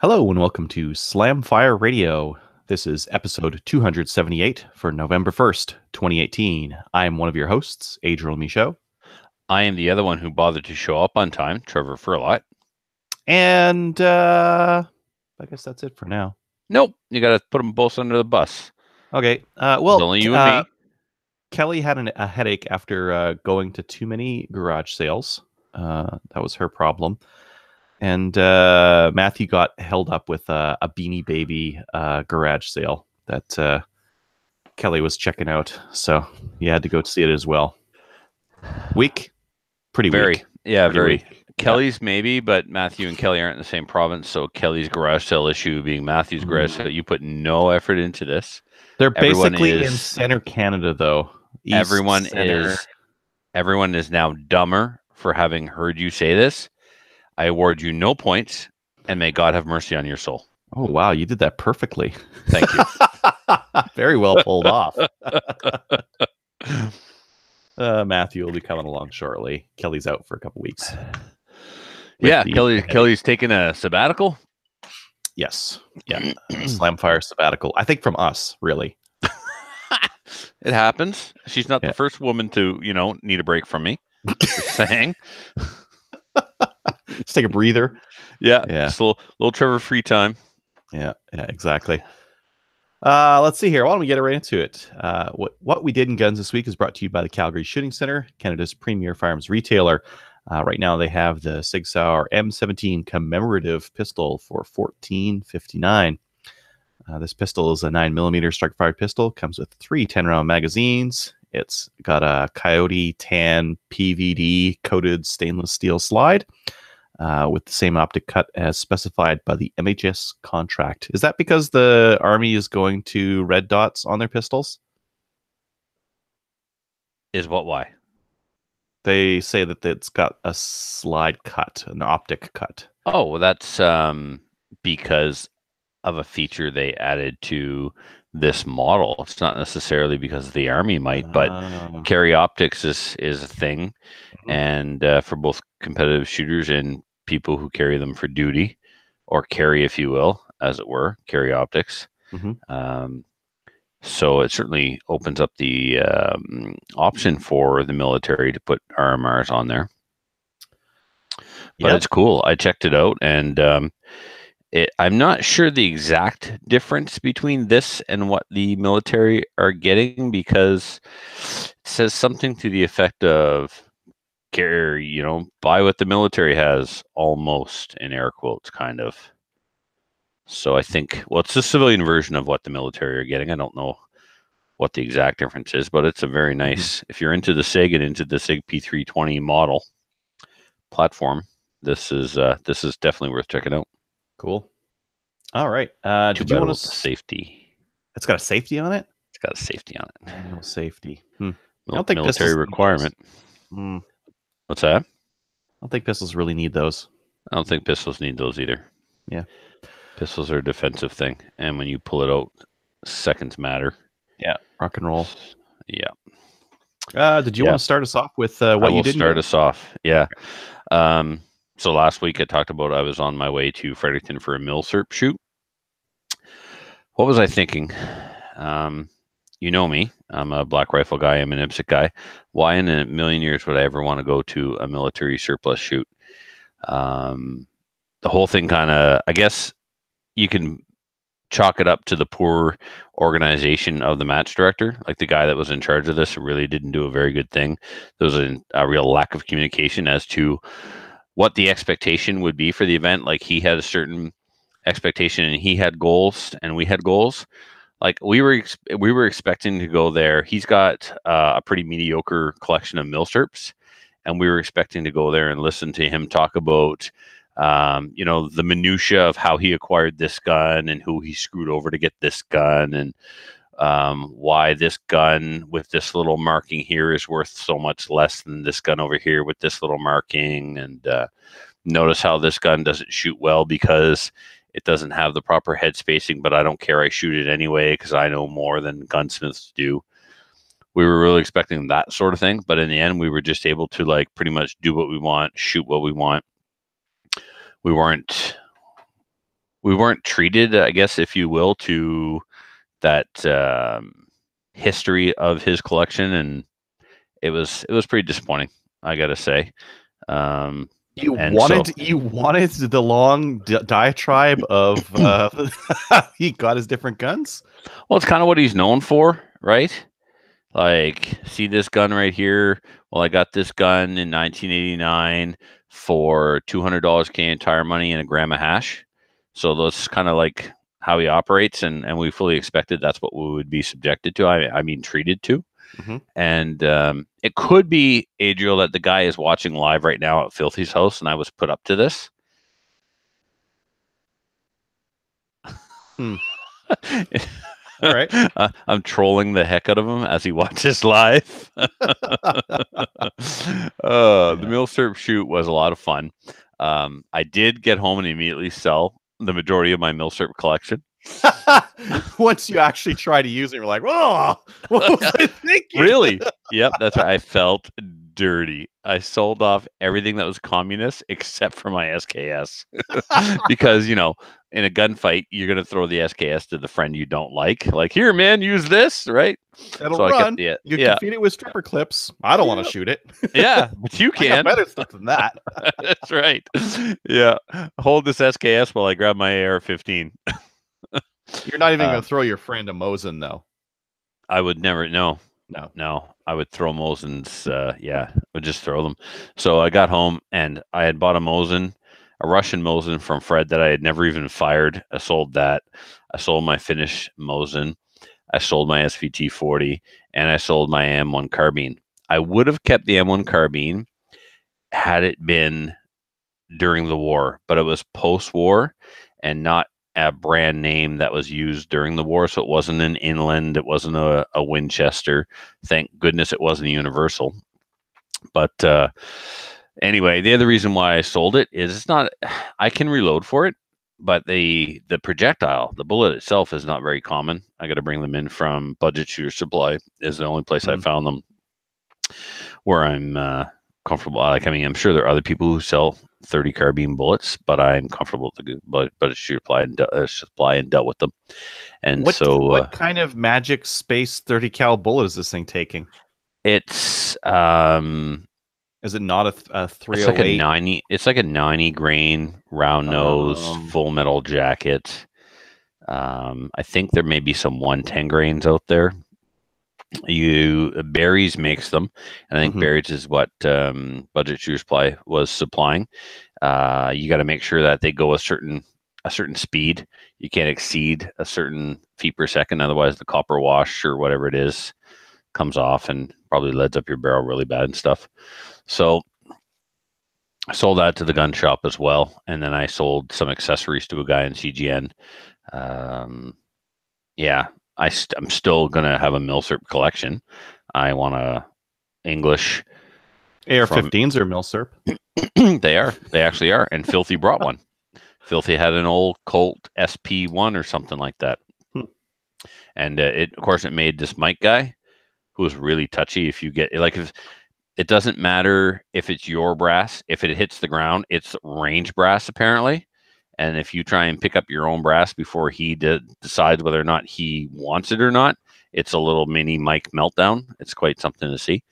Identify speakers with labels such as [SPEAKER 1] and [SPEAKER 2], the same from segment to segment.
[SPEAKER 1] Hello and welcome to Slamfire Radio. This is episode 278 for November 1st, 2018. I am one of your hosts, Adriel Michaud.
[SPEAKER 2] I am the other one who bothered to show up on time, Trevor Furlot.
[SPEAKER 1] And I guess that's it for now.
[SPEAKER 2] Nope, you got to put them both under the bus.
[SPEAKER 1] Okay.
[SPEAKER 2] It's only you and me.
[SPEAKER 1] Kelly had a headache after going to too many garage sales. That was her problem. And Matthew got held up with a Beanie Baby garage sale that Kelly was checking out. So you had to go see it as well. Weak? Pretty weak.
[SPEAKER 2] Yeah, very.
[SPEAKER 1] Weak.
[SPEAKER 2] Kelly's maybe, but Matthew and Kelly aren't in the same province. So Kelly's garage sale issue being Matthew's garage sale. You put no effort into this.
[SPEAKER 1] They're basically in Center Canada, though.
[SPEAKER 2] Everyone is now dumber for having heard you say this. I award you no points, and may God have mercy on your soul.
[SPEAKER 1] Oh, wow. You did that perfectly.
[SPEAKER 2] Thank you.
[SPEAKER 1] Very well pulled off. Matthew will be coming along shortly. Kelly's out for a couple weeks.
[SPEAKER 2] Yeah, Kelly's taking a sabbatical.
[SPEAKER 1] Yes. Yeah. Slamfire sabbatical. I think from us, really.
[SPEAKER 2] It happens. She's not the first woman to, need a break from me. Just saying.
[SPEAKER 1] Let's take a breather.
[SPEAKER 2] Yeah. Just a little Trevor free time.
[SPEAKER 1] Yeah, exactly. Let's see here. Why don't we get right into it? What we did in guns this week is brought to you by the Calgary Shooting Center, Canada's premier firearms retailer. Right now, they have the Sig Sauer M17 commemorative pistol for $14.59. This pistol is a 9mm strike-fired pistol. Comes with 3 10-round magazines. It's got a Coyote tan PVD coated stainless steel slide with the same optic cut as specified by the MHS contract. Is that because the Army is going to red dots on their pistols?
[SPEAKER 2] Why?
[SPEAKER 1] They say that it's got a slide cut, an optic cut.
[SPEAKER 2] Oh, well, that's because of a feature they added to this model. It's not necessarily because the Army might, but carry optics is a thing. And for both competitive shooters and people who carry them for duty, or carry, if you will, as it were, carry optics. So it certainly opens up the option for the military to put RMRs on there. But it's cool. I checked it out, and I'm not sure the exact difference between this and what the military are getting, because it says something to the effect of, buy what the military has, almost, in air quotes, kind of. So I think, it's the civilian version of what the military are getting. I don't know what the exact difference is, but it's a very nice, if you're into the SIG and into the SIG P320 model platform, this is definitely worth checking out.
[SPEAKER 1] Cool. All right.
[SPEAKER 2] Did you want safety?
[SPEAKER 1] It's got a safety on it?
[SPEAKER 2] It's got a safety on it.
[SPEAKER 1] No safety.
[SPEAKER 2] I don't think military requirement. What's that? I
[SPEAKER 1] don't think pistols really need those.
[SPEAKER 2] I don't think pistols need those either.
[SPEAKER 1] Yeah.
[SPEAKER 2] Pistols are a defensive thing. And when you pull it out, seconds matter.
[SPEAKER 1] Yeah. Rock and roll.
[SPEAKER 2] Yeah.
[SPEAKER 1] Did you want to start us off with what you did?
[SPEAKER 2] Start us off. Yeah. So last week I talked about I was on my way to Fredericton for a MilSerp shoot. What was I thinking? You know me. I'm a black rifle guy. I'm an IPSC guy. Why in a million years would I ever want to go to a military surplus shoot? The whole thing kind of, I guess you can chalk it up to the poor organization of the match director. Like, the guy that was in charge of this really didn't do a very good thing. There was a real lack of communication as to what the expectation would be for the event. Like, he had a certain expectation and he had goals and we had goals. Like, we were expecting to go there. He's got a pretty mediocre collection of MilSerps, and we were expecting to go there and listen to him talk about the minutia of how he acquired this gun and who he screwed over to get this gun, and why this gun with this little marking here is worth so much less than this gun over here with this little marking, and notice how this gun doesn't shoot well because it doesn't have the proper head spacing, but I don't care. I shoot it anyway because I know more than gunsmiths do. We were really expecting that sort of thing, but in the end, we were just able to pretty much do what we want, shoot what we want. We weren't we weren't treated, I guess, if you will, to that history of his collection, and it was pretty disappointing, I gotta say.
[SPEAKER 1] You
[SPEAKER 2] And so,
[SPEAKER 1] wanted the long diatribe of he got his different guns.
[SPEAKER 2] well, it's kind of what he's known for, right? Like, see this gun right here? Well, I got this gun in 1989 for $200 Canadian Tire money and a gram of hash. So that's kind of like how he operates, and we fully expected that's what we would be subjected to. I mean, treated to.
[SPEAKER 1] Mm-hmm.
[SPEAKER 2] And it could be, Adriel, that the guy is watching live right now at Filthy's house, and I was put up to this.
[SPEAKER 1] All right.
[SPEAKER 2] I'm trolling the heck out of him as he watches live. The milsurp shoot was a lot of fun. I did get home and immediately sell the majority of my milsurp collection.
[SPEAKER 1] Once you actually try to use it, you're like, "Oh, what was I thinking?"
[SPEAKER 2] Really? Yep, that's right. I felt dirty. I sold off everything that was communist except for my SKS because, you know, in a gunfight, you're going to throw the SKS to the friend you don't like. Like, here, man, use this, right?
[SPEAKER 1] It'll run. You can feed it with stripper clips. I don't want to shoot it.
[SPEAKER 2] Yeah, but you can.
[SPEAKER 1] I got better stuff than that.
[SPEAKER 2] That's right. Yeah. Hold this SKS while I grab my AR-15.
[SPEAKER 1] You're not even going to throw your friend a Mosin, though.
[SPEAKER 2] I would never. No. I would throw Mosins. I would just throw them. So I got home and I had bought a Mosin, a Russian Mosin from Fred that I had never even fired. I sold that. I sold my Finnish Mosin. I sold my SVT-40, and I sold my M1 carbine. I would have kept the M1 carbine had it been during the war, but it was post-war and not a brand name that was used during the war. So it wasn't an Inland. It wasn't a Winchester. Thank goodness it wasn't a Universal. But anyway, the other reason why I sold it is it's not, I can reload for it, but the projectile, the bullet itself is not very common. I got to bring them in from Budget Shooter Supply is the only place I found them where I'm comfortable. Like, I mean, I'm sure there are other people who sell 30 carbine bullets, but I'm comfortable with the Budget Shooter Supply and dealt with them. And
[SPEAKER 1] what kind of magic space 30 cal bullet is this thing taking?
[SPEAKER 2] It's
[SPEAKER 1] is it not a 308?
[SPEAKER 2] It's like a 90. It's like a 90 grain round nose, full metal jacket. I think there may be some 110 grains out there. Barry's makes them, and I think Barry's is what Budget Shooter Supply was supplying. You got to make sure that they go a certain speed. You can't exceed a certain feet per second, otherwise the copper wash or whatever it is comes off and probably leads up your barrel really bad and stuff. So I sold that to the gun shop as well, and then I sold some accessories to a guy in CGN. I'm still gonna have a milsurp collection. I want a English
[SPEAKER 1] AR-15s or milsurp.
[SPEAKER 2] They actually are, and Filthy brought one. Filthy had an old Colt SP1 or something like that, and of course it made this Mike guy who was really touchy. If you get if it doesn't matter if it's your brass, if it hits the ground, it's range brass apparently. And if you try and pick up your own brass before he decides whether or not he wants it or not, it's a little mini Mike meltdown. It's quite something to see.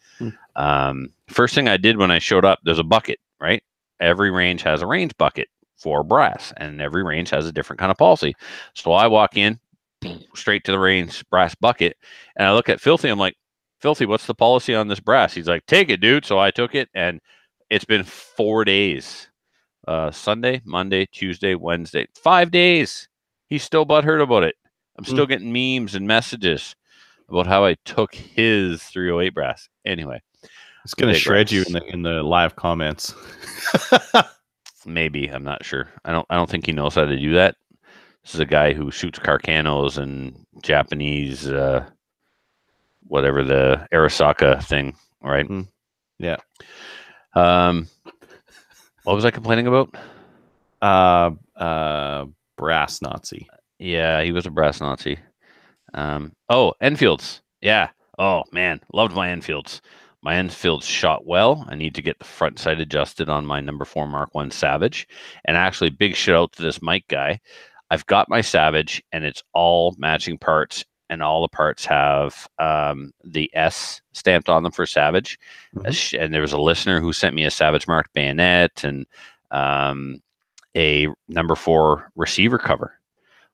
[SPEAKER 2] First thing I did when I showed up, there's a bucket, right? Every range has a range bucket for brass, and every range has a different kind of policy. So I walk in straight to the range brass bucket, and I look at Filthy. I'm like, Filthy, what's the policy on this brass? He's like, take it, dude. So I took it, and it's been 4 days. Sunday, Monday, Tuesday, Wednesday, 5 days. He's still butthurt about it. I'm still getting memes and messages about how I took his 308 brass. Anyway,
[SPEAKER 1] it's going to shred you in the live comments.
[SPEAKER 2] Maybe, I'm not sure. I don't think he knows how to do that. This is a guy who shoots Carcanos and Japanese, whatever the Arisaka thing, right?
[SPEAKER 1] Yeah.
[SPEAKER 2] What was I complaining about?
[SPEAKER 1] Brass Nazi.
[SPEAKER 2] Yeah, he was a brass Nazi. Enfields. Yeah. Oh, man. Loved my Enfields. My Enfields shot well. I need to get the front sight adjusted on my number 4 Mark 1 Savage. And actually, big shout out to this Mike guy. I've got my Savage, and it's all matching parts, and all the parts have the S stamped on them for Savage. And there was a listener who sent me a Savage marked bayonet and a number 4 receiver cover.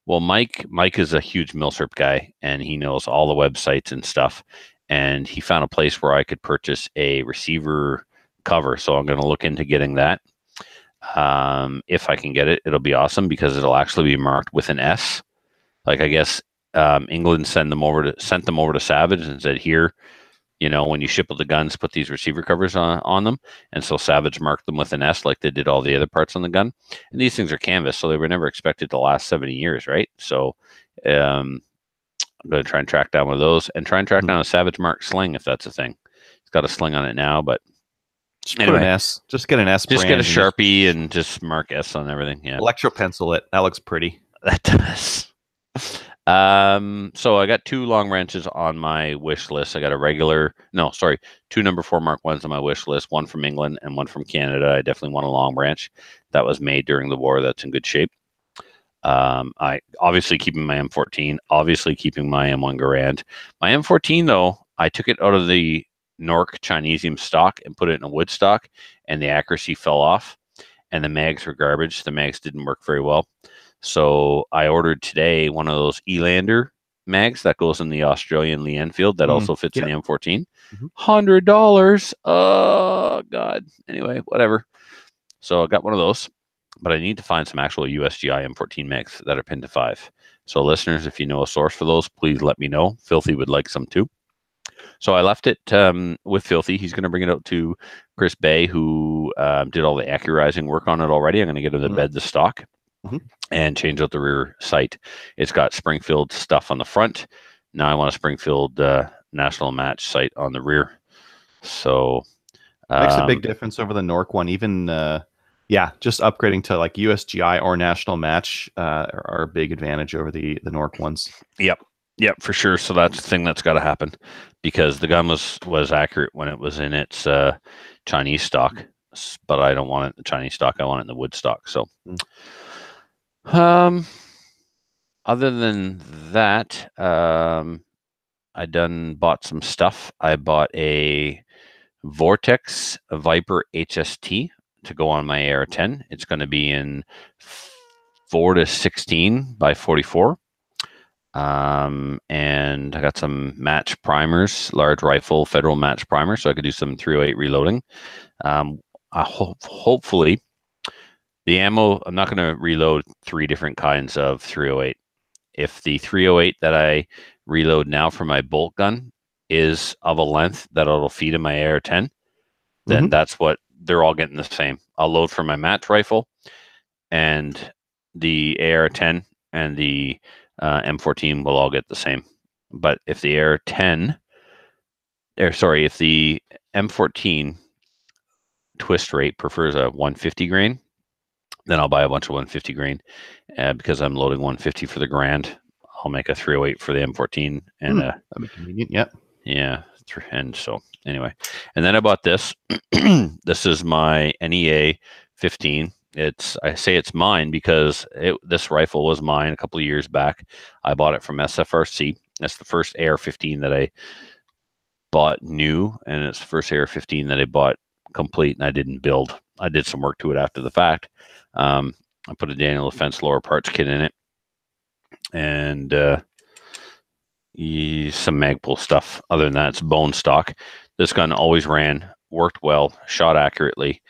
[SPEAKER 2] Well, Mike is a huge milsurp guy, and he knows all the websites and stuff. And he found a place where I could purchase a receiver cover. So I'm going to look into getting that. If I can get it, it'll be awesome because it'll actually be marked with an S. Like, I guess England sent them over to Savage and said, here, when you ship the guns, put these receiver covers on them. And so Savage marked them with an S like they did all the other parts on the gun. And these things are canvas, so they were never expected to last 70 years, right? So I'm going to try and track down one of those and try and track down a Savage marked sling if that's a thing. It's got a sling on it now, but
[SPEAKER 1] anyway, put an S. Just get an S.
[SPEAKER 2] Just get a Sharpie and just mark S on everything. Yeah.
[SPEAKER 1] Electro pencil it. That looks pretty.
[SPEAKER 2] That does. So I got 2 long wrenches on my wish list. I got 2 number 4 Mark 1s on my wish list, one from England and one from Canada. I definitely want a long branch that was made during the war. That's in good shape. I obviously keeping my M14, obviously keeping my M1 Garand. My M14 though, I took it out of the Nork Chinesium stock and put it in a wood stock, and the accuracy fell off and the mags were garbage. The mags didn't work very well. So I ordered today one of those Elander mags that goes in the Australian Lee Enfield that also fits in the M14. $100. Oh, God. Anyway, whatever. So I got one of those, but I need to find some actual USGI M14 mags that are pinned to 5. So listeners, if you know a source for those, please let me know. Filthy would like some too. So I left it with Filthy. He's going to bring it out to Chris Bay, who did all the accurizing work on it already. I'm going to get him to bed the stock. And change out the rear sight. It's got Springfield stuff on the front. Now I want a Springfield national match sight on the rear. So
[SPEAKER 1] makes a big difference over the Nork one. Even just upgrading to like USGI or national match are a big advantage over the Nork ones.
[SPEAKER 2] Yep, for sure. So that's the thing that's got to happen because the gun was accurate when it was in its Chinese stock, but I don't want it in the Chinese stock. I want it in the wood stock. So. Other than that, I bought some stuff. I bought a Vortex Viper HST to go on my AR-10. It's going to be in 4-16 by 44. And I got some match primers, large rifle federal match primers, so I could do some 308 reloading. Hopefully. The ammo, I'm not going to reload 3 different kinds of 308. If the 308 that I reload now for my bolt gun is of a length that it'll feed in my AR-10, then that's what they're all getting the same. I'll load for my match rifle, and the AR-10 and the M14 will all get the same. But if the if the M14 twist rate prefers a 150 grain, then I'll buy a bunch of 150 grain because I'm loading 150 for the Grand. I'll make a 308 for the M14 and
[SPEAKER 1] that'd be convenient. Yep.
[SPEAKER 2] Yeah. And so anyway, and then I bought this. This is my NEA 15. I say it's mine because this rifle was mine a couple of years back. I bought it from SFRC. That's the first AR-15 that I bought new, and it's the first AR-15 that I bought complete, and I didn't build. I did some work to it after the fact. I put a Daniel Defense lower parts kit in it, and some Magpul stuff. Other than that, it's bone stock. This gun always ran, worked well, shot accurately.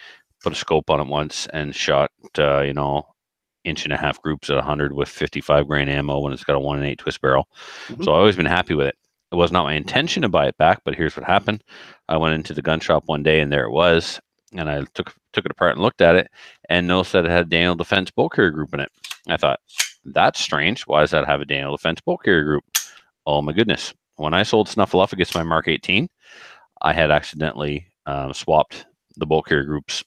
[SPEAKER 2] Put a scope on it once and shot, 1.5 groups at 100 with 55 grain ammo when it's got a 1-8 twist barrel. So I've always been happy with it. It was not my intention to buy it back, but here's what happened. I went into the gun shop one day and there it was. And I took it apart and looked at it and noticed that it had a Daniel Defense bolt carrier group in it. I thought, that's strange. Why does that have a Daniel Defense bolt carrier group? Oh my goodness. When I sold Snuffleupagus my Mark 18, I had accidentally swapped the bolt carrier groups.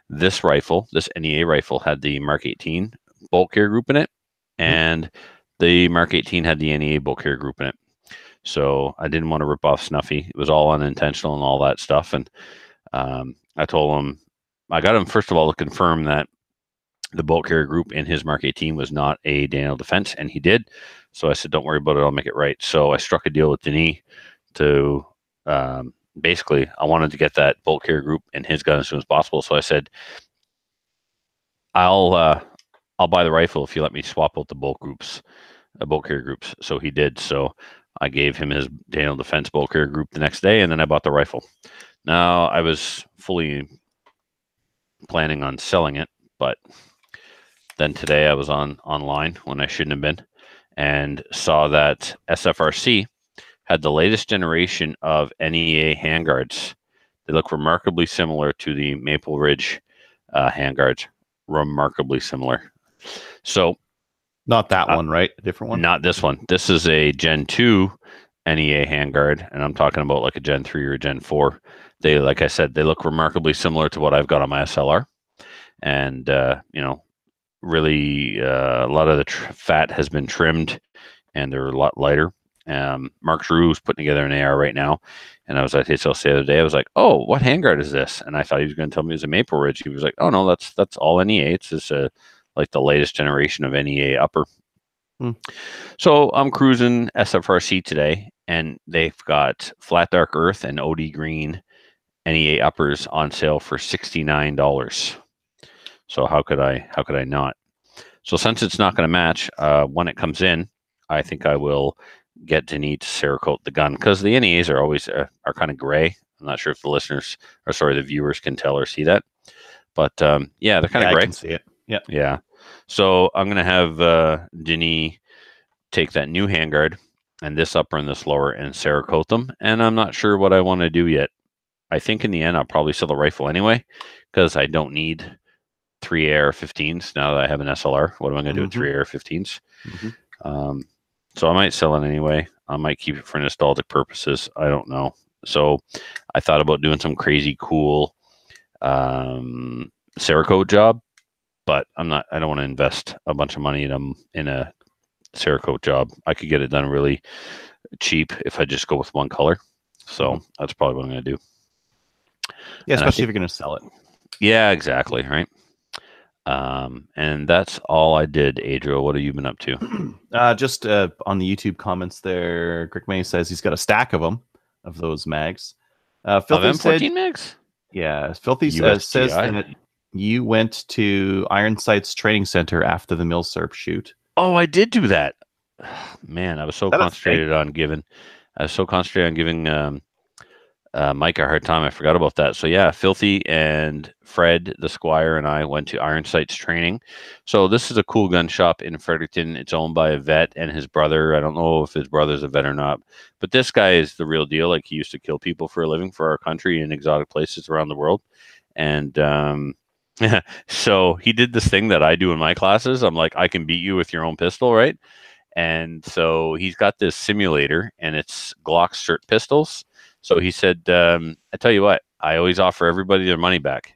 [SPEAKER 2] This rifle, this NEA rifle, had the Mark 18 bolt carrier group in it, and the Mark 18 had the NEA bolt carrier group in it. So I didn't want to rip off Snuffy. It was all unintentional and all that stuff. And I told him, I got him, first of all, to confirm that the bolt carrier group in his Mark 18 was not a Daniel Defense, and he did. So I said, don't worry about it. I'll make it right. So I struck a deal with Denis to basically, I wanted to get that bolt carrier group in his gun as soon as possible. So I said, I'll buy the rifle if you let me swap out the bolt carrier groups. So he did. So I gave him his Daniel Defense bolt carrier group the next day, and then I bought the rifle. Now I was fully planning on selling it, but then today I was online when I shouldn't have been, and saw that SFRC had the latest generation of NEA handguards. They look remarkably similar to the Maple Ridge handguards. Remarkably similar. So,
[SPEAKER 1] not that one, right? A different one?
[SPEAKER 2] Not this one. This is a Gen 2 NEA handguard, and I'm talking about like a Gen 3 or a Gen 4. They, like I said, they look remarkably similar to what I've got on my SLR. And, really a lot of the fat has been trimmed, and they're a lot lighter. Mark Drew is putting together an AR right now, and I was at HLC the other day. I was like, "Oh, what handguard is this?" And I thought he was going to tell me it was a Maple Ridge. He was like, "Oh no, that's all NEA. It's just like the latest generation of NEA upper." So I'm cruising SFRC today, and they've got Flat Dark Earth and OD Green NEA uppers on sale for $69. So how could I not? So since it's not going to match when it comes in, I think I will get Denis to Cerakote the gun, because the NEAs are always are kind of gray. I'm not sure if the viewers can tell or see that, but yeah, they're kind of gray.
[SPEAKER 1] I can see it.
[SPEAKER 2] Yeah. So I'm gonna have Denis take that new handguard and this upper and this lower and Cerakote them, and I'm not sure what I want to do yet. I think in the end I'll probably sell the rifle anyway, because I don't need 3 AR-15s now that I have an SLR. What am I going to do with 3 AR-15s? So I might sell it anyway. I might keep it for nostalgic purposes. I don't know. So I thought about doing some crazy cool Cerakote job, but I don't want to invest a bunch of money in a Cerakote job. I could get it done really cheap if I just go with one color. So that's probably what I'm going to do.
[SPEAKER 1] Yeah, especially if you're going to sell it.
[SPEAKER 2] Yeah, exactly. Right. And that's all I did. Adriel, what have you been up to?
[SPEAKER 1] Just on the YouTube comments there, Greg May says he's got a stack of them, of those mags.
[SPEAKER 2] Filthy M14 mags?
[SPEAKER 1] Yeah. Filthy says that you went to Iron Sights Training Center after the Milsurp shoot.
[SPEAKER 2] Oh, I did do that. Man, I was so concentrated on giving Mike a hard time. I forgot about that. So yeah, Filthy and Fred, the Squire, and I went to Iron Sights training. So this is a cool gun shop in Fredericton. It's owned by a vet and his brother. I don't know if his brother's a vet or not, but this guy is the real deal. Like, he used to kill people for a living for our country in exotic places around the world. And so he did this thing that I do in my classes. I'm like, I can beat you with your own pistol, right? And so he's got this simulator, and it's Glock SIRT pistols. So he said, I tell you what, I always offer everybody their money back.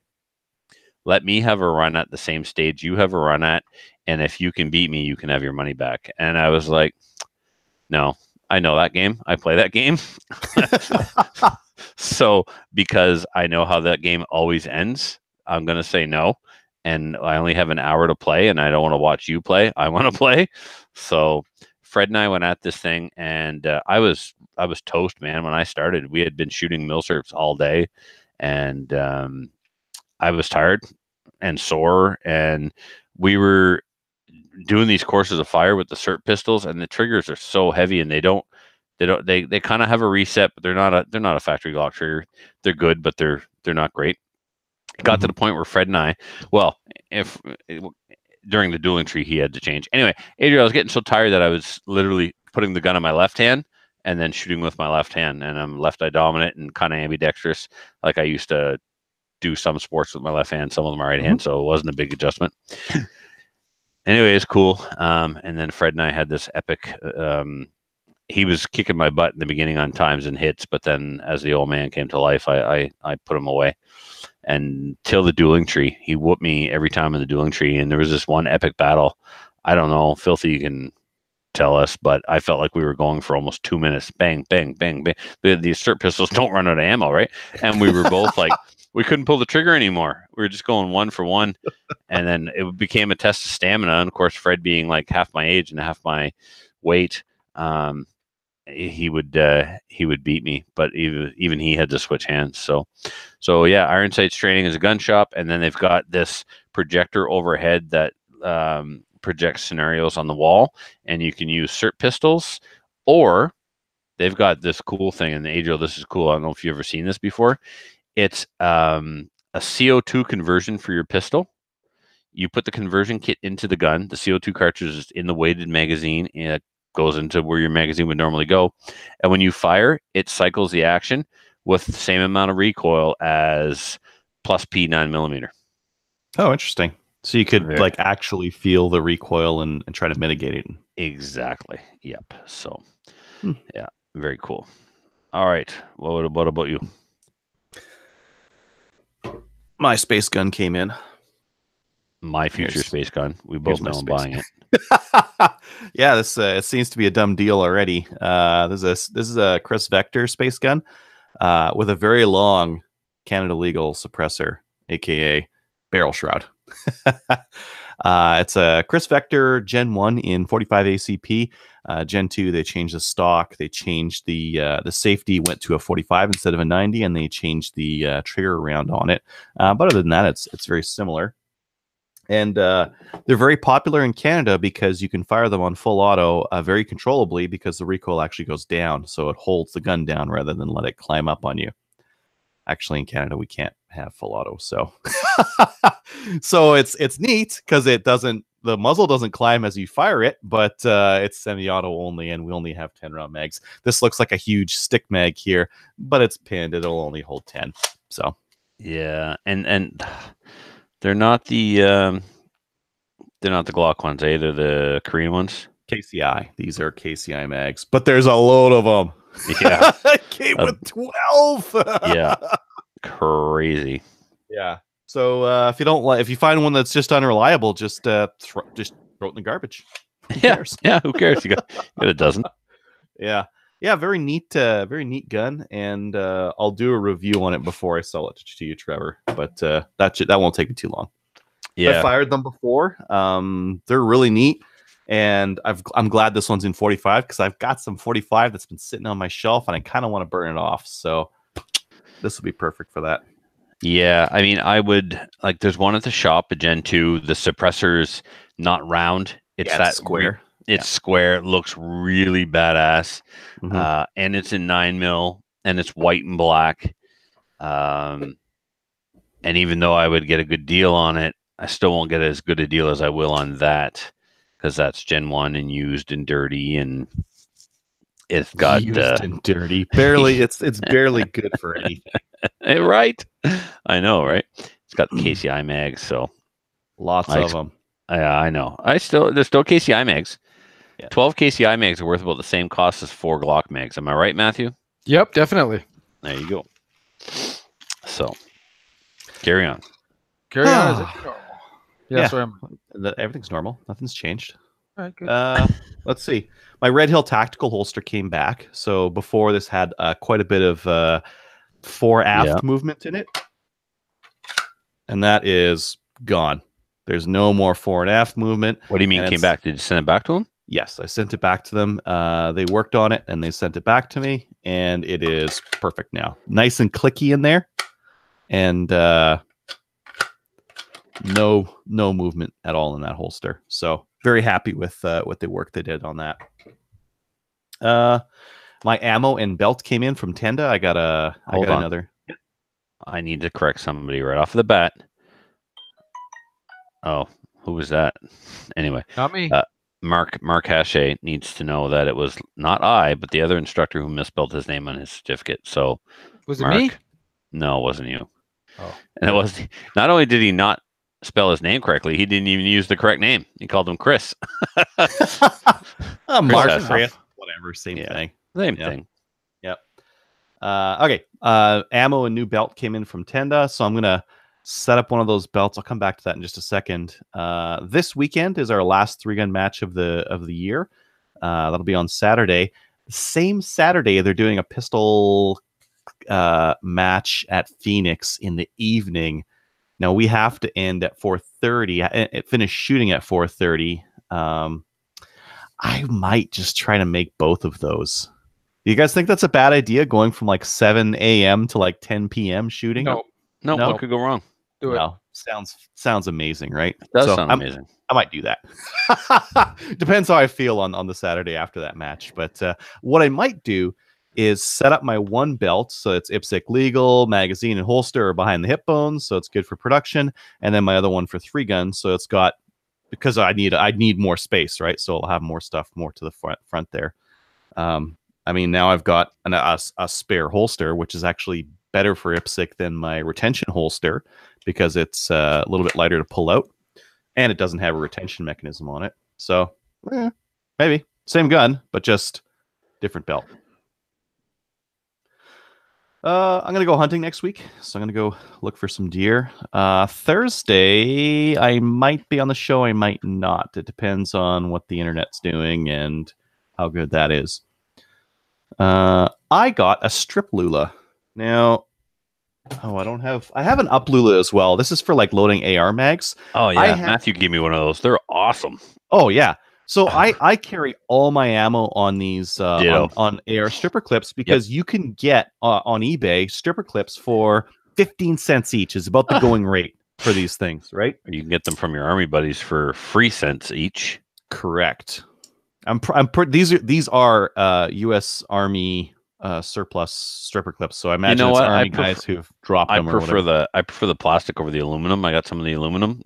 [SPEAKER 2] Let me have a run at the same stage you have a run at, and if you can beat me, you can have your money back. And I was like, no, I know that game. I play that game. So because I know how that game always ends, I'm going to say no. And I only have an hour to play, and I don't want to watch you play. I want to play. So Fred and I went at this thing, and I was toast, man. When I started, we had been shooting Milsurps all day, and I was tired and sore, and we were doing these courses of fire with the SIRT pistols, and the triggers are so heavy, and they kind of have a reset, but they're not a factory Glock trigger. They're good, but they're not great. It got to the point where Fred and I, during the dueling tree, he had to change. Anyway, Adriel, I was getting so tired that I was literally putting the gun in my left hand and then shooting with my left hand, and I'm left eye dominant and kind of ambidextrous. Like, I used to do some sports with my left hand, some with my right hand, so it wasn't a big adjustment. Anyway, it's cool. And then Fred and I had this epic. He was kicking my butt in the beginning on times and hits, but then as the old man came to life, I put him away. And till the dueling tree, he whooped me every time in the dueling tree. And there was this one epic battle. I don't know, Filthy, you can tell us, but I felt like we were going for almost 2 minutes. Bang, bang, bang, bang. These SIRT pistols don't run out of ammo, right? And we were both like, we couldn't pull the trigger anymore. We were just going 1 for 1. And then it became a test of stamina. And of course, Fred being like half my age and half my weight, he would beat me, but even he had to switch hands. So yeah, Iron Sights Training is a gun shop, and then they've got this projector overhead that projects scenarios on the wall, and you can use SERP pistols, or they've got this cool thing. And Adriel, this is cool. I don't know if you've ever seen this before. It's a CO2 conversion for your pistol. You put the conversion kit into the gun. The CO2 cartridge is in the weighted magazine, and it goes into where your magazine would normally go. And when you fire, it cycles the action with the same amount of recoil as plus P 9mm.
[SPEAKER 1] Oh, interesting. So you could like actually feel the recoil and try to mitigate it.
[SPEAKER 2] Exactly. Yep. So yeah, very cool. All right. What about you?
[SPEAKER 1] My space gun came in.
[SPEAKER 2] My future space gun. We both know I'm buying it.
[SPEAKER 1] Yeah, this it seems to be a dumb deal already. This is a Chris Vector space gun with a very long Canada legal suppressor, aka barrel shroud. It's a Chris Vector Gen 1 in 45 ACP. Gen 2, they changed the stock. They changed the safety, went to a 45 instead of a 90, and they changed the trigger round on it. But other than that, it's very similar. And they're very popular in Canada because you can fire them on full auto very controllably, because the recoil actually goes down. So it holds the gun down rather than let it climb up on you. Actually, in Canada, we can't have full auto. So so it's neat because the muzzle doesn't climb as you fire it, but it's semi-auto only, and we only have 10-round mags. This looks like a huge stick mag here, but it's pinned. It'll only hold 10. So
[SPEAKER 2] yeah, and they're not the Glock ones, eh? They're the Korean ones.
[SPEAKER 1] KCI. These are KCI mags, but there's a load of them.
[SPEAKER 2] Yeah,
[SPEAKER 1] it came with 12.
[SPEAKER 2] Yeah, crazy.
[SPEAKER 1] Yeah. So if you find one that's just unreliable, just throw it in the garbage. Who cares?
[SPEAKER 2] Yeah. Who cares? You got a dozen.
[SPEAKER 1] Yeah. Very neat gun, and I'll do a review on it before I sell it to you, Trevor. But that won't take me too long.
[SPEAKER 2] Yeah,
[SPEAKER 1] I fired them before. They're really neat, and I'm glad this one's in 45 because I've got some 45 that's been sitting on my shelf, and I kind of want to burn it off. So this will be perfect for that.
[SPEAKER 2] Yeah, I mean, I would like. There's one at the shop, a Gen 2. The suppressor's not round; it's that
[SPEAKER 1] square.
[SPEAKER 2] It's square. It looks really badass, and it's in 9mm, and it's white and black. And even though I would get a good deal on it, I still won't get as good a deal as I will on that, because that's Gen 1 and used and dirty, and it's got
[SPEAKER 1] used and dirty. Barely, it's barely good for anything.
[SPEAKER 2] Right? I know, right? It's got KCI mags, so
[SPEAKER 1] lots of them.
[SPEAKER 2] Yeah, I know. There's still KCI mags. Yeah. 12 KCI mags are worth about the same cost as 4 Glock mags. Am I right, Matthew?
[SPEAKER 3] Yep, definitely.
[SPEAKER 2] There you go. So, carry on.
[SPEAKER 3] Carry on. Is it normal?
[SPEAKER 1] Yeah. So everything's normal. Nothing's changed.
[SPEAKER 3] All right, good.
[SPEAKER 1] Let's see. My Red Hill tactical holster came back. So before this had quite a bit of fore aft movement in it, and that is gone. There's no more fore and aft movement.
[SPEAKER 2] What do you mean came back? Did you send it back to them?
[SPEAKER 1] Yes, I sent it back to them. They worked on it and they sent it back to me, and it is perfect now. Nice and clicky in there, and no movement at all in that holster. So very happy with what the work they did on that. My ammo and belt came in from Tenda. I got another.
[SPEAKER 2] I need to correct somebody right off the bat. Oh, who was that? Anyway,
[SPEAKER 3] not me.
[SPEAKER 2] Mark Hache needs to know that it was not I, but the other instructor who misspelled his name on his certificate. So
[SPEAKER 3] was it me?
[SPEAKER 2] No, it wasn't you.
[SPEAKER 3] Oh,
[SPEAKER 2] and it was. Not only did he not spell his name correctly, he didn't even use the correct name. He called him Chris.
[SPEAKER 1] Mark, whatever, same thing.
[SPEAKER 2] Same thing.
[SPEAKER 1] Yep. Okay. Ammo and new belt came in from Tenda, so I'm gonna set up one of those belts. I'll come back to that in just a second. This weekend is our last 3-gun match of the year. That'll be on Saturday. Same Saturday, they're doing a pistol match at Phoenix in the evening. Now we have to end at 4:30. It finished shooting at 4:30. I might just try to make both of those. Do you guys think that's a bad idea, going from like 7 a.m. to like 10 p.m. shooting?
[SPEAKER 3] No.
[SPEAKER 2] No,
[SPEAKER 1] No.
[SPEAKER 2] what could go wrong?
[SPEAKER 3] Do it.
[SPEAKER 1] No, sounds amazing, right?
[SPEAKER 2] It does
[SPEAKER 1] So
[SPEAKER 2] sound amazing.
[SPEAKER 1] I might do that. Depends how I feel on the Saturday after that match. But what I might do is set up my one belt, so it's IPSC legal, magazine and holster are behind the hip bones, so it's good for production, and then my other one for 3 guns, so it's got, because I need more space, right? So I'll have more stuff more to the front there. I mean, now I've got a spare holster, which is actually better for IPSC than my retention holster because it's a little bit lighter to pull out, and it doesn't have a retention mechanism on it. So maybe same gun, but just different belt. I'm gonna go hunting next week, so I'm gonna go look for some deer. Thursday, I might be on the show, I might not. It depends on what the internet's doing and how good that is. I got a strip lula. Now, I have an up lula as well. This is for like loading AR mags.
[SPEAKER 2] Oh yeah, Matthew gave me one of those. They're awesome.
[SPEAKER 1] Oh yeah. So I carry all my ammo on these on AR stripper clips because you can get on eBay stripper clips for 15 cents each is about the going rate for these things, right?
[SPEAKER 2] You can get them from your army buddies for 3 cents each.
[SPEAKER 1] Correct. These are U.S. Army surplus stripper clips. So I imagine it's Army guys who've dropped them.
[SPEAKER 2] I prefer the plastic over the aluminum. I got some of the aluminum.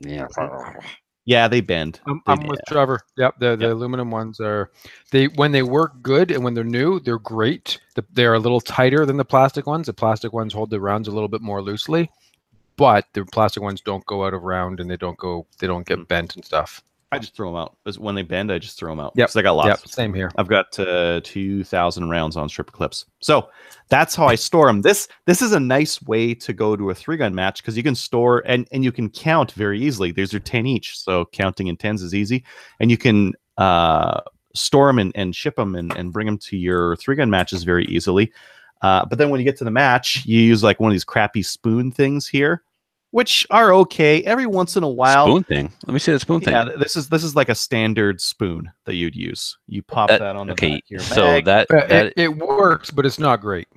[SPEAKER 1] Yeah, they bend.
[SPEAKER 3] I'm with Trevor. Yep, the aluminum ones are when they work good and when they're new, they're great. They're a little tighter than the plastic ones. The plastic ones hold the rounds a little bit more loosely, but the plastic ones don't go out of round and they don't get bent and stuff.
[SPEAKER 1] I just throw them out. When they bend, I just throw them out.
[SPEAKER 3] Yep.
[SPEAKER 1] Because I got lots.
[SPEAKER 3] Yep, same here.
[SPEAKER 1] I've got 2,000 rounds on stripper clips. So that's how I store them. This is a nice way to go to a 3-gun match because you can store and you can count very easily. These are 10 each. So counting in 10s is easy. And you can store them and ship them and bring them to your 3-gun matches very easily. But then when you get to the match, you use like one of these crappy spoon things here, which are okay every once in a while.
[SPEAKER 2] Spoon thing. Let me see the spoon thing.
[SPEAKER 1] Yeah, this is like a standard spoon that you'd use. You pop that on the back of your mag.
[SPEAKER 2] So
[SPEAKER 3] it works, but it's not great.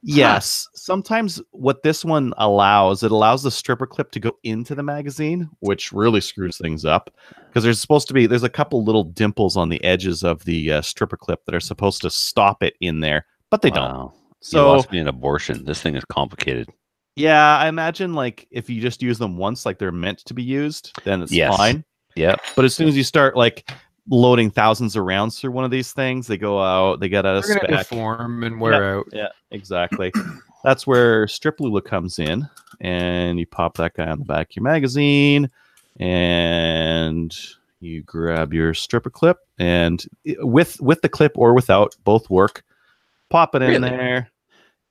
[SPEAKER 1] Yes. Sometimes what this one allows the stripper clip to go into the magazine, which really screws things up because there's a couple little dimples on the edges of the stripper clip that are supposed to stop it in there, but they don't.
[SPEAKER 2] So it must be an abortion. This thing is complicated.
[SPEAKER 1] Yeah, I imagine like if you just use them once, like they're meant to be used, then it's fine.
[SPEAKER 2] Yeah.
[SPEAKER 1] But as soon as you start like loading thousands of rounds through one of these things, they go out, they get out of spec.
[SPEAKER 3] They're gonna deform and wear out.
[SPEAKER 1] Yeah, exactly. That's where strip lula comes in, and you pop that guy on the back of your magazine, and you grab your stripper clip, and with the clip or without, both work. Pop it in there.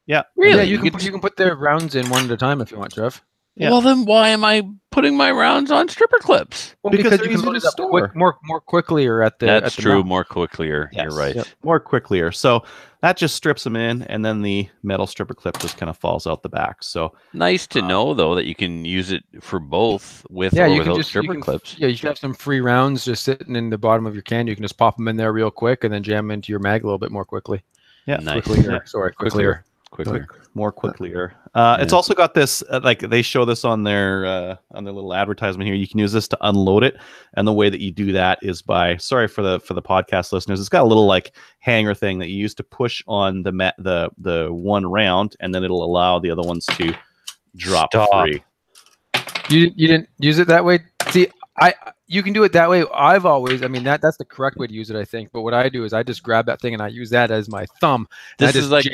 [SPEAKER 1] Yeah,
[SPEAKER 3] really. Yeah, you can put the rounds in one at a time if you want, Trev.
[SPEAKER 1] Yeah.
[SPEAKER 2] Well, then why am I putting my rounds on stripper clips?
[SPEAKER 3] Well, because you can load it up more quickly or at the.
[SPEAKER 2] That's
[SPEAKER 3] true.
[SPEAKER 2] Mount. More quickly. Yes. You're right.
[SPEAKER 1] Yep. More quickly. So that just strips them in, and then the metal stripper clip just kind of falls out the back. So
[SPEAKER 2] nice to know, though, that you can use it for both with or without stripper clips.
[SPEAKER 3] Yeah, you should have some free rounds just sitting in the bottom of your can. You can just pop them in there real quick and then jam them into your mag a little bit more quickly.
[SPEAKER 1] Yeah,
[SPEAKER 2] nice.
[SPEAKER 3] Quicklier.
[SPEAKER 1] More quicklier. It's also got this like they show this on their little advertisement here. You can use this to unload it, and the way that you do that is by for the podcast listeners, it's got a little like hanger thing that you use to push on the one round, and then it'll allow the other ones to drop free.
[SPEAKER 3] You didn't use it that way. See, you can do it that way. That's the correct way to use it, I think. But what I do is I just grab that thing and I use that as my thumb.
[SPEAKER 2] This is like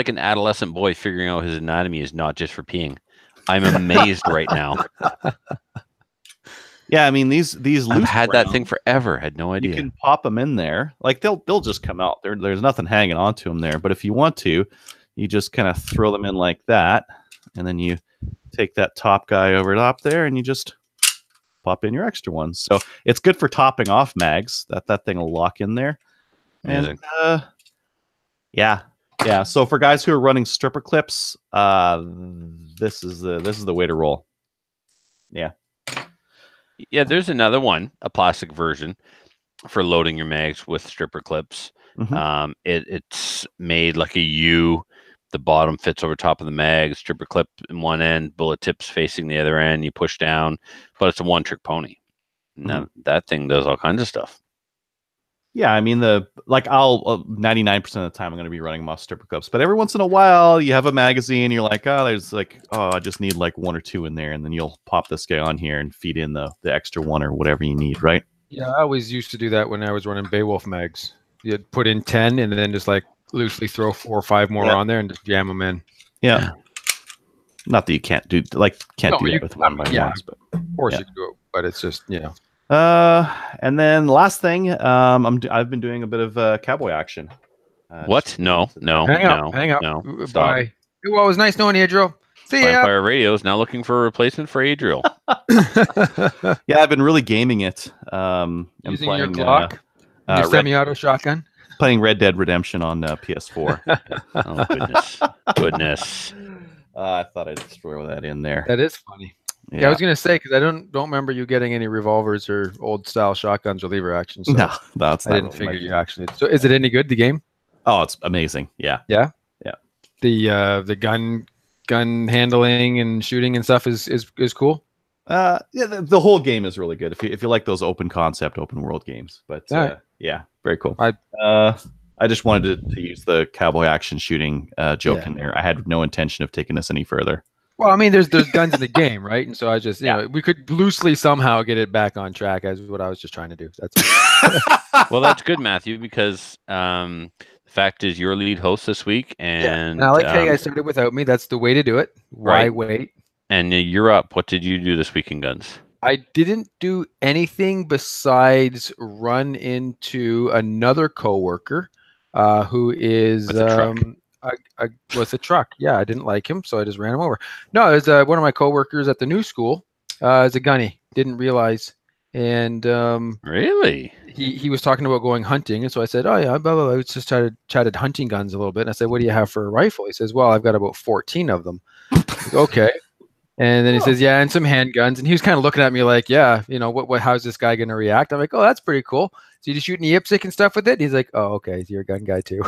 [SPEAKER 2] an adolescent boy figuring out his anatomy is not just for peeing. I'm amazed right now.
[SPEAKER 1] Yeah, I mean these loose
[SPEAKER 2] I've had that thing forever. Had no idea.
[SPEAKER 1] You can pop them in there. Like they'll just come out. There's nothing hanging onto them there. But if you want to, you just kind of throw them in like that, and then you take that top guy over top there, and you just pop in your extra ones. So it's good for topping off mags. That thing will lock in there.
[SPEAKER 2] Amazing.
[SPEAKER 1] And yeah, Yeah. So for guys who are running stripper clips, this is the way to roll. Yeah.
[SPEAKER 2] Yeah, there's another one, a plastic version for loading your mags with stripper clips.
[SPEAKER 1] Mhm.
[SPEAKER 2] It's made like a U. The bottom fits over top of the mag, stripper clip in one end, bullet tips facing the other end. You push down, but it's a one-trick pony. Now that thing does all kinds of stuff.
[SPEAKER 1] Yeah, I mean I'll 99% of the time I'm going to be running them off stripper clips, but every once in a while you have a magazine, you're like, I just need like one or two in there, and then you'll pop this guy on here and feed in the extra one or whatever you need, right?
[SPEAKER 3] Yeah, I always used to do that when I was running Beowulf mags. You'd put in 10 and then just like loosely throw 4 or 5 more on there and just jam them in.
[SPEAKER 1] Yeah. Not that you can't do that with one by ones, but
[SPEAKER 3] of course you can do it, but it's just
[SPEAKER 1] and then last thing, I've been doing a bit of cowboy action.
[SPEAKER 2] What? No.
[SPEAKER 3] Hang up.
[SPEAKER 2] No.
[SPEAKER 3] Bye. Well, it was nice knowing you, Adriel. See ya.
[SPEAKER 2] Fire Radio is now looking for a replacement for Adriel.
[SPEAKER 1] Yeah, I've been really gaming it.
[SPEAKER 3] Using your Glock, your semi-auto shotgun.
[SPEAKER 1] Playing Red Dead Redemption on PS4.
[SPEAKER 2] Oh goodness.
[SPEAKER 1] I thought I'd throw that in there.
[SPEAKER 3] That is funny. Yeah, I was gonna say because I don't remember you getting any revolvers or old style shotguns or lever action. So
[SPEAKER 1] no, that's
[SPEAKER 3] I didn't figure you actually. So is it any good? The game?
[SPEAKER 1] Oh, it's amazing. Yeah.
[SPEAKER 3] Yeah. The gun handling and shooting and stuff is cool.
[SPEAKER 1] Yeah, the whole game is really good if you like those open concept, open world games. But yeah, very cool. I just wanted to use the cowboy action shooting joke in there. I had no intention of taking this any further.
[SPEAKER 3] Well, I mean, there's guns in the game, right? And so I just, you know, we could loosely somehow get it back on track. As what I was just trying to do. That's
[SPEAKER 2] well, that's good, Matthew, because the fact is you're lead host this week, and
[SPEAKER 3] I like how you guys started without me. That's the way to do it. Why wait?
[SPEAKER 2] And you're up. What did you do this week in guns?
[SPEAKER 3] I didn't do anything besides run into another coworker who is with a truck. Yeah, I didn't like him, so I just ran him over. No, it was one of my coworkers at the new school. Is a gunny. Didn't realize, and
[SPEAKER 2] really,
[SPEAKER 3] he was talking about going hunting, and so I said, "Oh yeah, blah blah blah." We just chatted hunting guns a little bit, and I said, "What do you have for a rifle?" He says, "Well, I've got about 14 of them." Okay. And then he says, "Yeah, and some handguns." And he was kind of looking at me like, "Yeah, you know, how's this guy going to react?" I'm like, "Oh, that's pretty cool. So you just shooting IPSC and stuff with it?" And he's like, "Oh, okay, you're a gun guy too."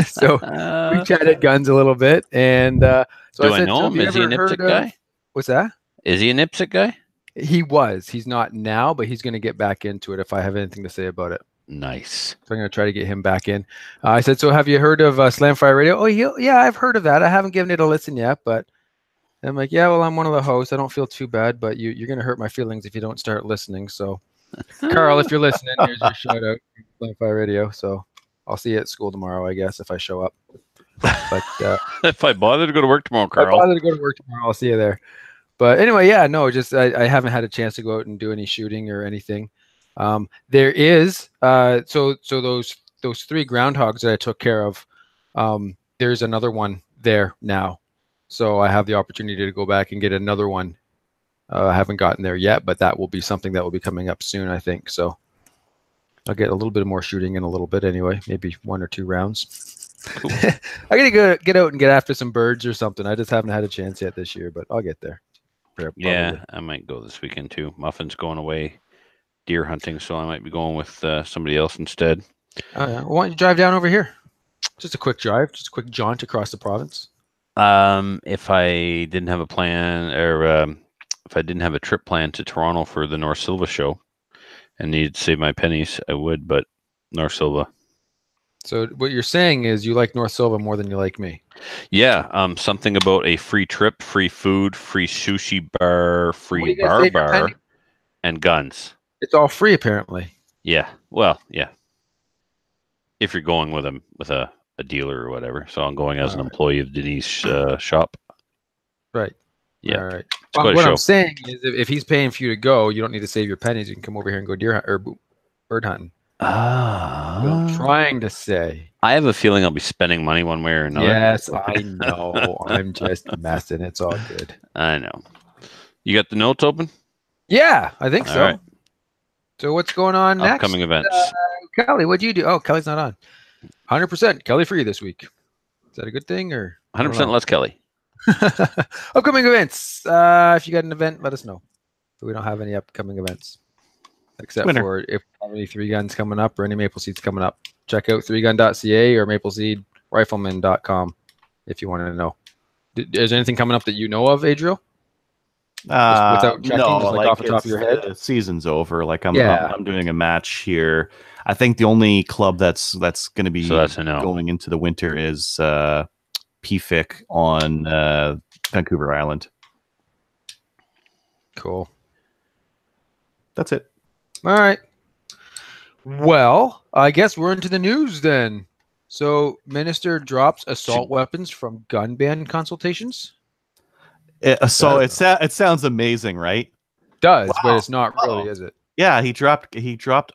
[SPEAKER 3] So we chatted guns a little bit, and so
[SPEAKER 2] do I know him? Is he an IPSC guy?
[SPEAKER 3] What's that?
[SPEAKER 2] Is he an IPSC guy?
[SPEAKER 3] He was. He's not now, but he's going to get back into it if I have anything to say about it.
[SPEAKER 2] Nice.
[SPEAKER 3] So I'm going to try to get him back in. I said, "So have you heard of Slamfire Radio?" "Oh, yeah, I've heard of that. I haven't given it a listen yet, but." I'm like, "Yeah, well, I'm one of the hosts. I don't feel too bad, but you're going to hurt my feelings if you don't start listening." So, Carl, if you're listening, here's your shout out, Slamfire Radio. So, I'll see you at school tomorrow, I guess, if I show up. But
[SPEAKER 2] if I bother to go to work tomorrow, Carl.
[SPEAKER 3] If I bother to go to work tomorrow, I'll see you there. But anyway, yeah, no, just I haven't had a chance to go out and do any shooting or anything. There is so those 3 groundhogs that I took care of. There's another one there now. So I have the opportunity to go back and get another one. I haven't gotten there yet, but that will be something that will be coming up soon, I think. So I'll get a little bit more shooting in a little bit anyway, maybe 1 or 2 rounds. Cool. I got to get out and get after some birds or something. I just haven't had a chance yet this year, but I'll get there.
[SPEAKER 2] Yeah, I might go this weekend too. Muffin's going away deer hunting, so I might be going with somebody else instead.
[SPEAKER 3] Oh, yeah. Well, why don't you drive down over here? Just a quick drive, just a quick jaunt across the province.
[SPEAKER 2] If I didn't have a plan, or if I didn't have a trip planned to Toronto for the North Silva show and needed to save my pennies, I would, but North Silva.
[SPEAKER 3] So what you're saying is you like North Silva more than you like me.
[SPEAKER 2] Yeah, something about a free trip, free food, free sushi bar, free bar, and guns.
[SPEAKER 3] It's all free, apparently.
[SPEAKER 2] Yeah, well, yeah. If you're going with a dealer or whatever. So I'm going as an employee of Denise shop.
[SPEAKER 3] Right.
[SPEAKER 2] Yeah.
[SPEAKER 3] All right. Well, what I'm saying is if he's paying for you to go, you don't need to save your pennies. You can come over here and go deer hunt or bird hunting. I'm trying to say.
[SPEAKER 2] I have a feeling I'll be spending money one way or another.
[SPEAKER 3] Yes, I know. I'm just messing. It's all good.
[SPEAKER 2] I know. You got the notes open?
[SPEAKER 3] Yeah, I think so.
[SPEAKER 2] Right.
[SPEAKER 3] So what's going on next?
[SPEAKER 2] Upcoming events.
[SPEAKER 3] Kelly, what'd you do? Oh, Kelly's not on. 100% Kelly for you this week. Is that a good thing or?
[SPEAKER 2] 100% less Kelly.
[SPEAKER 3] Upcoming events. If you got an event, let us know. But we don't have any upcoming events. Except for if we have any 3 guns coming up or any Maple Seeds coming up. Check out 3gun.ca or mapleseedrifleman.com if you want to know. Is there anything coming up that you know of, Adriel? Without checking,
[SPEAKER 1] no,
[SPEAKER 3] just like off the top of your head?
[SPEAKER 1] The season's over. Like I'm doing a match here. I think the only club that's going to be going into the winter is PFIC on Vancouver Island.
[SPEAKER 3] Cool.
[SPEAKER 1] That's it.
[SPEAKER 3] All right. Well, I guess we're into the news then. So, Minister drops assault weapons from gun ban consultations.
[SPEAKER 1] It sounds amazing, right?
[SPEAKER 3] Does, but it's not really, is it?
[SPEAKER 1] Yeah, he dropped.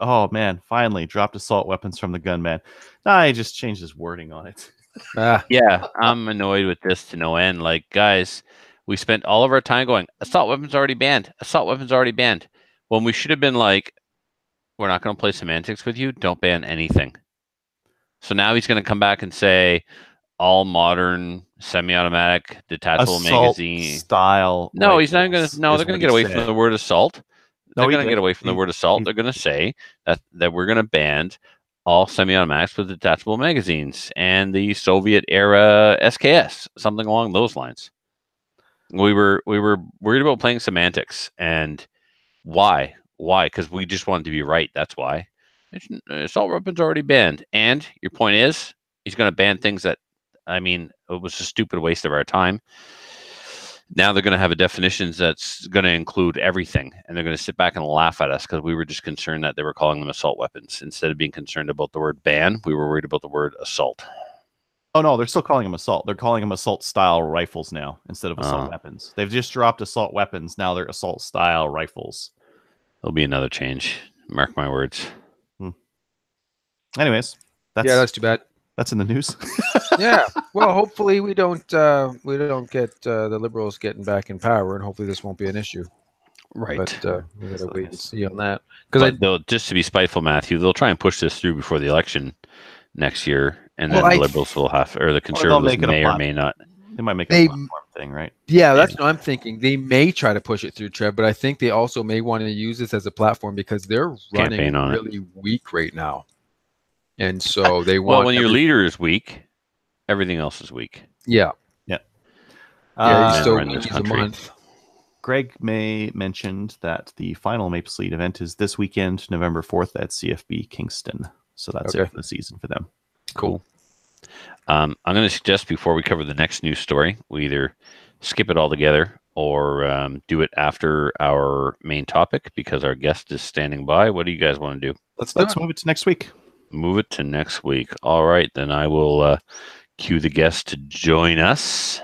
[SPEAKER 1] Oh man, finally dropped assault weapons from the gunman. Nah, he just changed his wording on it.
[SPEAKER 2] Yeah, I'm annoyed with this to no end. Like, guys, we spent all of our time going, assault weapons already banned. Assault weapons already banned. When we should have been like, we're not going to play semantics with you. Don't ban anything. So now he's going to come back and say all modern semi-automatic detachable magazine
[SPEAKER 1] style.
[SPEAKER 2] No, he's not going to. No, they're going to get away from the word assault. They're going to get away from the word assault. They're going to say that we're going to ban all semi-automatics with detachable magazines and the Soviet era SKS, something along those lines. We were worried about playing semantics, and why? Why? Because we just wanted to be right. That's why. Assault weapons already banned, and your point is he's going to ban things that, I mean, it was a stupid waste of our time. Now they're going to have a definition that's going to include everything, and they're going to sit back and laugh at us because we were just concerned that they were calling them assault weapons. Instead of being concerned about the word ban, we were worried about the word assault.
[SPEAKER 1] Oh, no, they're still calling them assault. They're calling them assault-style rifles now instead of assault weapons. They've just dropped assault weapons. Now they're assault-style rifles.
[SPEAKER 2] There'll be another change. Mark my words.
[SPEAKER 1] Anyways,
[SPEAKER 3] that's too bad.
[SPEAKER 1] That's in the news.
[SPEAKER 3] Yeah. Well, hopefully we don't get the Liberals getting back in power, and hopefully this won't be an issue.
[SPEAKER 2] Right.
[SPEAKER 3] But we gotta wait and see on that.
[SPEAKER 2] Because just to be spiteful, Matthew, they'll try and push this through before the election next year, and then the Liberals will have, or the Conservatives may or may not.
[SPEAKER 1] They might make a platform thing, right?
[SPEAKER 3] Yeah, that's what I'm thinking. They may try to push it through, Trev, but I think they also may want to use this as a platform because they're running really weak right now. And so they want.
[SPEAKER 2] Well, when your leader is weak, everything else is weak.
[SPEAKER 3] Yeah.
[SPEAKER 1] Yeah.
[SPEAKER 3] He's still weak a month.
[SPEAKER 1] Greg May mentioned that the final Maple Seed event is this weekend, November 4th at CFB Kingston. So that's it for the season for them.
[SPEAKER 3] Cool.
[SPEAKER 2] I'm going to suggest before we cover the next news story, we either skip it all together or do it after our main topic because our guest is standing by. What do you guys want to do?
[SPEAKER 1] Let's move it to next week.
[SPEAKER 2] Move it to next week. All right, then I will cue the guest to join us.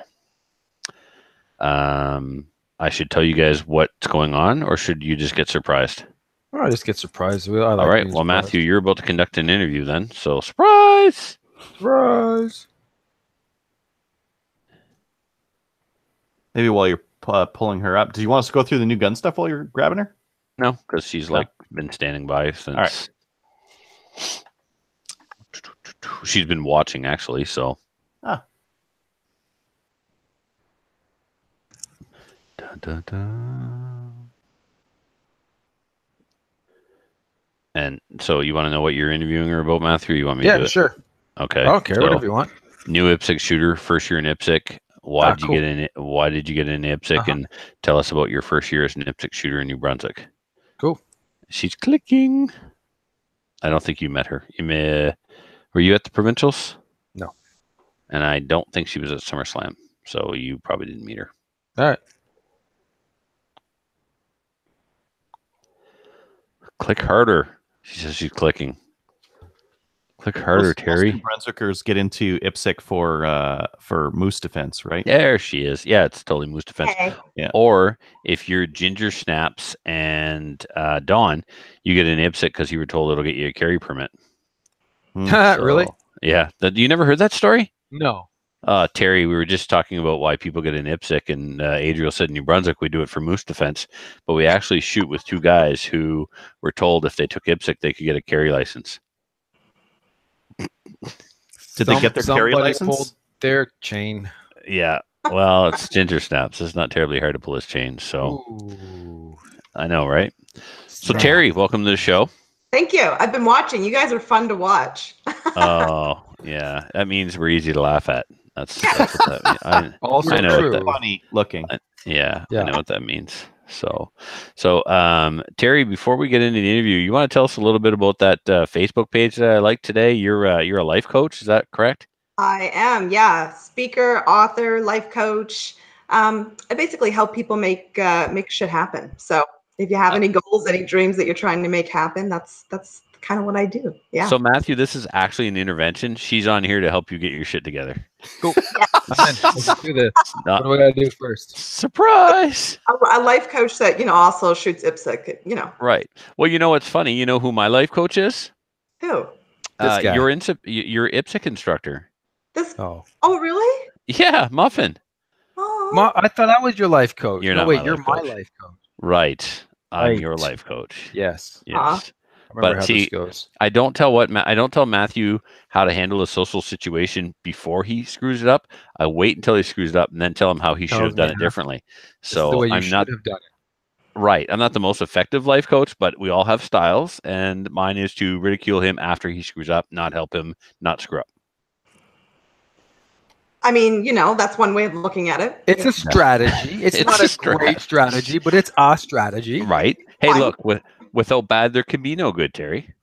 [SPEAKER 2] I should tell you guys what's going on, or should you just get surprised?
[SPEAKER 3] Oh, I just get surprised.
[SPEAKER 2] All right. Well, Matthew, you're about to conduct an interview then. So, surprise!
[SPEAKER 3] Surprise!
[SPEAKER 1] Maybe while you're pulling her up, do you want us to go through the new gun stuff while you're grabbing her?
[SPEAKER 2] No, because she's been standing by since.
[SPEAKER 1] All right.
[SPEAKER 2] She's been watching, actually, so.
[SPEAKER 1] Ah.
[SPEAKER 2] Da, da, da. And so you want to know what you're interviewing her about, Matthew? Or you want me to do it?
[SPEAKER 3] Sure.
[SPEAKER 2] Okay.
[SPEAKER 3] I don't care, whatever you want.
[SPEAKER 2] New IPSC shooter, first year in IPSC. Why did you get in? Why did you get in IPSC? And tell us about your first year as an IPSC shooter in New Brunswick.
[SPEAKER 3] Cool.
[SPEAKER 2] She's clicking. I don't think you met her. Were you at the provincials?
[SPEAKER 3] No.
[SPEAKER 2] And I don't think she was at SummerSlam, so you probably didn't meet her.
[SPEAKER 3] All right.
[SPEAKER 2] Click harder. She says she's clicking. Click harder, Terry.
[SPEAKER 1] Most Brunswickers get into IPSC for moose defense, right?
[SPEAKER 2] There she is. Yeah, it's totally moose defense.
[SPEAKER 1] Yeah.
[SPEAKER 2] Or if you're Ginger Snaps and Dawn, you get an IPSC because you were told it'll get you a carry permit.
[SPEAKER 3] Really?
[SPEAKER 2] Yeah. You never heard that story?
[SPEAKER 3] No.
[SPEAKER 2] Terry, we were just talking about why people get an IPSC, and Adriel said in New Brunswick we do it for moose defense, but we actually shoot with two guys who were told if they took IPSC they could get a carry license.
[SPEAKER 1] Did they get their carry license?
[SPEAKER 3] their chain.
[SPEAKER 2] Yeah. Well, it's ginger snaps. It's not terribly hard to pull his chain. So
[SPEAKER 3] Ooh.
[SPEAKER 2] I know, right? So
[SPEAKER 3] Snap.
[SPEAKER 2] Terry, welcome to the show.
[SPEAKER 4] Thank you. I've been watching. You guys are fun to watch.
[SPEAKER 2] Oh, yeah. That means we're easy to laugh at. That's what that means.
[SPEAKER 3] Also
[SPEAKER 2] I know what
[SPEAKER 3] true.
[SPEAKER 2] that-
[SPEAKER 1] Funny looking.
[SPEAKER 2] Yeah,
[SPEAKER 3] Yeah.
[SPEAKER 2] I know what that means. So Terry, before we get into the interview, you want to tell us a little bit about that Facebook page that I liked today? You're a life coach, is that correct?
[SPEAKER 4] I am, yeah. Speaker, author, life coach. I basically help people make shit happen. So if you have any goals, any dreams that you're trying to make happen, that's kind of what I do. Yeah.
[SPEAKER 2] So Matthew, this is actually an intervention. She's on here to help you get your shit together.
[SPEAKER 3] Cool. Let's do this.
[SPEAKER 2] Not-
[SPEAKER 3] What do I gotta do first?
[SPEAKER 2] Surprise!
[SPEAKER 4] a life coach that also shoots IPSC.
[SPEAKER 2] Right. Well, you know what's funny? You know who my life coach is?
[SPEAKER 4] Who?
[SPEAKER 3] This guy.
[SPEAKER 2] Your IPSC instructor.
[SPEAKER 4] This?
[SPEAKER 3] Oh,
[SPEAKER 4] Oh, really?
[SPEAKER 2] Yeah, Muffin.
[SPEAKER 4] Oh.
[SPEAKER 3] I thought I was your life coach.
[SPEAKER 2] You're
[SPEAKER 3] no,
[SPEAKER 2] not
[SPEAKER 3] wait,
[SPEAKER 2] my
[SPEAKER 3] you're
[SPEAKER 2] life
[SPEAKER 3] my
[SPEAKER 2] coach.
[SPEAKER 3] life coach.
[SPEAKER 2] Right. I'm your
[SPEAKER 3] Right.
[SPEAKER 2] life coach.
[SPEAKER 3] Yes,
[SPEAKER 2] Yes.
[SPEAKER 4] Aw.
[SPEAKER 3] I remember
[SPEAKER 2] But
[SPEAKER 3] how
[SPEAKER 2] see,
[SPEAKER 3] this goes.
[SPEAKER 2] I don't tell Matthew how to handle a social situation before he screws it up. I wait until he screws it up and then tell him how he should
[SPEAKER 3] Tells
[SPEAKER 2] have done
[SPEAKER 3] me
[SPEAKER 2] it
[SPEAKER 3] how.
[SPEAKER 2] differently.
[SPEAKER 3] This is the
[SPEAKER 2] So
[SPEAKER 3] way you
[SPEAKER 2] I'm
[SPEAKER 3] should
[SPEAKER 2] not
[SPEAKER 3] have done it.
[SPEAKER 2] right. I'm not the most effective life coach, but we all have styles, and mine is to ridicule him after he screws up, not help him not screw up.
[SPEAKER 4] I mean, that's one way of looking at it.
[SPEAKER 3] It's a strategy. It's
[SPEAKER 2] It's
[SPEAKER 3] not
[SPEAKER 2] a
[SPEAKER 3] a great strategy, but it's a strategy.
[SPEAKER 2] Right? Hey,
[SPEAKER 4] Fine.
[SPEAKER 2] look, without bad, there can be no good, Terry.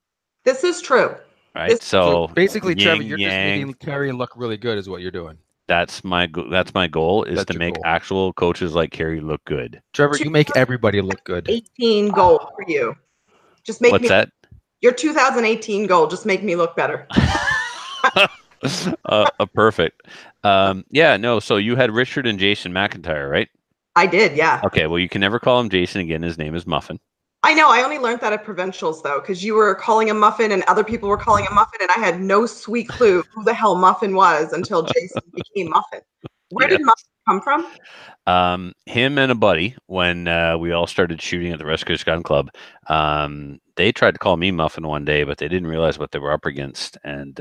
[SPEAKER 4] This is true.
[SPEAKER 2] Right?
[SPEAKER 4] This-
[SPEAKER 2] So
[SPEAKER 3] basically, Trevor,
[SPEAKER 2] yin,
[SPEAKER 3] you're
[SPEAKER 2] yang.
[SPEAKER 3] just making Carrie look really good, is what you're doing.
[SPEAKER 2] That's my goal is
[SPEAKER 3] That's
[SPEAKER 2] to
[SPEAKER 3] your
[SPEAKER 2] make
[SPEAKER 3] goal.
[SPEAKER 2] actual coaches like Carrie look good.
[SPEAKER 3] Trevor, you make everybody look good.
[SPEAKER 4] 18 goal for you. Just make
[SPEAKER 2] What's
[SPEAKER 4] me
[SPEAKER 2] that?
[SPEAKER 4] your 2018 goal. Just make me look better.
[SPEAKER 2] Perfect. Yeah, no. So you had Richard and Jason McIntyre, right?
[SPEAKER 4] I did, yeah.
[SPEAKER 2] Okay. Well, you can never call him Jason again. His name is Muffin.
[SPEAKER 4] I know. I only learned that at provincials though, because you were calling him Muffin and other people were calling him Muffin, and I had no sweet clue who the hell Muffin was until Jason became Muffin. Where did Muffin come from?
[SPEAKER 2] Him and a buddy, when we all started shooting at the Rescuers Gun Club, they tried to call me Muffin one day, but they didn't realize what they were up against. And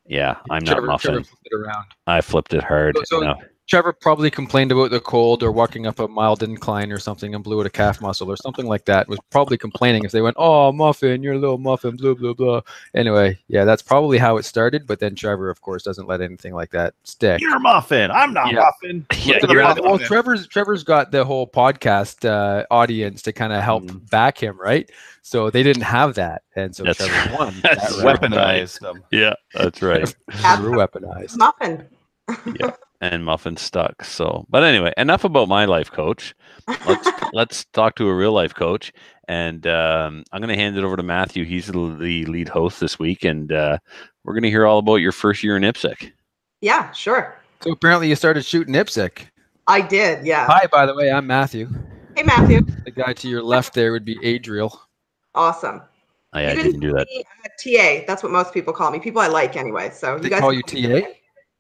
[SPEAKER 2] yeah, I'm not Muffin.
[SPEAKER 3] Trevor flipped it around.
[SPEAKER 2] I flipped it hard.
[SPEAKER 3] So Trevor probably complained about the cold or walking up a mild incline or something and blew out a calf muscle or something like that. Was probably complaining if they went, "Oh, Muffin, you're a little Muffin, blah blah blah." Anyway, yeah, that's probably how it started. But then Trevor, of course, doesn't let anything like that stick.
[SPEAKER 1] You're Muffin. I'm not
[SPEAKER 3] Yeah.
[SPEAKER 1] Muffin.
[SPEAKER 2] Yeah,
[SPEAKER 1] Look at the
[SPEAKER 2] you're
[SPEAKER 1] Muffin.
[SPEAKER 3] Well, Trevor's got the whole podcast audience to kind of help back him, right? So they didn't have that, and so
[SPEAKER 2] That's
[SPEAKER 3] Trevor
[SPEAKER 2] right.
[SPEAKER 3] won.
[SPEAKER 2] That's
[SPEAKER 3] that round.
[SPEAKER 1] Weaponized them.
[SPEAKER 2] yeah, that's right.
[SPEAKER 3] Trevor weaponized.
[SPEAKER 4] Muffin.
[SPEAKER 2] And Muffin stuck. So, but anyway, enough about my life coach. Let's talk to a real life coach, and I'm going to hand it over to Matthew. He's the lead host this week, and we're going to hear all about your first year in IPSC.
[SPEAKER 4] Yeah, sure.
[SPEAKER 3] So apparently you started shooting IPSC.
[SPEAKER 4] I did, yeah.
[SPEAKER 3] Hi, by the way, I'm Matthew.
[SPEAKER 4] Hey, Matthew.
[SPEAKER 3] The guy to your left there would be Adriel.
[SPEAKER 4] Awesome.
[SPEAKER 2] Oh, yeah, I
[SPEAKER 4] You
[SPEAKER 2] didn't do that.
[SPEAKER 4] call me, TA. That's what most people call me. People I like anyway. So
[SPEAKER 3] They
[SPEAKER 4] you guys
[SPEAKER 3] call you TA?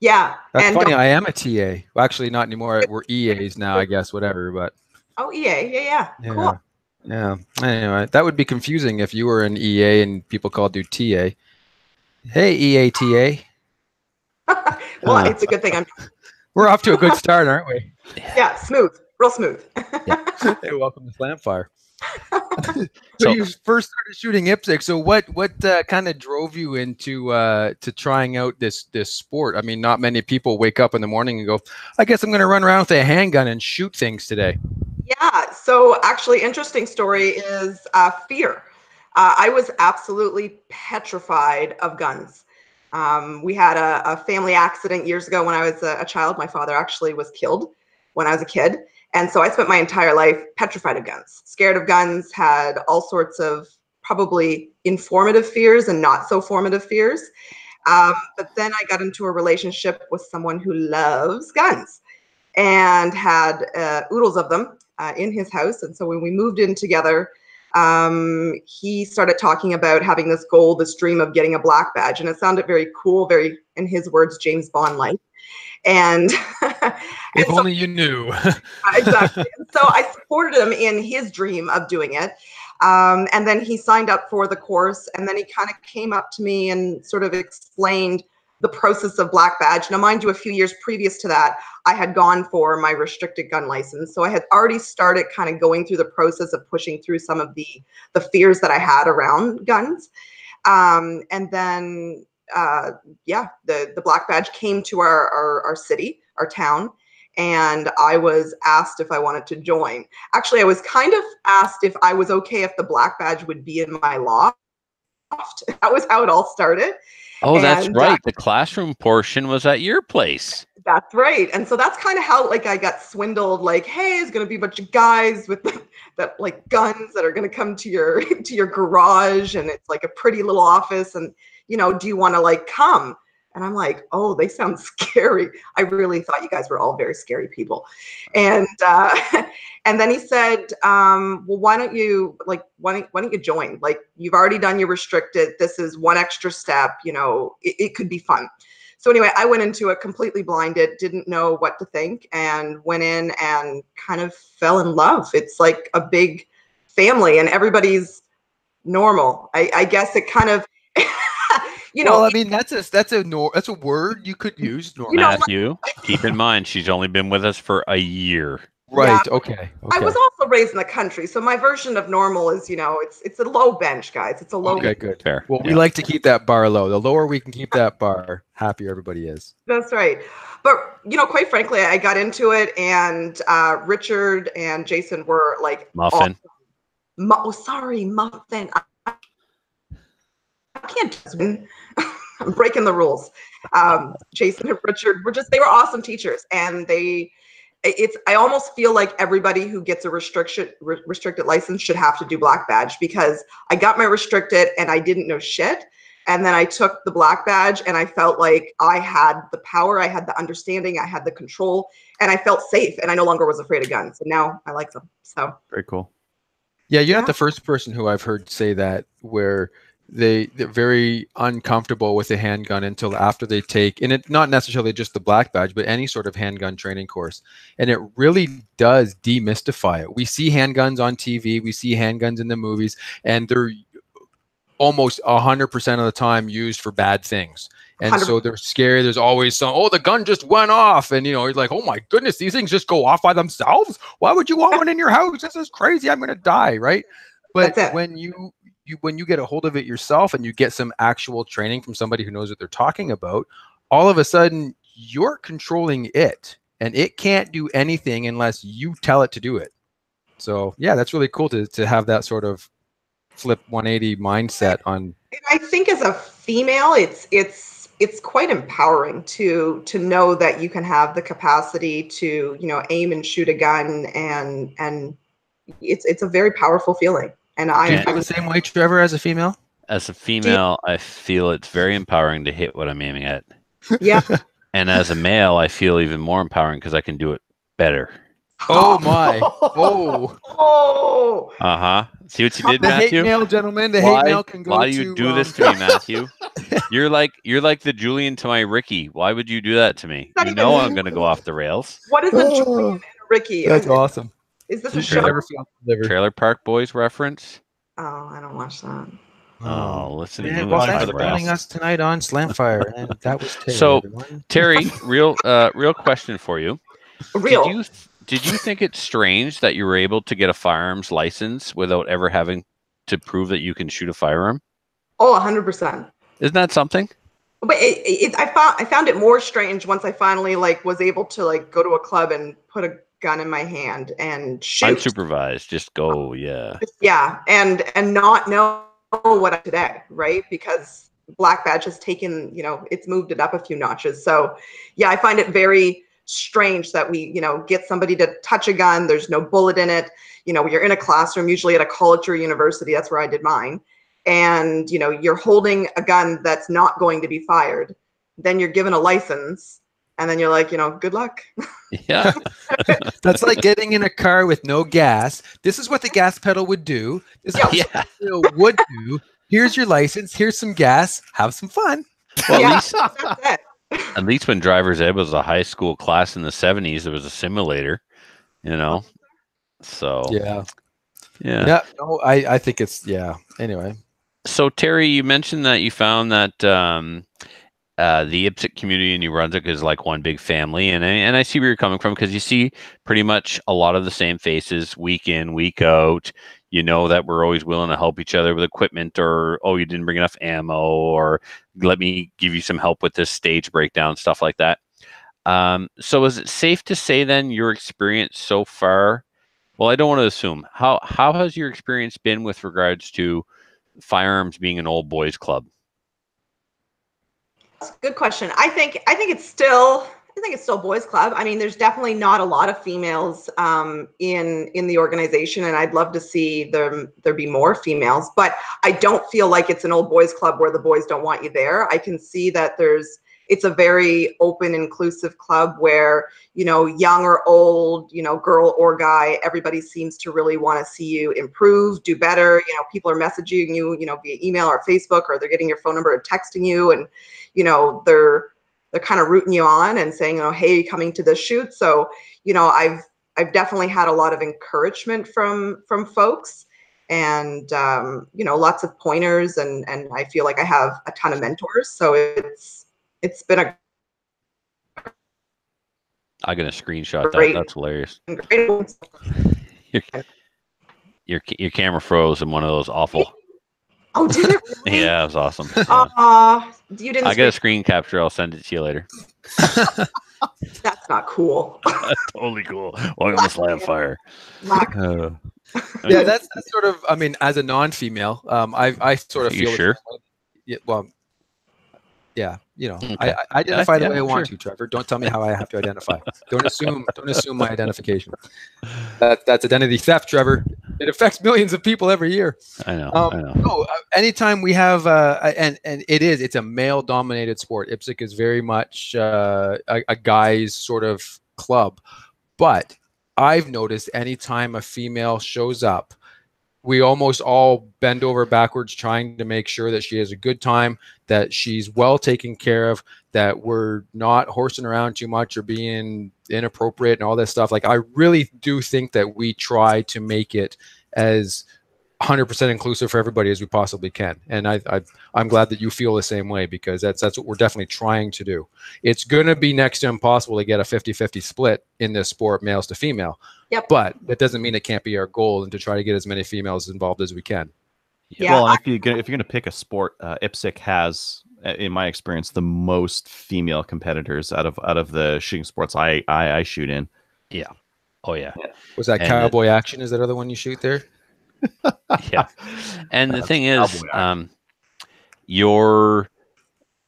[SPEAKER 4] Yeah.
[SPEAKER 3] That's
[SPEAKER 4] and
[SPEAKER 3] funny. I am a TA. Well, actually, not anymore. We're EAs now, I guess. Whatever. But
[SPEAKER 4] Oh, EA. Yeah.
[SPEAKER 3] yeah,
[SPEAKER 4] Cool.
[SPEAKER 3] yeah. Anyway, that would be confusing if you were an EA and people called you TA. Hey, EATA.
[SPEAKER 4] Well, it's a good thing I'm.
[SPEAKER 3] We're off to a good start, aren't we?
[SPEAKER 4] Yeah, smooth, real smooth.
[SPEAKER 3] Hey, welcome to Slamfire. so
[SPEAKER 2] So-
[SPEAKER 3] you first started shooting IPSC. So what kind of drove you into to trying out this sport? I mean, not many people wake up in the morning and go, "I guess I'm going to run around with a handgun and shoot things today."
[SPEAKER 4] Yeah. So actually, interesting story is fear. I was absolutely petrified of guns. We had a family accident years ago when I was a child. My father actually was killed when I was a kid. And so I spent my entire life petrified of guns, scared of guns, had all sorts of probably informative fears and not so formative fears. But then I got into a relationship with someone who loves guns and had oodles of them in his house. And so when we moved in together, he started talking about having this goal, this dream of getting a black badge. And it sounded very cool, very, in his words, James Bond-like. And,
[SPEAKER 3] If only you knew.
[SPEAKER 4] exactly. So I supported him in his dream of doing it. And then he signed up for the course, and then he kind of came up to me and sort of explained the process of black badge. Now, mind you, a few years previous to that, I had gone for my restricted gun license. So I had already started kind of going through the process of pushing through some of the fears that I had around guns. And then, yeah, the black badge came to our city, our town, and I was asked if I wanted to join. Actually, I was kind of asked if I was okay if the black badge would be in my loft. That was how it all started.
[SPEAKER 2] Oh, that's right. The classroom portion was at your place.
[SPEAKER 4] That's right. And so that's kind of how like I got swindled. Like, hey, it's going to be a bunch of guys with that like guns that are going to come to your garage, and it's like a pretty little office, and you know, do you want to like come? And I'm like, oh, they sound scary. I really thought you guys were all very scary people. And and then he said, well, why don't you join? Like, you've already done your restricted. This is one extra step. You know, it could be fun. So anyway, I went into it completely blinded, didn't know what to think, and went in and kind of fell in love. It's like a big family, and everybody's normal. I guess it kind of. You know,
[SPEAKER 3] well, I mean, that's a word you could use.
[SPEAKER 2] You know, Matthew, keep in mind, she's only been with us for a year.
[SPEAKER 3] Right. Yeah. Okay.
[SPEAKER 4] I was also raised in the country, so my version of normal is, you know, it's a low bench, guys. It's a low.
[SPEAKER 3] Okay, good. Fair. Well, we like to keep that bar low. The lower we can keep that bar, happier everybody is.
[SPEAKER 4] That's right. But you know, quite frankly, I got into it, and Richard and Jason were like
[SPEAKER 2] Muffin.
[SPEAKER 4] Sorry, Muffin. I can't. I'm breaking the rules. Jason and Richard they were awesome teachers, and I almost feel like everybody who gets a restricted license should have to do black badge, because I got my restricted and I didn't know shit. And then I took the black badge and I felt like I had the power, I had the understanding, I had the control, and I felt safe, and I no longer was afraid of guns. And now I like them. So
[SPEAKER 1] very cool.
[SPEAKER 3] Yeah, you're not the first person who I've heard say that, where they're very uncomfortable with a handgun until after they take, and it's not necessarily just the black badge, but any sort of handgun training course. And it really does demystify it. We see handguns on TV, we see handguns in the movies, and they're almost 100% of the time used for bad things. And 100%. So they're scary. There's always some, oh, the gun just went off. And, you know, you're like, oh my goodness, these things just go off by themselves. Why would you want one in your house? This is crazy. I'm going to die. Right. But when you get a hold of it yourself and you get some actual training from somebody who knows what they're talking about, all of a sudden you're controlling it, and it can't do anything unless you tell it to do it. So yeah, that's really cool to have that sort of flip 180 mindset on.
[SPEAKER 4] I think as a female, it's quite empowering to know that you can have the capacity to, you know, aim and shoot a gun, and it's a very powerful feeling. And I
[SPEAKER 3] feel the same way, Trevor, as a female.
[SPEAKER 2] As a female, I feel it's very empowering to hit what I'm aiming at.
[SPEAKER 4] Yeah.
[SPEAKER 2] And as a male, I feel even more empowering because I can do it better.
[SPEAKER 3] Oh my! Oh!
[SPEAKER 4] Oh!
[SPEAKER 2] See what you did,
[SPEAKER 3] the
[SPEAKER 2] Matthew?
[SPEAKER 3] Hate mail, gentlemen. The hate mail can go.
[SPEAKER 2] Why do you do this to me, Matthew? You're like the Julian to my Ricky. Why would you do that to me? You know I'm going to go off the rails.
[SPEAKER 4] What is a Julian and a Ricky?
[SPEAKER 3] That's awesome.
[SPEAKER 4] Is this a show?
[SPEAKER 2] Trailer Park Boys reference?
[SPEAKER 4] Oh, I don't watch that.
[SPEAKER 2] Oh, listen to
[SPEAKER 3] you. Thanks for joining us tonight on Slamfire, and that was Terry.
[SPEAKER 2] So,
[SPEAKER 3] everyone.
[SPEAKER 2] Terry, real question for you. Did you think it's strange that you were able to get a firearms license without ever having to prove that you can shoot a firearm?
[SPEAKER 4] Oh, 100%.
[SPEAKER 2] Isn't that something?
[SPEAKER 4] But I found it more strange once I finally was able to go to a club and put a gun in my hand and shoot.
[SPEAKER 2] Unsupervised, just go, yeah.
[SPEAKER 4] Yeah, and not know what I today, right? Because Black Badge has taken, it's moved it up a few notches. So yeah, I find it very strange that we, get somebody to touch a gun. There's no bullet in it. You're in a classroom, usually at a college or university. That's where I did mine. And, you're holding a gun that's not going to be fired. Then you're given a license. And then you're like, good luck.
[SPEAKER 2] Yeah.
[SPEAKER 3] That's like getting in a car with no gas. This is what the gas pedal would do. This is what the pedal would do. Here's your license. Here's some gas. Have some fun.
[SPEAKER 2] Well, at least when driver's ed was a high school class in the 70s, there was a simulator, So
[SPEAKER 3] yeah. No, I think it's Anyway.
[SPEAKER 2] So Terry, you mentioned that you found that the IPSC community in New Brunswick is like one big family, and I see where you're coming from, because you see pretty much a lot of the same faces week in, week out. You know that we're always willing to help each other with equipment, or, oh, you didn't bring enough ammo, or let me give you some help with this stage breakdown, stuff like that. So is it safe to say then your experience so far? Well, I don't want to assume. How has your experience been with regards to firearms being an old boys club?
[SPEAKER 4] That's a good question. I think it's still boys club. I mean, there's definitely not a lot of females in the organization, and I'd love to see there be more females. But I don't feel like it's an old boys club where the boys don't want you there. I can see that it's a very open, inclusive club where, you know, young or old, you know, girl or guy, everybody seems to really want to see you improve, do better. You know, people are messaging you, you know, via email or Facebook, or they're getting your phone number and texting you, and, you know, they're kind of rooting you on and saying, oh, hey, coming to this shoot. So, you know, I've definitely had a lot of encouragement from folks, and you know, lots of pointers, and I feel like I have a ton of mentors. So it's been a
[SPEAKER 2] I'm gonna screenshot
[SPEAKER 4] great,
[SPEAKER 2] that. That's hilarious.
[SPEAKER 4] Great.
[SPEAKER 2] Your camera froze in one of those awful.
[SPEAKER 4] Oh, did it really?
[SPEAKER 2] Yeah, it was awesome.
[SPEAKER 4] You didn't.
[SPEAKER 2] I got a screen capture. I'll send it to you later.
[SPEAKER 4] That's not cool.
[SPEAKER 2] Totally cool. Welcome to Slam Fire.
[SPEAKER 3] Yeah, that's sort of. I mean, as a non-female, I sort of feel.
[SPEAKER 2] You sure?
[SPEAKER 3] Yeah. Well. Yeah, you know,
[SPEAKER 2] Okay.
[SPEAKER 3] I identify the way I want
[SPEAKER 2] sure.
[SPEAKER 3] to, Trevor. Don't tell me how I have to identify. Don't assume my identification. That's identity theft, Trevor. It affects millions of people every year.
[SPEAKER 2] I know.
[SPEAKER 3] No, anytime we have, and it's a male-dominated sport. IPSC is very much a guy's sort of club. But I've noticed anytime a female shows up, we almost all bend over backwards trying to make sure that she has a good time, that she's well taken care of, that we're not horsing around too much or being inappropriate and all this stuff. Like, I really do think that we try to make it as 100% inclusive for everybody as we possibly can. And I'm glad that you feel the same way, because that's what we're definitely trying to do. It's going to be next to impossible to get a 50-50 split in this sport, males to female.
[SPEAKER 4] Yep.
[SPEAKER 3] But that doesn't mean it can't be our goal, and to try to get as many females involved as we can.
[SPEAKER 4] Yeah.
[SPEAKER 1] Well, if you're gonna pick a sport, IPSC has, in my experience, the most female competitors out of the shooting sports I shoot in.
[SPEAKER 2] Yeah. Oh yeah.
[SPEAKER 3] Was that
[SPEAKER 2] And
[SPEAKER 3] Cowboy Action? Is that other one you shoot there?
[SPEAKER 2] Yeah. And the thing is,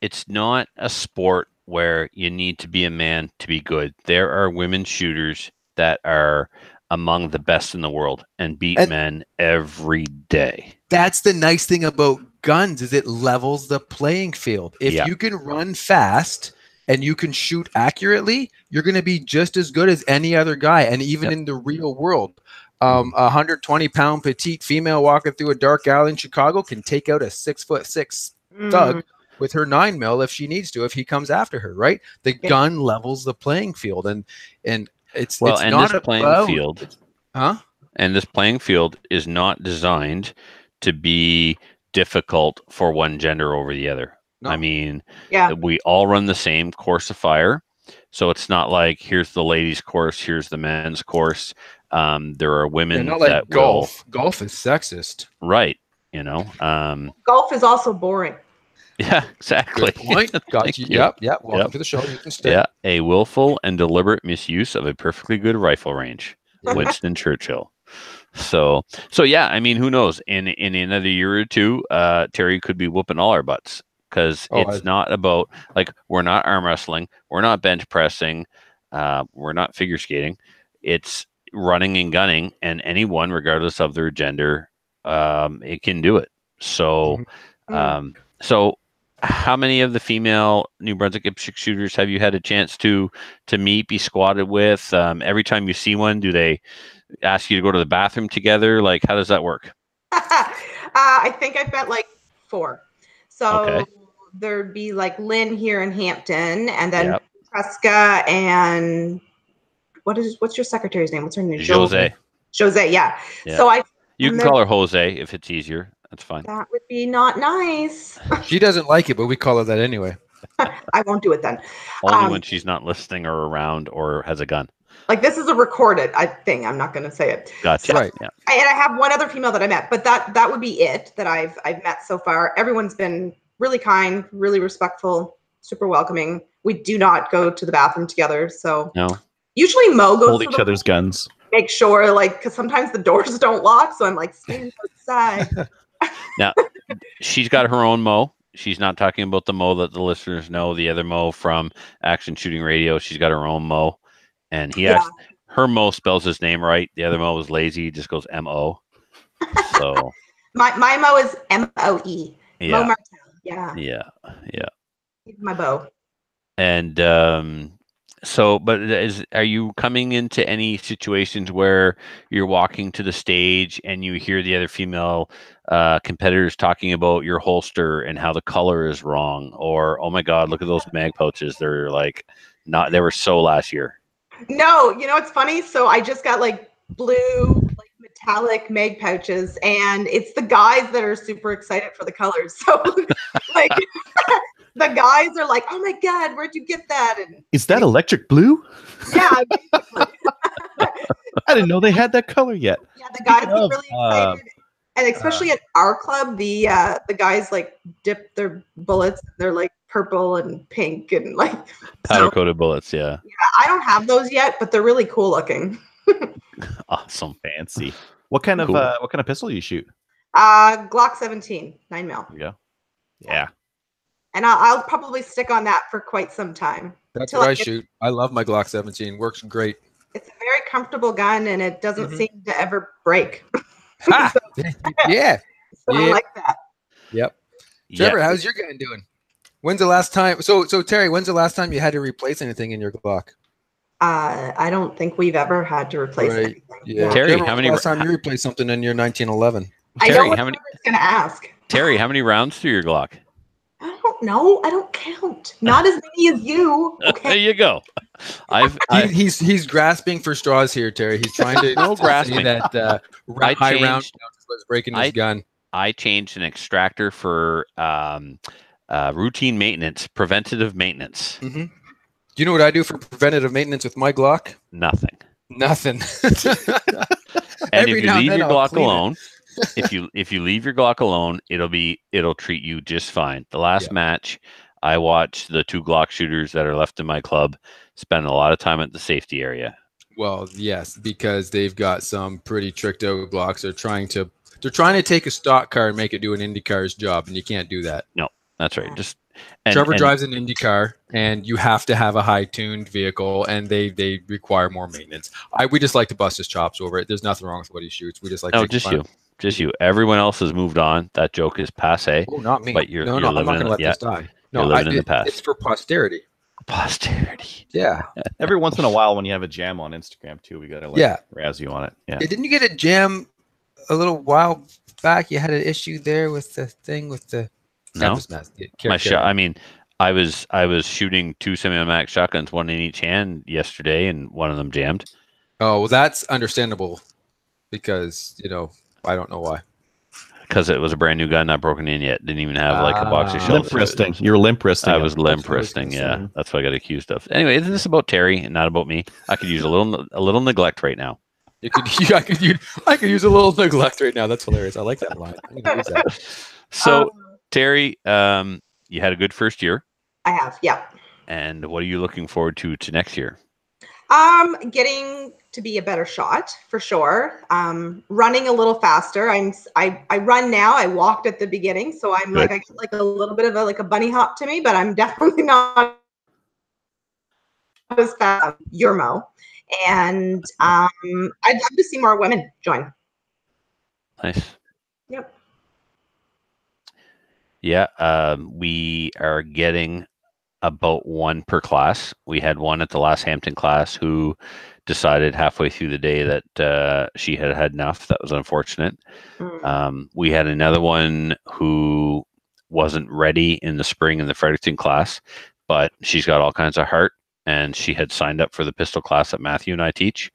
[SPEAKER 2] it's not a sport where you need to be a man to be good. There are women shooters that are among the best in the world and beat men every day.
[SPEAKER 3] That's the nice thing about guns, is it levels the playing field. If you can run fast and you can shoot accurately, you're going to be just as good as any other guy. And even in the real world, 120-pound petite female walking through a dark alley in Chicago can take out a 6'6" thug with her 9mm if she needs to, if he comes after her, right? The gun levels the playing field, and it's not
[SPEAKER 2] this playing field,
[SPEAKER 3] huh?
[SPEAKER 2] And this playing field is not designed to be difficult for one gender over the other. No. I mean, we all run the same course of fire, so it's not like here's the ladies' course, here's the men's course. There are women
[SPEAKER 3] not like
[SPEAKER 2] that
[SPEAKER 3] golf. Golf is sexist,
[SPEAKER 2] right? You know,
[SPEAKER 4] golf is also boring.
[SPEAKER 2] Yeah, exactly.
[SPEAKER 3] Good point. Got you. Yep. Welcome to the show. You can stay.
[SPEAKER 2] Yeah, a willful and deliberate misuse of a perfectly good rifle range. Winston Churchill. So yeah, I mean, who knows? In another year or two, Terry could be whooping all our butts, because it's not about, like, we're not arm wrestling, we're not bench pressing, we're not figure skating. It's running and gunning, and anyone, regardless of their gender, it can do it. So, so how many of the female New Brunswick IPSC shooters have you had a chance to meet, be squatted with? Every time you see one, do they ask you to go to the bathroom together? Like, how does that work?
[SPEAKER 4] I think I've met like 4. So there'd be like Lynn here in Hampton, and then Tresca, and what's your secretary's name? What's her name?
[SPEAKER 2] Jose,
[SPEAKER 4] yeah. So
[SPEAKER 2] you can call her Jose if it's easier. That's fine.
[SPEAKER 4] That would be not nice.
[SPEAKER 3] She doesn't like it, but we call her that anyway.
[SPEAKER 4] I won't do it then.
[SPEAKER 2] Only when she's not listening or around or has a gun.
[SPEAKER 4] Like, this is a recorded thing. I'm not going to say it.
[SPEAKER 2] Gotcha.
[SPEAKER 3] Right.
[SPEAKER 2] Yeah.
[SPEAKER 4] And I have one other female that I met, but that would be it that I've met so far. Everyone's been really kind, really respectful, super welcoming. We do not go to the bathroom together, so
[SPEAKER 2] No.
[SPEAKER 4] usually Mo goes
[SPEAKER 1] Hold
[SPEAKER 4] to
[SPEAKER 1] each
[SPEAKER 4] the
[SPEAKER 1] other's guns.
[SPEAKER 4] make sure, like, because sometimes the doors don't lock, so I'm like, stand outside.
[SPEAKER 2] Now, she's got her own Mo. She's not talking about the Mo that the listeners know, the other Mo from Action Shooting Radio. She's got her own Mo. And her Mo spells his name right. The other Mo is lazy. He just goes M-O. So
[SPEAKER 4] my Mo is M-O-E.
[SPEAKER 2] yeah.
[SPEAKER 4] Mo Martel. Yeah.
[SPEAKER 2] Yeah. Yeah.
[SPEAKER 4] He's my beau.
[SPEAKER 2] And but are you coming into any situations where you're walking to the stage and you hear the other female competitors talking about your holster and how the color is wrong, or, oh my God, look at those mag pouches. They're like they were so last year.
[SPEAKER 4] No, it's funny. So I just got like blue, like metallic mag pouches, and it's the guys that are super excited for the colors. So like the guys are like, "Oh my God, where'd you get that?" And
[SPEAKER 1] Is that electric blue?
[SPEAKER 4] yeah, basically.
[SPEAKER 1] I didn't know they had that color yet.
[SPEAKER 4] Yeah, the guys are
[SPEAKER 1] of,
[SPEAKER 4] really excited. And especially at our club, the guys like dip their bullets. They're like purple and pink and like
[SPEAKER 2] Powder coated bullets. Yeah.
[SPEAKER 4] I don't have those yet, but they're really cool looking.
[SPEAKER 2] Awesome.
[SPEAKER 1] Fancy. What kind
[SPEAKER 2] Cool.
[SPEAKER 1] of what kind of pistol do you shoot?
[SPEAKER 4] Glock 17, 9mm.
[SPEAKER 1] There you go. Yeah.
[SPEAKER 4] And I'll probably stick on that for quite some time.
[SPEAKER 3] That's
[SPEAKER 4] Till
[SPEAKER 3] what
[SPEAKER 4] I
[SPEAKER 3] I
[SPEAKER 4] get-
[SPEAKER 3] shoot. I love my Glock 17. Works great.
[SPEAKER 4] It's a very comfortable gun, and it doesn't seem to ever break.
[SPEAKER 3] Ha! Yeah.
[SPEAKER 4] So I
[SPEAKER 3] Yeah.
[SPEAKER 4] like that.
[SPEAKER 3] Yep.
[SPEAKER 2] Yeah.
[SPEAKER 3] Trevor, how's your gun doing? When's the last time? So Terry, when's the last time you had to replace anything in your Glock?
[SPEAKER 4] I don't think we've ever had to replace
[SPEAKER 3] Right.
[SPEAKER 4] anything.
[SPEAKER 3] Yeah.
[SPEAKER 2] Terry,
[SPEAKER 3] Trevor,
[SPEAKER 2] how
[SPEAKER 3] when's
[SPEAKER 2] many-
[SPEAKER 3] the last time you replaced something in your 1911?
[SPEAKER 4] I know
[SPEAKER 2] Terry,
[SPEAKER 4] what
[SPEAKER 2] how many?
[SPEAKER 4] Trevor's gonna ask.
[SPEAKER 2] Terry, how many rounds through your Glock?
[SPEAKER 4] I don't know. I don't count. Not as many as you.
[SPEAKER 2] There
[SPEAKER 4] Okay.
[SPEAKER 2] you go.
[SPEAKER 3] He's grasping for straws here, Terry. He's trying to
[SPEAKER 2] No
[SPEAKER 3] say
[SPEAKER 2] grasping.
[SPEAKER 3] that
[SPEAKER 2] I
[SPEAKER 3] high round
[SPEAKER 2] changed-
[SPEAKER 3] was breaking his gun.
[SPEAKER 2] I changed an extractor for routine maintenance, preventative maintenance.
[SPEAKER 3] Mm-hmm. Do you know what I do for preventative maintenance with my Glock?
[SPEAKER 2] Nothing.
[SPEAKER 3] Nothing.
[SPEAKER 2] And
[SPEAKER 3] Every
[SPEAKER 2] if you
[SPEAKER 3] now and
[SPEAKER 2] leave
[SPEAKER 3] then
[SPEAKER 2] your
[SPEAKER 3] I'll
[SPEAKER 2] Glock
[SPEAKER 3] clean it.
[SPEAKER 2] alone, if you leave your Glock alone, it'll treat you just fine. The last match, I watched the two Glock shooters that are left in my club spend a lot of time at the safety area.
[SPEAKER 3] Well, yes, because they've got some pretty tricked out Glocks. They're trying to take a stock car and make it do an Indy car's job, and you can't do that.
[SPEAKER 2] That's right.
[SPEAKER 3] Trevor drives an Indy car, and you have to have a high-tuned vehicle, and they require more maintenance. We just like to bust his chops over it. There's nothing wrong with what he shoots. We just like
[SPEAKER 2] No,
[SPEAKER 3] to
[SPEAKER 2] just you. Everyone else has moved on. That joke is passe.
[SPEAKER 3] Oh, not me.
[SPEAKER 2] But you're
[SPEAKER 3] I'm not
[SPEAKER 2] living
[SPEAKER 3] going
[SPEAKER 2] in
[SPEAKER 3] to let
[SPEAKER 2] the-
[SPEAKER 3] this die. No,
[SPEAKER 2] you're living in the past.
[SPEAKER 3] It's for posterity.
[SPEAKER 2] Posterity.
[SPEAKER 3] Yeah.
[SPEAKER 1] Every once in a while, when you have a jam on Instagram too, we gotta razz you on it. Yeah.
[SPEAKER 3] Didn't you get a jam a little while back? You had an issue there with the thing with the
[SPEAKER 2] No.
[SPEAKER 3] Campus Mass.
[SPEAKER 2] My shot. I mean, I was shooting two semi-automatic shotguns, one in each hand yesterday, and one of them jammed.
[SPEAKER 3] Oh, well, that's understandable because I don't know why.
[SPEAKER 2] Because it was a brand new gun, not broken in yet. Didn't even have like a box of shells.
[SPEAKER 1] Limp wristing. You were limp wristing.
[SPEAKER 2] I was limp
[SPEAKER 3] That's what I was
[SPEAKER 2] wristing.
[SPEAKER 3] gonna
[SPEAKER 2] Yeah,
[SPEAKER 3] say.
[SPEAKER 2] that's what I got accused of. Anyway, isn't this about Terry and not about me? I could use a little neglect right now.
[SPEAKER 3] I could use a little neglect right now. That's hilarious. I like that line. I'm gonna use that.
[SPEAKER 2] So Terry, you had a good first year,
[SPEAKER 4] I have. Yeah.
[SPEAKER 2] and what are you looking forward to next year?
[SPEAKER 4] Getting to be a better shot for sure. Running a little faster. I run now. I walked at the beginning, so I'm
[SPEAKER 2] Good.
[SPEAKER 4] like I get like a little bit of a bunny hop to me, but I'm definitely not as fast as your Mo. And I'd love to see more women join.
[SPEAKER 2] Nice.
[SPEAKER 4] Yep.
[SPEAKER 2] Yeah, we are getting about one per class. We had one at the last Hampton class who decided halfway through the day that she had had enough. That was unfortunate. We had another one who wasn't ready in the spring in the Fredericton class, but she's got all kinds of heart, and she had signed up for the pistol class that Matthew and I teach.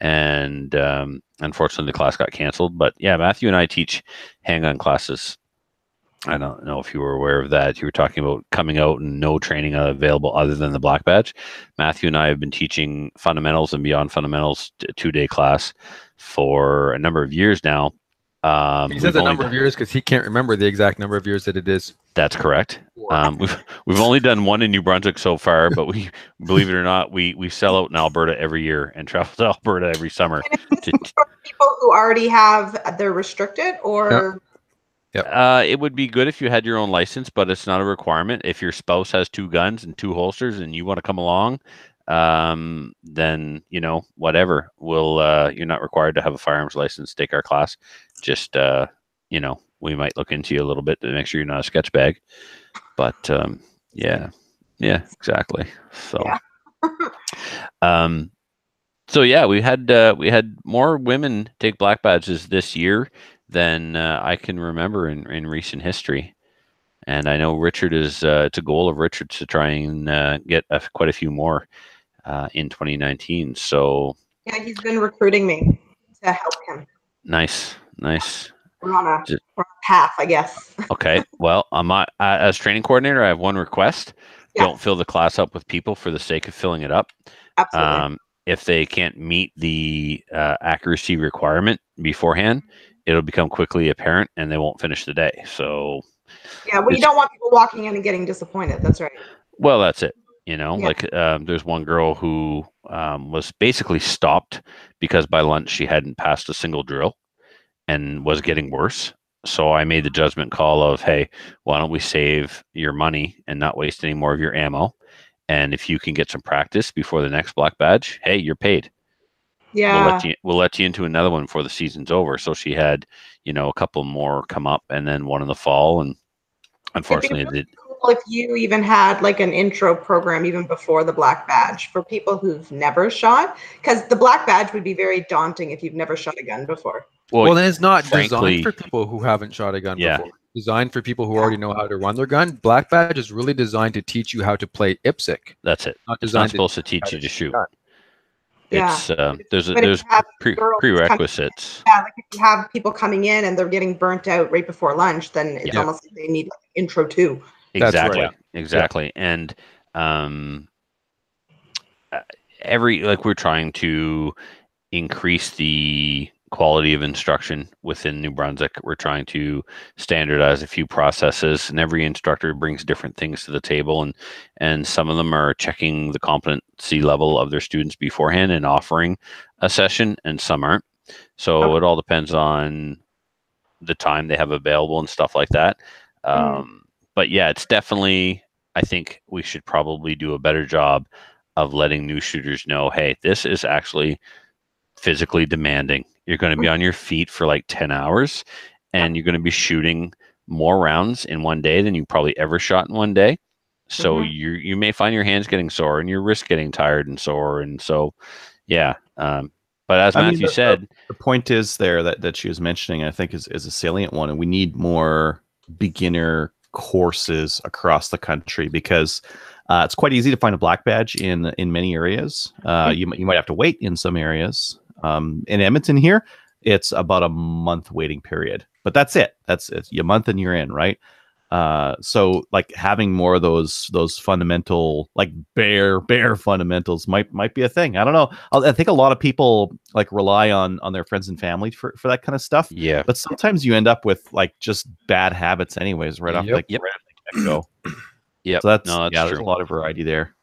[SPEAKER 2] And unfortunately, the class got canceled. But yeah, Matthew and I teach handgun classes I don't know if you were aware of that. You were talking about coming out and no training available other than the black badge. Matthew and I have been teaching fundamentals and beyond fundamentals, a 2-day class for a number of years now.
[SPEAKER 3] He says a number of years because he can't remember the exact number of years that it is.
[SPEAKER 2] That's correct. We've only done one in New Brunswick so far, but we, believe it or not, we sell out in Alberta every year and travel to Alberta every summer.
[SPEAKER 4] For people who already have, they're restricted, or
[SPEAKER 3] Yep.
[SPEAKER 2] It would be good if you had your own license, but it's not a requirement. If your spouse has 2 guns and 2 holsters and you want to come along, then whatever. You're not required to have a firearms license. Take our class. Just we might look into you a little bit to make sure you're not a sketch bag. But yeah, exactly. So so yeah, we had more women take black badges this year than I can remember in recent history. And I know Richard it's a goal of Richard's to try and get quite a few more in 2019. So
[SPEAKER 4] yeah, he's been recruiting me to help him.
[SPEAKER 2] Nice.
[SPEAKER 4] We're on a path, I guess.
[SPEAKER 2] Okay. Well, as training coordinator, I have one request.
[SPEAKER 4] Yes.
[SPEAKER 2] Don't fill the class up with people for the sake of filling it up.
[SPEAKER 4] Absolutely.
[SPEAKER 2] If they can't meet the accuracy requirement beforehand, it'll become quickly apparent and they won't finish the day. So
[SPEAKER 4] yeah, you don't want people walking in and getting disappointed. That's right.
[SPEAKER 2] Well, that's it. There's one girl who was basically stopped because by lunch she hadn't passed a single drill and was getting worse. So I made the judgment call of, hey, why don't we save your money and not waste any more of your ammo? And if you can get some practice before the next black badge, hey, you're paid.
[SPEAKER 4] Yeah.
[SPEAKER 2] We'll let you into another one before the season's over. So she had, a couple more come up and then one in the fall. And unfortunately it did.
[SPEAKER 4] Cool if you even had like an intro program even before the black badge for people who've never shot, because the black badge would be very daunting if you've never shot a gun before.
[SPEAKER 3] Well, then it's not designed for people who haven't shot a gun before. Designed for people who already know how to run their gun. Black badge is really designed to teach you how to play IPSC.
[SPEAKER 2] That's it. It's not supposed to teach you to shoot.
[SPEAKER 4] Yeah.
[SPEAKER 2] It's there's prerequisites.
[SPEAKER 4] Like if you have people coming in and they're getting burnt out right before lunch, then it's almost like they need like intro too.
[SPEAKER 2] Exactly.
[SPEAKER 3] Right.
[SPEAKER 2] Exactly. Yeah. And we're trying to increase the quality of instruction within New Brunswick. We're trying to standardize a few processes, and every instructor brings different things to the table, and some of them are checking the competency level of their students beforehand and offering a session, and some aren't. So it all depends on the time they have available and stuff like that. But yeah, it's definitely, I think we should probably do a better job of letting new shooters know, hey, this is actually physically demanding. You're going to be on your feet for like 10 hours and you're going to be shooting more rounds in one day than you probably ever shot in one day. So you may find your hands getting sore and your wrists getting tired and sore. And so, yeah. But as Matthew said,
[SPEAKER 1] the point is there that she was mentioning, I think is a salient one. And we need more beginner courses across the country because it's quite easy to find a black badge in many areas. You might have to wait in some areas. In Edmonton here, it's about a month waiting period, but that's it. It's a month and you're in, right? So like having more of those fundamental, like bare fundamentals might be a thing. I don't know. I think a lot of people like rely on their friends and family for that kind of stuff.
[SPEAKER 2] Yeah.
[SPEAKER 1] But sometimes you end up with like just bad habits anyways, right off the get-go.
[SPEAKER 2] Yeah.
[SPEAKER 1] So that's
[SPEAKER 2] true.
[SPEAKER 1] There's a lot of variety there.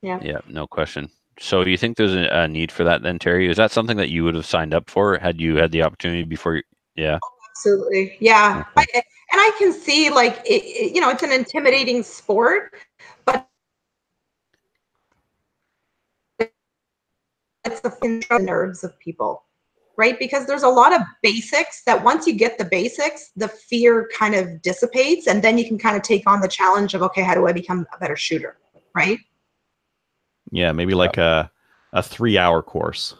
[SPEAKER 4] Yeah.
[SPEAKER 2] Yeah, no question. So do you think there's a need for that then, Terry? Is that something that you would have signed up for had you had the opportunity before? Yeah.
[SPEAKER 4] Absolutely. Yeah. Okay. I can see like, it's an intimidating sport, but it's the nerves of people, right? Because there's a lot of basics that once you get the basics, the fear kind of dissipates and then you can kind of take on the challenge of, okay, how do I become a better shooter? Right.
[SPEAKER 1] Yeah, maybe like a 3-hour course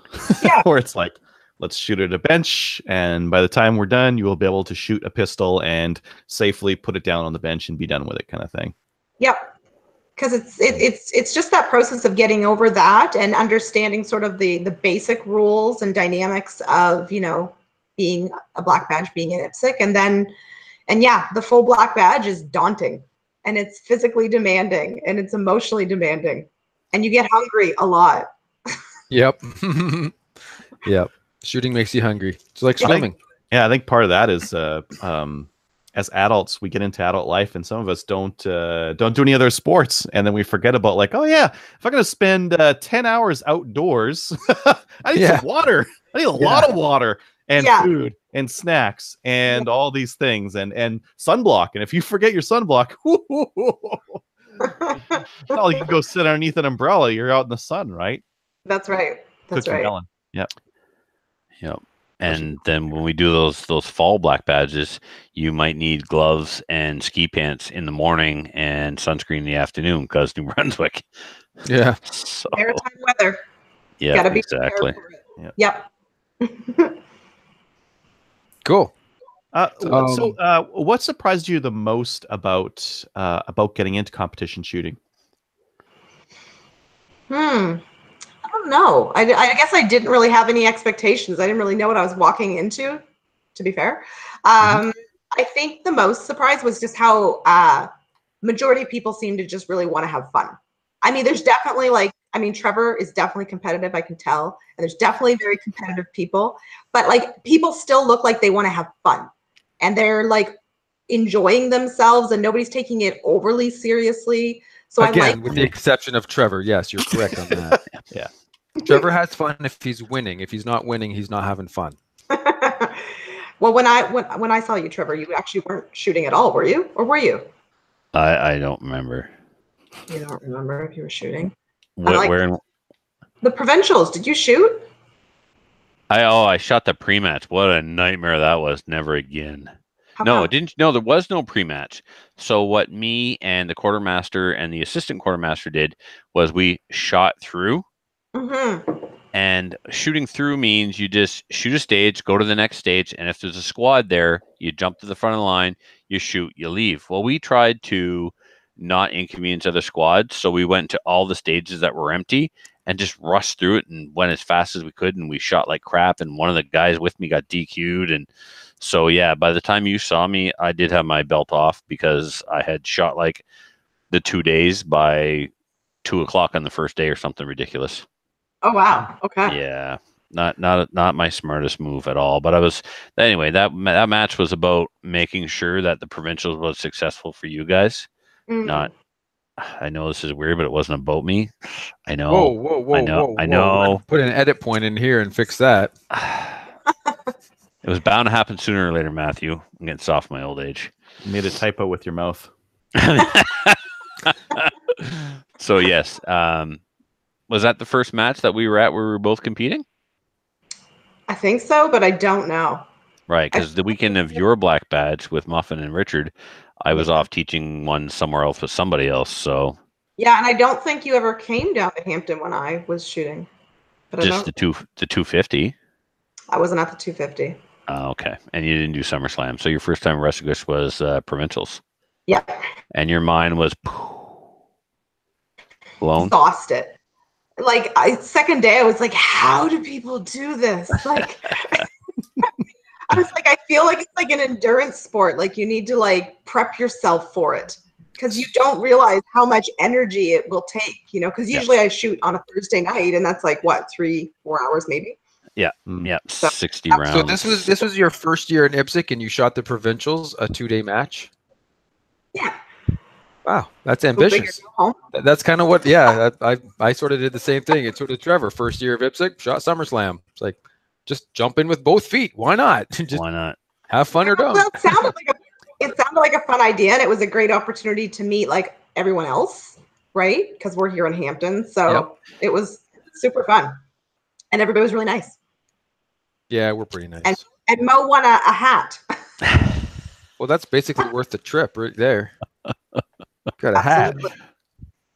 [SPEAKER 1] where it's like, let's shoot at a bench. And by the time we're done, you will be able to shoot a pistol and safely put it down on the bench and be done with it kind of thing. Yep.
[SPEAKER 4] Because it's just that process of getting over that and understanding sort of the basic rules and dynamics of, being a black badge, being an IPSC. And then And yeah, the full black badge is daunting, and it's physically demanding, and it's emotionally demanding, and you get hungry a lot.
[SPEAKER 3] Yep. Yep. Shooting makes you hungry. It's like swimming.
[SPEAKER 1] I think part of that is as adults, we get into adult life, and some of us don't do any other sports, and then we forget about like, oh yeah, if I'm going to spend 10 hours outdoors, I need some water. I need a lot of water and food and snacks and all these things and sunblock. And if you forget your sunblock, well, you can go sit underneath an umbrella. You're out in the sun, right?
[SPEAKER 4] That's right. That's right.
[SPEAKER 1] Melon. Yep.
[SPEAKER 2] Yep. And then when we do those fall black badges, you might need gloves and ski pants in the morning and sunscreen in the afternoon because New Brunswick.
[SPEAKER 3] Yeah.
[SPEAKER 2] So,
[SPEAKER 4] maritime weather.
[SPEAKER 2] Yeah,
[SPEAKER 4] gotta be
[SPEAKER 2] exactly.
[SPEAKER 4] Yep.
[SPEAKER 3] Cool.
[SPEAKER 1] So, what surprised you the most about getting into competition shooting?
[SPEAKER 4] I don't know. I guess I didn't really have any expectations. I didn't really know what I was walking into, to be fair. I think the most surprise was just how majority of people seem to just really want to have fun. I mean, there's definitely Trevor is definitely competitive, I can tell. And there's definitely very competitive people. But like people still look like they want to have fun. And they're like enjoying themselves and nobody's taking it overly seriously. So
[SPEAKER 3] again, with the exception of Trevor, yes, you're correct on that.
[SPEAKER 1] Yeah.
[SPEAKER 3] Trevor has fun if he's winning. If he's not winning, he's not having fun.
[SPEAKER 4] Well, when I saw you, Trevor, you actually weren't shooting at all, were you? Or were you?
[SPEAKER 2] I don't remember.
[SPEAKER 4] You don't remember if you were shooting?
[SPEAKER 2] Where in
[SPEAKER 4] the provincials? Did you shoot?
[SPEAKER 2] I shot the pre-match. What a nightmare that was. Never again. No, it didn't. No, there was no pre-match. So what me and the quartermaster and the assistant quartermaster did was we shot through. And shooting through means you just shoot a stage, go to the next stage, and if there's a squad there, you jump to the front of the line, you shoot, you leave. Well, we tried to not inconvenience other squads, so we went to all the stages that were empty and just rushed through it and went as fast as we could, and we shot like crap, and one of the guys with me got DQ'd, and so yeah, by the time you saw me, I did have my belt off because I had shot like the 2 days by 2 o'clock on the first day or something ridiculous.
[SPEAKER 4] Oh wow! Okay.
[SPEAKER 2] Yeah, not my smartest move at all. But I was anyway. That match was about making sure that the provincials was successful for you guys. Not. I know this is weird, but it wasn't about me. I know.
[SPEAKER 3] Whoa!
[SPEAKER 2] I know.
[SPEAKER 3] Put an edit point in here and fix that.
[SPEAKER 2] It was bound to happen sooner or later, Matthew. I'm getting soft in my old age.
[SPEAKER 1] You made a typo with your mouth.
[SPEAKER 2] So yes. Was that the first match that we were at where we were both competing?
[SPEAKER 4] I think so, but I don't know.
[SPEAKER 2] Right, because the weekend of your black badge with Muffin and Richard, I was off teaching one somewhere else with somebody else. So
[SPEAKER 4] yeah, and I don't think you ever came down to Hampton when I was shooting. But
[SPEAKER 2] just the 250.
[SPEAKER 4] I wasn't at the 250.
[SPEAKER 2] Oh, okay, and you didn't do SummerSlam, so your first time Resigush was provincials.
[SPEAKER 4] Yeah.
[SPEAKER 2] And your mind was blown.
[SPEAKER 4] Exhausted. Like second day, I was like, how do people do this? Like, I was like, I feel like it's like an endurance sport. Like you need to like prep yourself for it because you don't realize how much energy it will take, you know, because usually I shoot on a Thursday night and that's like what, 3-4 hours maybe.
[SPEAKER 2] Yeah. Yeah. 60 rounds.
[SPEAKER 3] So this was your first year in IPSC and you shot the provincials, a 2-day match?
[SPEAKER 4] Yeah.
[SPEAKER 3] Wow, that's ambitious. That's kind of what, I sort of did the same thing. It's sort of Trevor, first year of IPSC, shot SummerSlam. It's like, just jump in with both feet. Why not? Just
[SPEAKER 2] why not?
[SPEAKER 3] Have fun or don't.
[SPEAKER 4] Well, it sounded like a fun idea, and it was a great opportunity to meet like everyone else, right? Because we're here in Hampton, so It was super fun, and everybody was really nice.
[SPEAKER 3] Yeah, we're pretty nice.
[SPEAKER 4] And Mo won a hat.
[SPEAKER 3] Well, that's basically worth the trip right there. Got a hat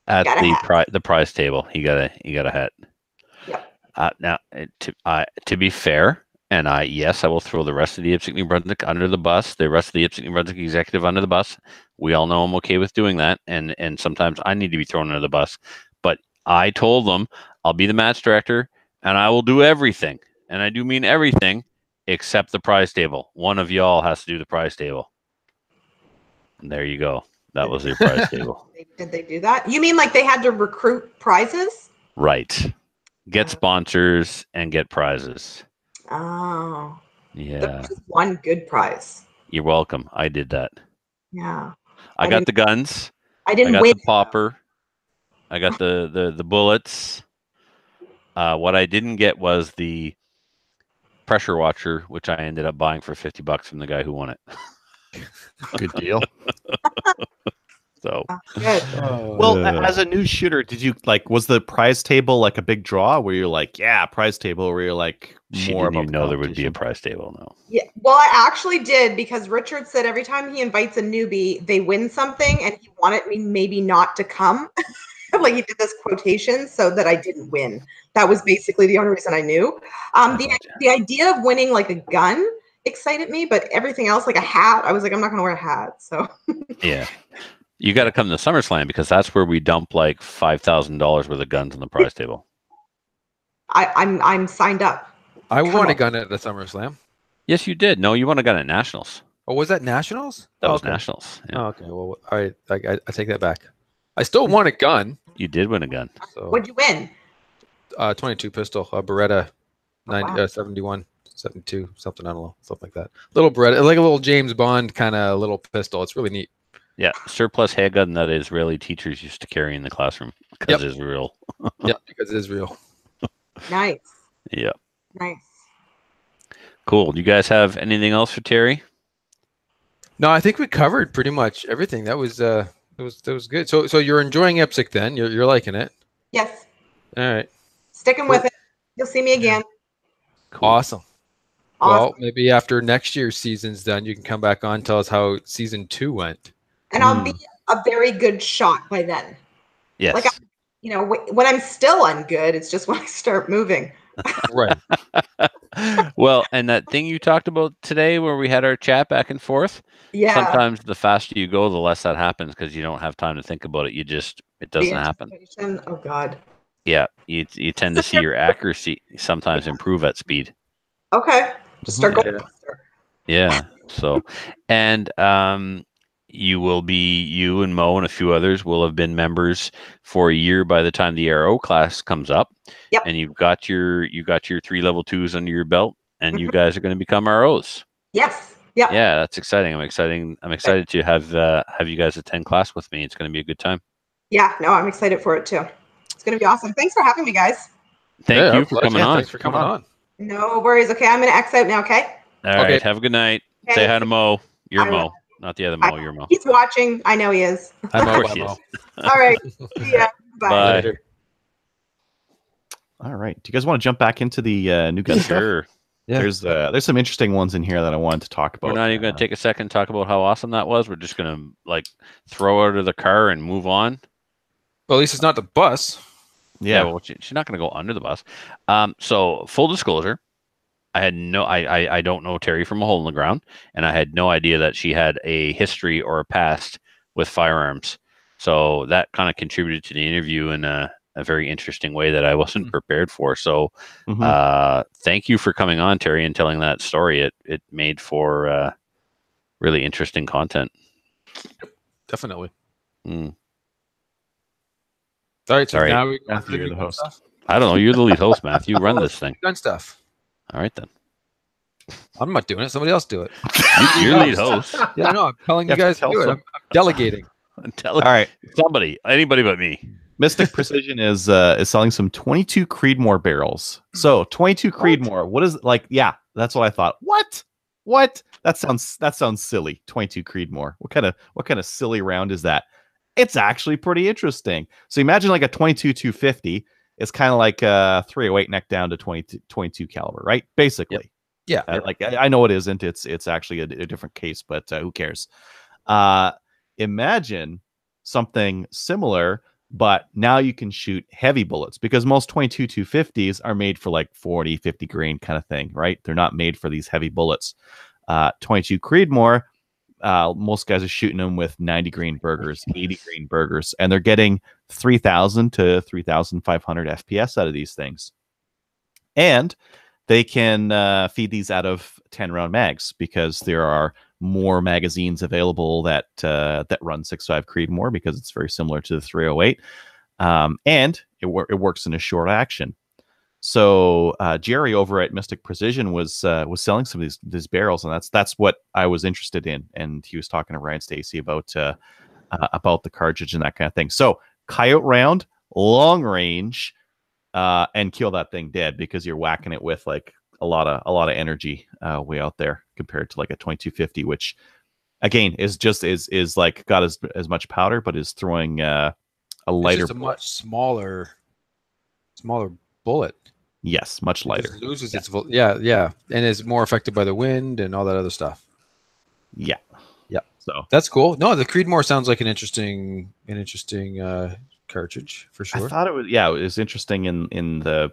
[SPEAKER 2] at the prize table. He got a hat. Yep. Now, to be fair, and I will throw the rest of the IPSC New Brunswick under the bus. The rest of the IPSC New Brunswick executive under the bus. We all know I'm okay with doing that, and sometimes I need to be thrown under the bus. But I told them I'll be the match director, and I will do everything, and I do mean everything except the prize table. One of y'all has to do the prize table. There you go. That was your prize table.
[SPEAKER 4] Did they do that? You mean like they had to recruit prizes?
[SPEAKER 2] Right. Get sponsors and get prizes.
[SPEAKER 4] Oh.
[SPEAKER 2] Yeah.
[SPEAKER 4] There was one good prize.
[SPEAKER 2] You're welcome. I did that.
[SPEAKER 4] Yeah.
[SPEAKER 2] I got the guns.
[SPEAKER 4] I didn't
[SPEAKER 2] got
[SPEAKER 4] win.
[SPEAKER 2] the popper. I got the bullets. What I didn't get was the pressure washer, which I ended up buying for $50 from the guy who won it.
[SPEAKER 1] Good deal.
[SPEAKER 2] So,
[SPEAKER 4] Good.
[SPEAKER 1] Well, as a new shooter, did you was the prize table like a big draw where you're like, yeah, prize table, or where you're like
[SPEAKER 2] she
[SPEAKER 1] more
[SPEAKER 2] didn't
[SPEAKER 1] about
[SPEAKER 2] even
[SPEAKER 1] the
[SPEAKER 2] know there would be a
[SPEAKER 1] competition?
[SPEAKER 2] prize table. No.
[SPEAKER 4] Yeah. Well, I actually did, because Richard said every time he invites a newbie, they win something, and he wanted me maybe not to come. Like, he did this quotation so that I didn't win. That was basically the only reason I knew. The idea of winning like a gun excited me, but everything else, like a hat, I was like, I'm not going to wear a hat. So
[SPEAKER 2] Yeah. You got to come to SummerSlam, because that's where we dump like $5,000 worth of guns on the prize table.
[SPEAKER 4] I'm signed up.
[SPEAKER 3] I won a gun at the SummerSlam.
[SPEAKER 2] Yes, you did. No, you won a gun at Nationals.
[SPEAKER 3] Oh, was that Nationals?
[SPEAKER 2] That was
[SPEAKER 3] okay.
[SPEAKER 2] Nationals. Yeah.
[SPEAKER 3] Oh, okay. Well, all right. I take that back. I still won a gun.
[SPEAKER 2] You did win a gun.
[SPEAKER 3] So,
[SPEAKER 4] What'd you win?
[SPEAKER 3] 22 pistol, a Beretta 90,
[SPEAKER 4] wow.
[SPEAKER 3] 71, 72, something, I don't know, something like that. Little Beretta, like a little James Bond kind of little pistol. It's really neat.
[SPEAKER 2] Yeah, surplus handgun that Israeli teachers used to carry in the classroom because it's real.
[SPEAKER 3] Yeah, because it is real.
[SPEAKER 4] Nice.
[SPEAKER 2] Yeah.
[SPEAKER 4] Nice.
[SPEAKER 2] Cool. Do you guys have anything else for Terry?
[SPEAKER 3] No, I think we covered pretty much everything. That was good. So you're enjoying IPSC then? You're liking it?
[SPEAKER 4] Yes.
[SPEAKER 3] All right.
[SPEAKER 4] Sticking with it. You'll see me again.
[SPEAKER 2] Cool.
[SPEAKER 3] Awesome. Well, maybe after next year's season's done, you can come back on and tell us how season 2 went.
[SPEAKER 4] And I'll be a very good shot by then.
[SPEAKER 2] Yes.
[SPEAKER 4] Like, when I'm still ungood, it's just when I start moving.
[SPEAKER 3] Right.
[SPEAKER 2] Well, and that thing you talked about today where we had our chat back and forth,
[SPEAKER 4] Yeah.
[SPEAKER 2] sometimes the faster you go, the less that happens because you don't have time to think about it. It doesn't happen.
[SPEAKER 4] Oh, God.
[SPEAKER 2] Yeah. You tend to see your accuracy sometimes improve at speed.
[SPEAKER 4] Okay. Just start going faster.
[SPEAKER 2] Yeah. So, and you and Mo and a few others will have been members for a year by the time the RO class comes up.
[SPEAKER 4] Yep.
[SPEAKER 2] And you got your 3 level 2s under your belt, and you guys are going to become ROs.
[SPEAKER 4] Yes. Yeah.
[SPEAKER 2] Yeah, that's exciting. I'm excited to have you guys attend class with me. It's going to be a good time.
[SPEAKER 4] Yeah. No, I'm excited for it too. It's going to be awesome. Thanks for having me, guys.
[SPEAKER 2] Thank you for coming on.
[SPEAKER 3] Thanks for coming on.
[SPEAKER 4] No worries. Okay, I'm going to X out now. Okay.
[SPEAKER 2] All right. Have a good night.
[SPEAKER 4] Okay.
[SPEAKER 2] Say hi to Mo. You're Mo, not the other Mo. You're Mo.
[SPEAKER 4] He's watching. I know he is.
[SPEAKER 2] Of course he is.
[SPEAKER 4] All right. See ya. Bye.
[SPEAKER 2] Bye.
[SPEAKER 1] All right. Do you guys want to jump back into the new gun stuff?
[SPEAKER 2] Sure.
[SPEAKER 3] Yeah.
[SPEAKER 1] There's some interesting ones in here that I wanted to talk about.
[SPEAKER 2] We're not even going to take a second to talk about how awesome that was. We're just going to throw her out of the car and move on.
[SPEAKER 3] Well, at least it's not the bus.
[SPEAKER 1] Yeah.
[SPEAKER 2] Well, she's not going to go under the bus. So full disclosure, I don't know Terry from a hole in the ground, and I had no idea that she had a history or a past with firearms. So that kind of contributed to the interview in a very interesting way that I wasn't prepared for. So thank you for coming on, Terry, and telling that story. It made for really interesting content.
[SPEAKER 3] Definitely.
[SPEAKER 2] Mm.
[SPEAKER 3] All right, so
[SPEAKER 2] All right.
[SPEAKER 3] now we go
[SPEAKER 1] Matthew,
[SPEAKER 3] to
[SPEAKER 1] you're the host.
[SPEAKER 3] stuff.
[SPEAKER 2] I don't know. You're the lead host, Matthew. Run this thing.
[SPEAKER 3] Gun stuff.
[SPEAKER 2] All right, then.
[SPEAKER 3] I'm not doing it. Somebody else do it.
[SPEAKER 2] You're lead host.
[SPEAKER 3] Yeah, no, I'm telling you guys to do it. I'm delegating.
[SPEAKER 1] All right.
[SPEAKER 2] Anybody but me.
[SPEAKER 1] Mystic Precision is selling some 22 Creedmoor barrels. So 22 Creedmoor. What is yeah, that's what I thought. What? That sounds silly. 22 Creedmoor. What kind of silly round is that? It's actually pretty interesting. So imagine like a 22 250. It's kind of like a 308 neck down to 22 caliber, right? Basically.
[SPEAKER 3] Yep.
[SPEAKER 1] Yeah. I know it isn't. It's actually a different case, but who cares? Imagine something similar, but now you can shoot heavy bullets, because most 22 250s are made for like 40, 50 grain kind of thing, right? They're not made for these heavy bullets. 22 Creedmoor, most guys are shooting them with 90 grain burgers, 80 grain burgers, and they're getting 3,000 to 3,500 FPS out of these things. And they can feed these out of 10 round mags, because there are more magazines available that that run 6.5 Creedmoor because it's very similar to the 308, and it works in a short action. So Jerry over at Mystic Precision was selling some of these barrels, and that's what I was interested in. And he was talking to Ryan Stacy about the cartridge and that kind of thing. So coyote round, long range, and kill that thing dead because you're whacking it with like a lot of energy way out there compared to like a 2250, which again is like got as much powder, but is throwing a lighter,
[SPEAKER 3] it's just a much smaller bullet.
[SPEAKER 1] Yes, much lighter.
[SPEAKER 3] It loses its and is more affected by the wind and all that other stuff.
[SPEAKER 1] Yeah. So
[SPEAKER 3] that's cool. No, the Creedmoor sounds like an interesting cartridge for sure.
[SPEAKER 1] I thought it was interesting in the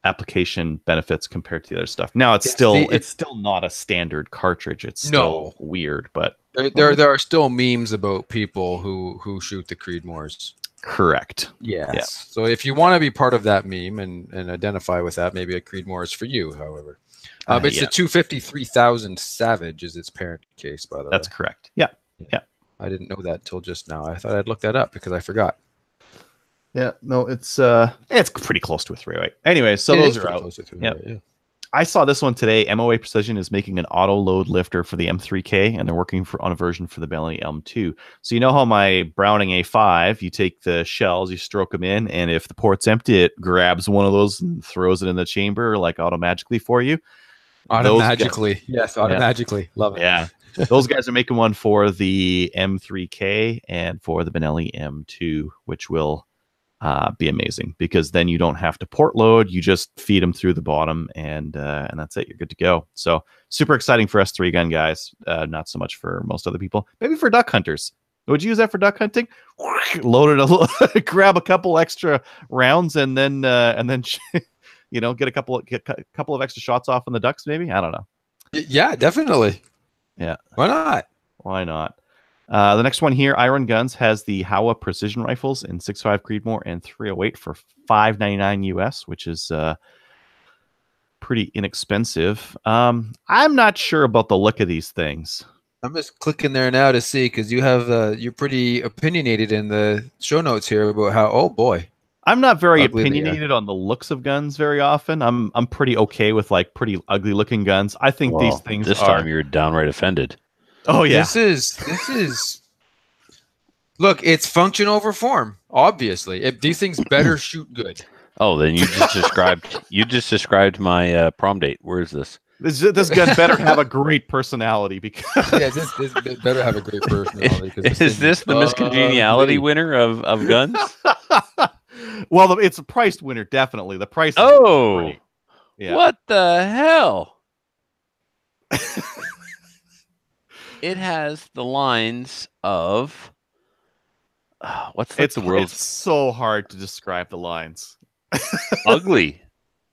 [SPEAKER 1] application benefits compared to the other stuff. Now it's still not a standard cartridge. It's still weird, but
[SPEAKER 3] there are still memes about people who shoot the Creedmoors.
[SPEAKER 1] Correct.
[SPEAKER 3] Yes. Yeah. So if you want to be part of that meme and identify with that, maybe a Creedmoor is for you, however. It's the 253,000 Savage is its parent case, by the way.
[SPEAKER 1] That's correct. Yeah.
[SPEAKER 3] I didn't know that till just now. I thought I'd look that up because I forgot.
[SPEAKER 1] Yeah, no, it's pretty close to a 308. Anyway, so those are out. Yeah. I saw this one today. MOA Precision is making an auto load lifter for the M3K, and they're working on a version for the Benelli M2. So you know how my Browning A5, you take the shells, you stroke them in, and if the port's empty, it grabs one of those and throws it in the chamber like automagically for you.
[SPEAKER 3] Automatically. Yes, automatically. Yeah. Love it.
[SPEAKER 1] Yeah. Those guys are making one for the M3K and for the Benelli M2, which will be amazing because then you don't have to port load. You just feed them through the bottom and that's it. You're good to go. So super exciting for S3 gun guys. Not so much for most other people. Maybe for duck hunters. Would you use that for duck hunting? Load it, grab a couple extra rounds and then get a couple of extra shots off on the ducks. Maybe, I don't know.
[SPEAKER 3] Yeah, definitely.
[SPEAKER 1] Yeah.
[SPEAKER 3] Why not?
[SPEAKER 1] Why not? The next one here, Iron Guns has the Howa precision rifles in 6.5 Creedmoor and 308 for $5.99 US, which is pretty inexpensive. I'm not sure about the look of these things.
[SPEAKER 3] I'm just clicking there now to see because you have you're pretty opinionated in the show notes here about how
[SPEAKER 1] I'm not very opinionated on the looks of guns very often. I'm pretty okay with like pretty ugly looking guns. I think these things
[SPEAKER 2] this time you're downright offended.
[SPEAKER 1] Oh yeah.
[SPEAKER 3] This is look, it's function over form, obviously. If these things better shoot good.
[SPEAKER 2] Oh, then you just described my prom date. Where is this?
[SPEAKER 1] This gun better have a great personality because
[SPEAKER 3] this better have a great personality.
[SPEAKER 2] Is this the Miss Congeniality winner of guns?
[SPEAKER 1] Well, it's a priced winner, definitely. The price.
[SPEAKER 2] Oh, yeah. What the hell? It has the lines of
[SPEAKER 1] the word? It's so hard to describe the lines.
[SPEAKER 2] Ugly.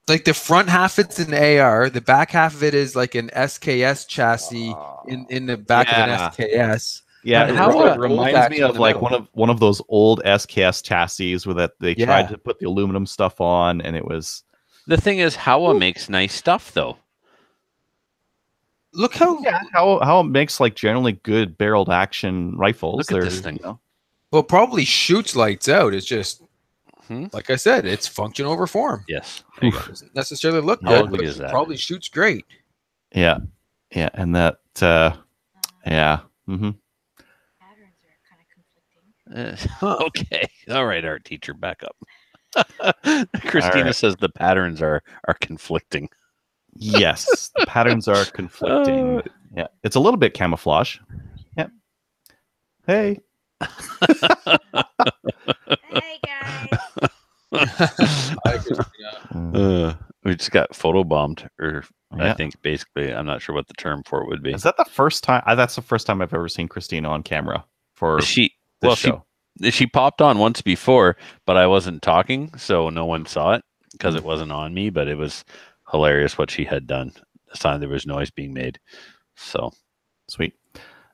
[SPEAKER 3] Like the front half, it's an AR. The back half of it is like an SKS chassis in the back of an SKS.
[SPEAKER 1] Yeah, it reminds me of like one of those old SKS chassis where that they tried to put the aluminum stuff on, and it was.
[SPEAKER 2] The thing is, Howa makes nice stuff, though.
[SPEAKER 3] Look how
[SPEAKER 1] it makes like generally good barreled action rifles.
[SPEAKER 2] Look at this thing.
[SPEAKER 3] Well, probably shoots lights out. It's just like I said, it's function over form.
[SPEAKER 2] Yes,
[SPEAKER 3] doesn't necessarily look good, but it probably shoots great.
[SPEAKER 1] Yeah, and that Mm-hmm.
[SPEAKER 2] Okay. All right, art teacher, back up. Christina says the patterns are conflicting.
[SPEAKER 1] Yes, the patterns are conflicting. Yeah, it's a little bit camouflage. Yeah. Hey.
[SPEAKER 5] Hey guys.
[SPEAKER 2] We just got photobombed, or I think basically, I'm not sure what the term for it would be.
[SPEAKER 1] Is that the first time? That's the first time I've ever seen Christina on camera for
[SPEAKER 2] she popped on once before, but I wasn't talking, so no one saw it because it wasn't on me. But it was hilarious what she had done. This time there was noise being made. So
[SPEAKER 1] sweet.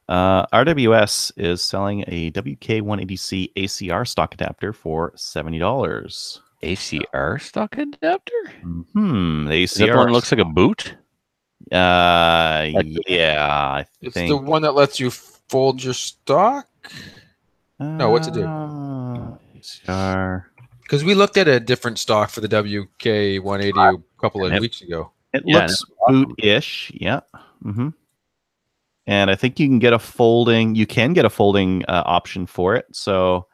[SPEAKER 1] RWS is selling a WK180C ACR stock adapter for $70.
[SPEAKER 2] ACR stock adapter?
[SPEAKER 1] The ACR.
[SPEAKER 2] That one looks like a boot.
[SPEAKER 1] Yeah, I
[SPEAKER 3] It's
[SPEAKER 1] think.
[SPEAKER 3] the one that lets you fold your stock. No, what's it do? Because we looked at a different stock for the WK180 a couple of weeks ago.
[SPEAKER 1] It
[SPEAKER 2] Yeah,
[SPEAKER 1] looks boot-ish. Yeah. Mm-hmm. And I think you can get a folding. You can get a folding option for it. So,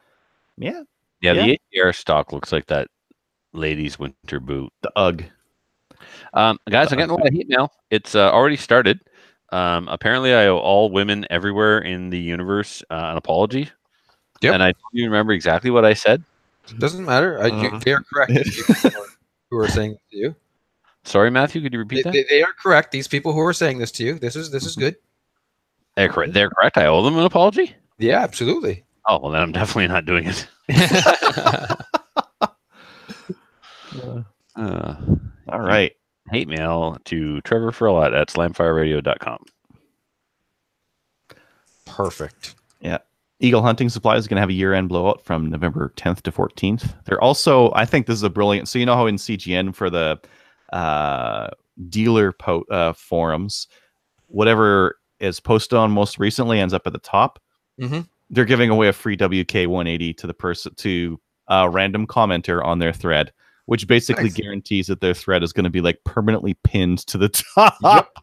[SPEAKER 1] yeah.
[SPEAKER 2] Yeah, the ATR stock looks like that ladies' winter boot.
[SPEAKER 1] The UGG.
[SPEAKER 2] Guys, I'm getting a lot of hate mail. It's already started. Apparently, I owe all women everywhere in the universe an apology.
[SPEAKER 3] Yep.
[SPEAKER 2] And I don't even remember exactly what I said.
[SPEAKER 3] Doesn't matter. They are correct. These people who are saying this to you.
[SPEAKER 2] Sorry, Matthew. Could you repeat that?
[SPEAKER 3] They are correct. These people who are saying this to you. This is good.
[SPEAKER 2] They're correct. They're correct. I owe them an apology.
[SPEAKER 3] Yeah, absolutely.
[SPEAKER 2] Oh well, then I'm definitely not doing it.
[SPEAKER 1] All right.
[SPEAKER 2] Hate mail to Trevor Furlott at slamfireradio.com.
[SPEAKER 3] Perfect.
[SPEAKER 1] Yeah. Eagle Hunting Supplies is going to have a year-end blowout from November 10th to 14th. They're also, I think this is a brilliant, so you know how in CGN for the dealer forums, whatever is posted on most recently ends up at the top.
[SPEAKER 3] Mm-hmm.
[SPEAKER 1] They're giving away a free WK180 to the person, to a random commenter on their thread, which basically guarantees that their thread is going to be like permanently pinned to the top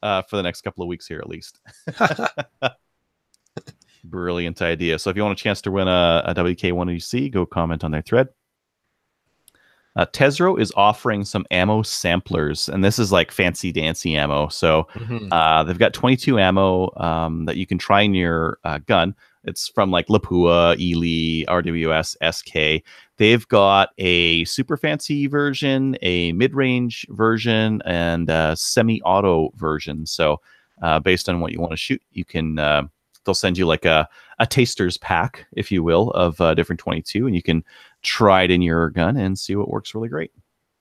[SPEAKER 1] for the next couple of weeks here at least. Brilliant idea. So if you want a chance to win a WK180C, go comment on their thread. Tesro is offering some ammo samplers, and this is like fancy dancy ammo. So they've got 22 ammo that you can try in your gun. It's from like Lapua, Ely, RWS, SK. They've got a super fancy version, a mid-range version, and a semi-auto version. So based on what you want to shoot, you can they'll send you like a taster's pack, if you will, of different 22, and you can try it in your gun and see what works really great.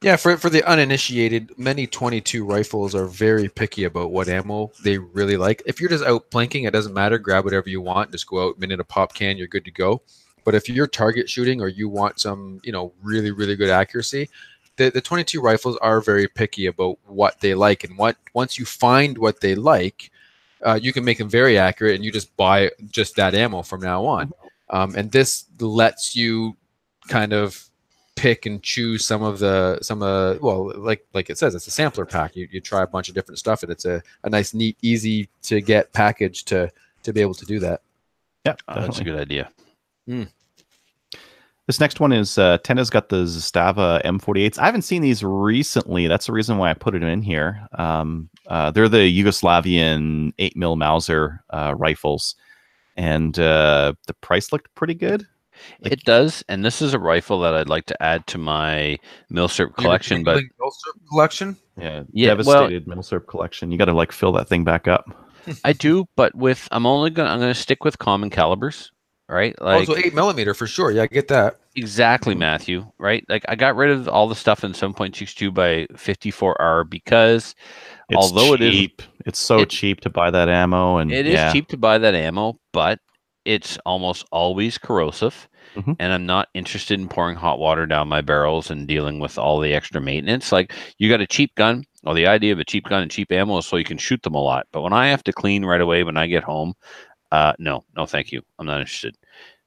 [SPEAKER 3] Yeah, for the uninitiated, many 22 rifles are very picky about what ammo they really like. If you're just out plinking, it doesn't matter. Grab whatever you want. Just go out, minute a pop can, you're good to go. But if you're target shooting or you want some, really, really good accuracy, the 22 rifles are very picky about what they like. And once you find what they like, you can make them very accurate, and you just buy just that ammo from now on. And this lets you kind of pick and choose some of like it says, it's a sampler pack. You try a bunch of different stuff, and it's a nice, neat, easy to get package to be able to do that.
[SPEAKER 1] Yeah,
[SPEAKER 2] that's a good idea.
[SPEAKER 1] This next one is Tenna's got the Zastava M48s. I haven't seen these recently. That's the reason why I put it in here. They're the Yugoslavian 8mm Mauser rifles, and the price looked pretty good.
[SPEAKER 2] It does, and this is a rifle that I'd like to add to my Milsurp collection. But
[SPEAKER 3] Milsurp collection,
[SPEAKER 1] yeah, devastated Milsurp collection. You got to like fill that thing back up.
[SPEAKER 2] I do, but I'm going to stick with common calibers, right? Like
[SPEAKER 3] also 8mm for sure. Yeah, I get that.
[SPEAKER 2] Exactly, Matthew. Right? Like I got rid of all the stuff in 7.62 by 54R because although
[SPEAKER 1] it's so cheap to buy that ammo, and
[SPEAKER 2] it is cheap to buy that ammo, but it's almost always corrosive. And I'm not interested in pouring hot water down my barrels and dealing with all the extra maintenance. Like, you got a cheap gun. Well, the idea of a cheap gun and cheap ammo is so you can shoot them a lot. But when I have to clean right away when I get home, no, thank you. I'm not interested.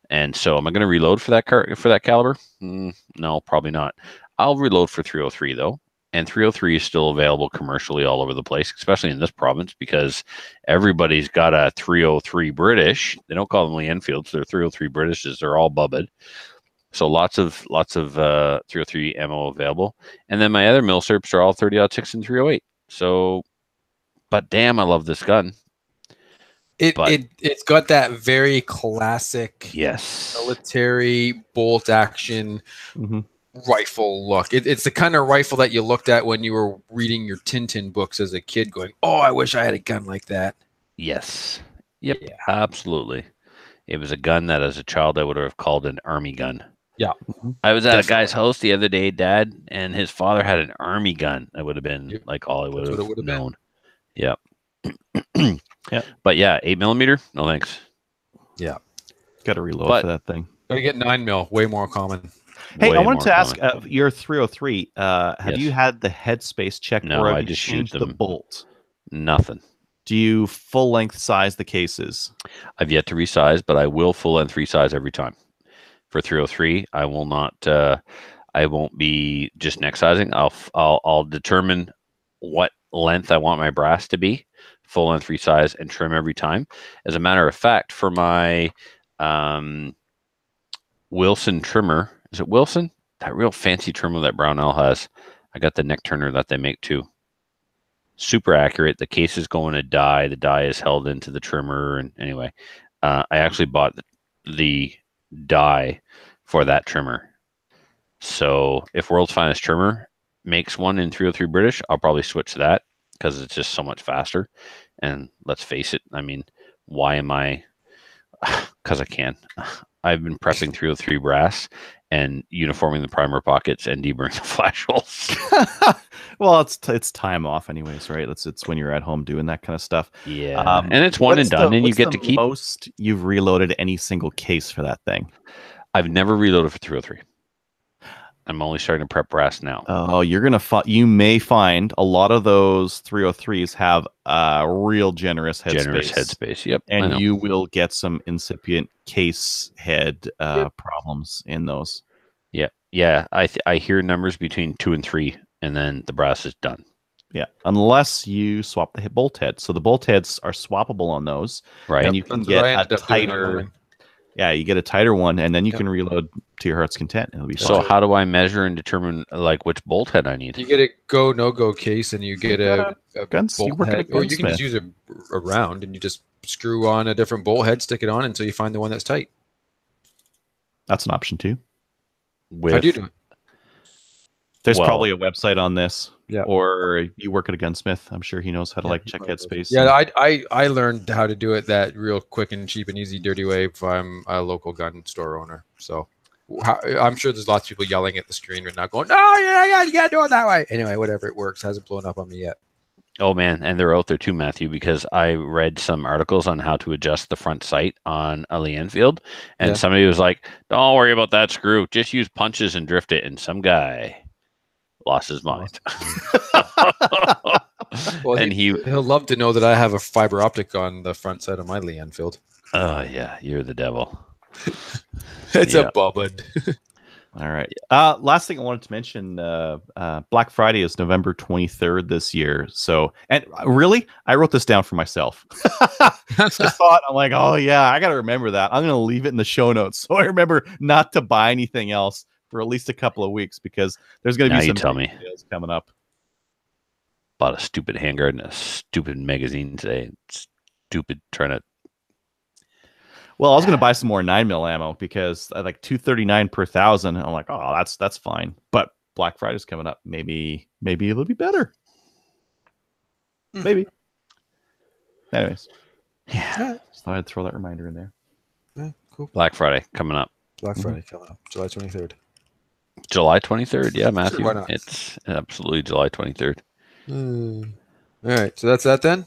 [SPEAKER 2] And so, am I going to reload for that caliber? No, probably not. I'll reload for 303 though. And 303 is still available commercially all over the place, especially in this province, because everybody's got a 303 British. They don't call them Lee Enfields. They're 303 Britishes. They're all bubbed. So lots of 303 ammo available. And then my other Milsurps are all 30-06 and 308. So, but damn, I love this gun.
[SPEAKER 3] It's got that very classic military bolt action rifle look. It's the kind of rifle that you looked at when you were reading your Tintin books as a kid going, oh, I wish I had a gun like that.
[SPEAKER 2] Yes. Yep. Yeah. Absolutely. It was a gun that as a child I would have called an army gun.
[SPEAKER 3] Yeah.
[SPEAKER 2] I was at a guy's house the other day, Dad, and his father had an army gun. That would have been like all I would have known. Yep.
[SPEAKER 1] Yeah.
[SPEAKER 2] But yeah, 8mm, no thanks.
[SPEAKER 3] Yeah.
[SPEAKER 1] Got to reload for that thing.
[SPEAKER 3] Gotta get 9mm, way more common.
[SPEAKER 1] Hey,
[SPEAKER 2] Way
[SPEAKER 1] I wanted
[SPEAKER 2] more
[SPEAKER 1] to ask,
[SPEAKER 2] common.
[SPEAKER 1] your 303. Have
[SPEAKER 2] Yes.
[SPEAKER 1] you had the headspace checked,
[SPEAKER 2] No,
[SPEAKER 1] or have
[SPEAKER 2] I
[SPEAKER 1] you
[SPEAKER 2] just shoot
[SPEAKER 1] changed the
[SPEAKER 2] them.
[SPEAKER 1] bolt?
[SPEAKER 2] Nothing.
[SPEAKER 1] Do you full length size the cases?
[SPEAKER 2] I've yet to resize, but I will full length resize every time. For 303, I will not. I won't be just neck sizing. I'll determine what length I want my brass to be, full length resize, and trim every time. As a matter of fact, for my Wilson trimmer, is it Wilson? That real fancy trimmer that Brownell has. I got the neck turner that they make too. Super accurate. The case is going to die. The die is held into the trimmer. And anyway, I actually bought the die for that trimmer. So if World's Finest Trimmer makes one in 303 British, I'll probably switch to that because it's just so much faster. And let's face it, I mean, why am I? Because I can. I've been prepping 303 brass and uniforming the primer pockets and deburring the flash holes.
[SPEAKER 1] Well, it's time off anyways, right? It's when you're at home doing that kind of stuff.
[SPEAKER 2] Yeah, and it's one and done, and you get to keep.
[SPEAKER 1] Most you've reloaded any single case for that thing.
[SPEAKER 2] I've never reloaded for 303. I'm only starting to prep brass now.
[SPEAKER 1] Oh, you're gonna you may find a lot of those 303s have a real generous
[SPEAKER 2] headspace. Yep,
[SPEAKER 1] and you will get some incipient case head problems in those.
[SPEAKER 2] Yeah. I hear numbers between 2 and 3, and then the brass is done.
[SPEAKER 1] Yeah, unless you swap the bolt head. So the bolt heads are swappable on those,
[SPEAKER 2] right?
[SPEAKER 1] And you can get a tighter. Yeah, you get a tighter one, and then you can reload to your heart's content. It'll be fine.
[SPEAKER 2] So how do I measure and determine like which bolt head I need?
[SPEAKER 3] You get a go no go case, and you get a bolt head, or you can just use a round, and you just screw on a different bolt head, stick it on until you find the one that's tight.
[SPEAKER 1] That's an option too.
[SPEAKER 3] How do you do it?
[SPEAKER 1] There's probably a website on this.
[SPEAKER 3] Yeah.
[SPEAKER 1] Or you work at a gunsmith. I'm sure he knows how to check headspace.
[SPEAKER 3] Yeah, I learned how to do it that real quick and cheap and easy, dirty way if I'm a local gun store owner. So I'm sure there's lots of people yelling at the screen right now going, no, you can't do it that way. Anyway, whatever, it works. Hasn't blown up on me yet.
[SPEAKER 2] Oh, man. And they're out there too, Matthew, because I read some articles on how to adjust the front sight on a Lee Enfield. And somebody was like, don't worry about that screw. Just use punches and drift it. And some guy lost his mind.
[SPEAKER 3] Well, and he'll love to know that I have a fiber optic on the front side of my Lee Enfield.
[SPEAKER 2] Oh, yeah. You're the devil.
[SPEAKER 3] It's a bobbin.
[SPEAKER 1] All right. Last thing I wanted to mention, Black Friday is November 23rd this year. So, and really, I wrote this down for myself. Just thought, I'm like, oh yeah, I got to remember that. I'm going to leave it in the show notes. So I remember not to buy anything else for at least a couple of weeks because there's going to be some deals coming up.
[SPEAKER 2] Bought a stupid handguard and a stupid magazine today. Stupid trying to.
[SPEAKER 1] Well, I was going to buy some more 9mm ammo because I like $239 per 1,000. I'm like, oh, that's fine. But Black Friday's coming up. Maybe it'll be better. Maybe. Anyways,
[SPEAKER 3] yeah.
[SPEAKER 1] So I'd throw that reminder in there.
[SPEAKER 3] Yeah, cool.
[SPEAKER 2] Black Friday coming up.
[SPEAKER 3] Black Friday coming up, July 23rd.
[SPEAKER 2] July 23rd, yeah, Matthew.
[SPEAKER 3] Sure, why not?
[SPEAKER 2] It's absolutely July 23rd.
[SPEAKER 3] All right, so that's that then.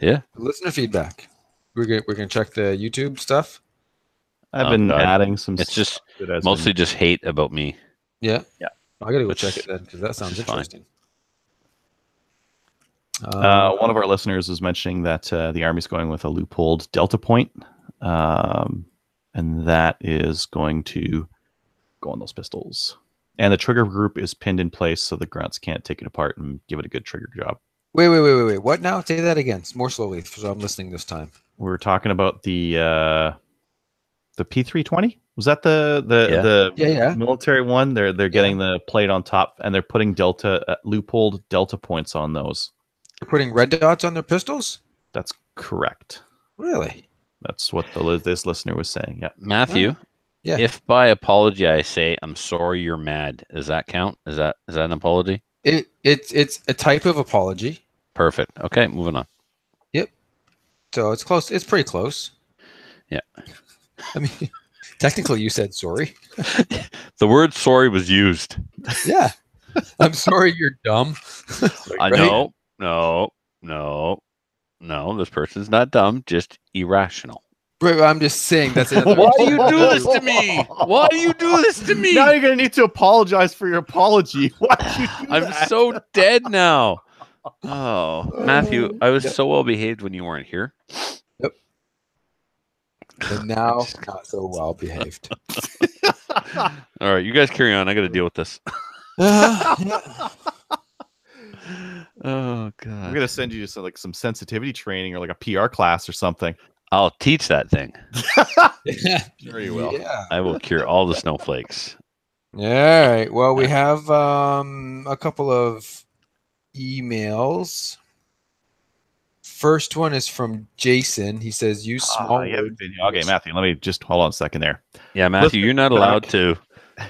[SPEAKER 2] Yeah.
[SPEAKER 3] Listener feedback. We're gonna check the YouTube stuff.
[SPEAKER 1] I've been adding some.
[SPEAKER 2] It's just mostly just hate about me.
[SPEAKER 3] Yeah. I gotta go check it then because that sounds interesting.
[SPEAKER 1] One of our listeners was mentioning that the Army's going with a loopholed Delta point, and that is going to go on those pistols. And the trigger group is pinned in place so the grunts can't take it apart and give it a good trigger job.
[SPEAKER 3] Wait. What now? Say that again, more slowly, so I'm listening this time.
[SPEAKER 1] We're talking about the P320. Was that the military one? They're getting the plate on top and they're putting loopholed Delta points on those.
[SPEAKER 3] They're putting red dots on their pistols?
[SPEAKER 1] That's correct.
[SPEAKER 3] Really?
[SPEAKER 1] That's what this listener was saying. Yeah.
[SPEAKER 2] Matthew, if by apology I say I'm sorry you're mad, does that count? Is that an apology?
[SPEAKER 3] It's a type of apology.
[SPEAKER 2] Perfect. Okay, moving on.
[SPEAKER 3] Yep. So it's close. It's pretty close.
[SPEAKER 2] Yeah.
[SPEAKER 3] I mean, technically you said sorry.
[SPEAKER 2] The word sorry was used.
[SPEAKER 3] Yeah. I'm sorry you're dumb.
[SPEAKER 2] I know. No. This person's not dumb, just irrational.
[SPEAKER 3] Bro, I'm just saying that's another.
[SPEAKER 2] Why do you do this to me? Why do you do this to me?
[SPEAKER 1] Now you're gonna need to apologize for your apology. Why did you do
[SPEAKER 2] I'm
[SPEAKER 1] that?
[SPEAKER 2] so dead now. Oh, Matthew, I was so well behaved when you weren't here.
[SPEAKER 3] And now, not so well behaved.
[SPEAKER 2] All right, you guys carry on. I got to deal with this. Oh God!
[SPEAKER 1] I'm gonna send you some sensitivity training or like a PR class or something.
[SPEAKER 2] I'll teach that thing.
[SPEAKER 1] Sure you will.
[SPEAKER 3] Yeah.
[SPEAKER 2] I will cure all the snowflakes.
[SPEAKER 3] All right. Well, we have a couple of emails. First one is from Jason. He says, "Use small words."
[SPEAKER 1] Okay, Matthew. Let me just hold on a second there.
[SPEAKER 2] Yeah, Matthew,
[SPEAKER 1] Listen,
[SPEAKER 2] you're not allowed to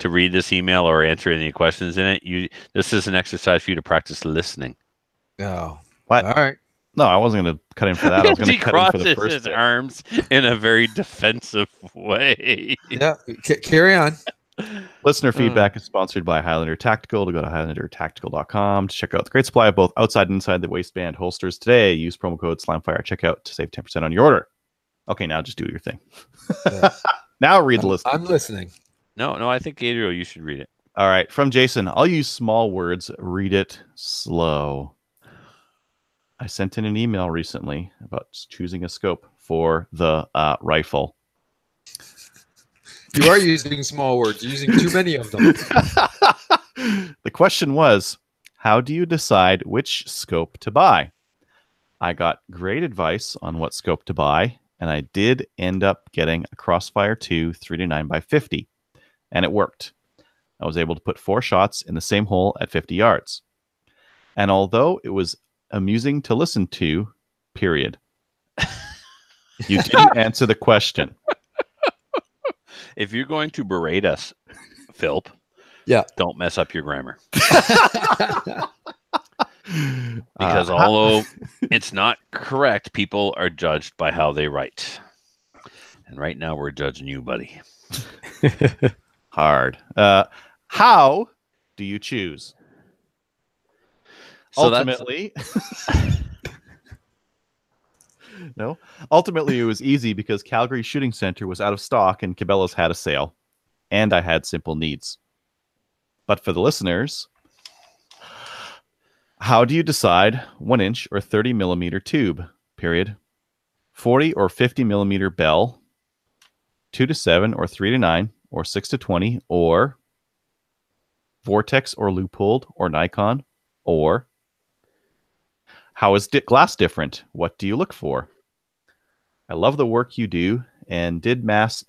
[SPEAKER 2] read this email or answer any questions in it. This is an exercise for you to practice listening.
[SPEAKER 3] Oh,
[SPEAKER 1] What?
[SPEAKER 3] all right.
[SPEAKER 1] No, I wasn't going to cut in for that. I was going
[SPEAKER 2] He
[SPEAKER 1] to cut in for the
[SPEAKER 2] crosses
[SPEAKER 1] first
[SPEAKER 2] his
[SPEAKER 1] bit.
[SPEAKER 2] arms in a very defensive way.
[SPEAKER 3] Yeah, carry on.
[SPEAKER 1] Listener feedback is sponsored by Highlander Tactical. To go to HighlanderTactical.com to check out the great supply of both outside and inside the waistband holsters today. Use promo code SLAMFIRE at checkout to save 10% on your order. Okay, now just do your thing.
[SPEAKER 3] Yeah.
[SPEAKER 1] Now read the list.
[SPEAKER 3] I'm listening.
[SPEAKER 2] No, I think Adriel, you should read it.
[SPEAKER 1] All right, from Jason. I'll use small words. Read it slow. I sent in an email recently about choosing a scope for the rifle.
[SPEAKER 3] You are using small words. You're using too many of them.
[SPEAKER 1] The question was, how do you decide which scope to buy? I got great advice on what scope to buy, and I did end up getting a Crossfire 2 3-9x50, and it worked. I was able to put 4 shots in the same hole at 50 yards. And although it was amusing to listen to, period. You didn't answer the question.
[SPEAKER 2] If you're going to berate us, Philp,
[SPEAKER 3] Yeah.
[SPEAKER 2] don't mess up your grammar. Because although it's not correct, people are judged by how they write. And right now we're judging you, buddy.
[SPEAKER 1] Hard. How do you choose?
[SPEAKER 2] So
[SPEAKER 1] Ultimately, no. Ultimately, it was easy because Calgary Shooting Center was out of stock and Cabela's had a sale, and I had simple needs. But for the listeners, how do you decide 1-inch or 30 millimeter tube? Period. 40 or 50 millimeter bell, 2-7 or 3-9 or 6-20 or Vortex or Leupold or Nikon or how is glass different? What do you look for? I love the work you do and did miss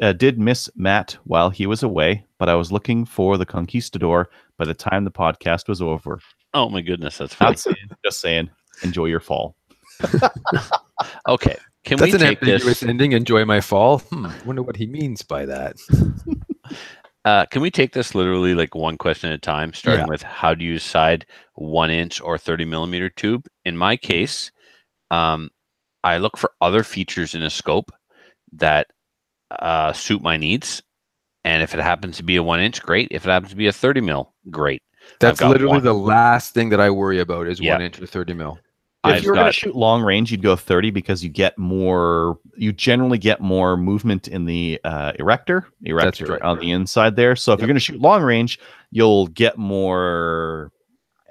[SPEAKER 1] Matt while he was away, but I was looking for the Conquistador by the time the podcast was over.
[SPEAKER 2] Oh my goodness, that's funny.
[SPEAKER 1] Just saying, enjoy your fall.
[SPEAKER 2] Okay, can
[SPEAKER 3] That's
[SPEAKER 2] we
[SPEAKER 3] an
[SPEAKER 2] take
[SPEAKER 3] ambiguous
[SPEAKER 2] this?
[SPEAKER 3] ending. Enjoy my fall. Wonder what he means by that.
[SPEAKER 2] Can we take this literally like one question at a time, starting with how do you decide 1-inch or 30 millimeter tube? In my case, I look for other features in a scope that suit my needs. And if it happens to be a 1-inch, great. If it happens to be a 30 mil, great.
[SPEAKER 3] That's literally the last thing that I worry about is 1-inch or 30 mil.
[SPEAKER 1] If you were going to shoot long range, you'd go 30 because you generally get more movement in the erector
[SPEAKER 3] right.
[SPEAKER 1] on the inside there. So if you're going to shoot long range, you'll get more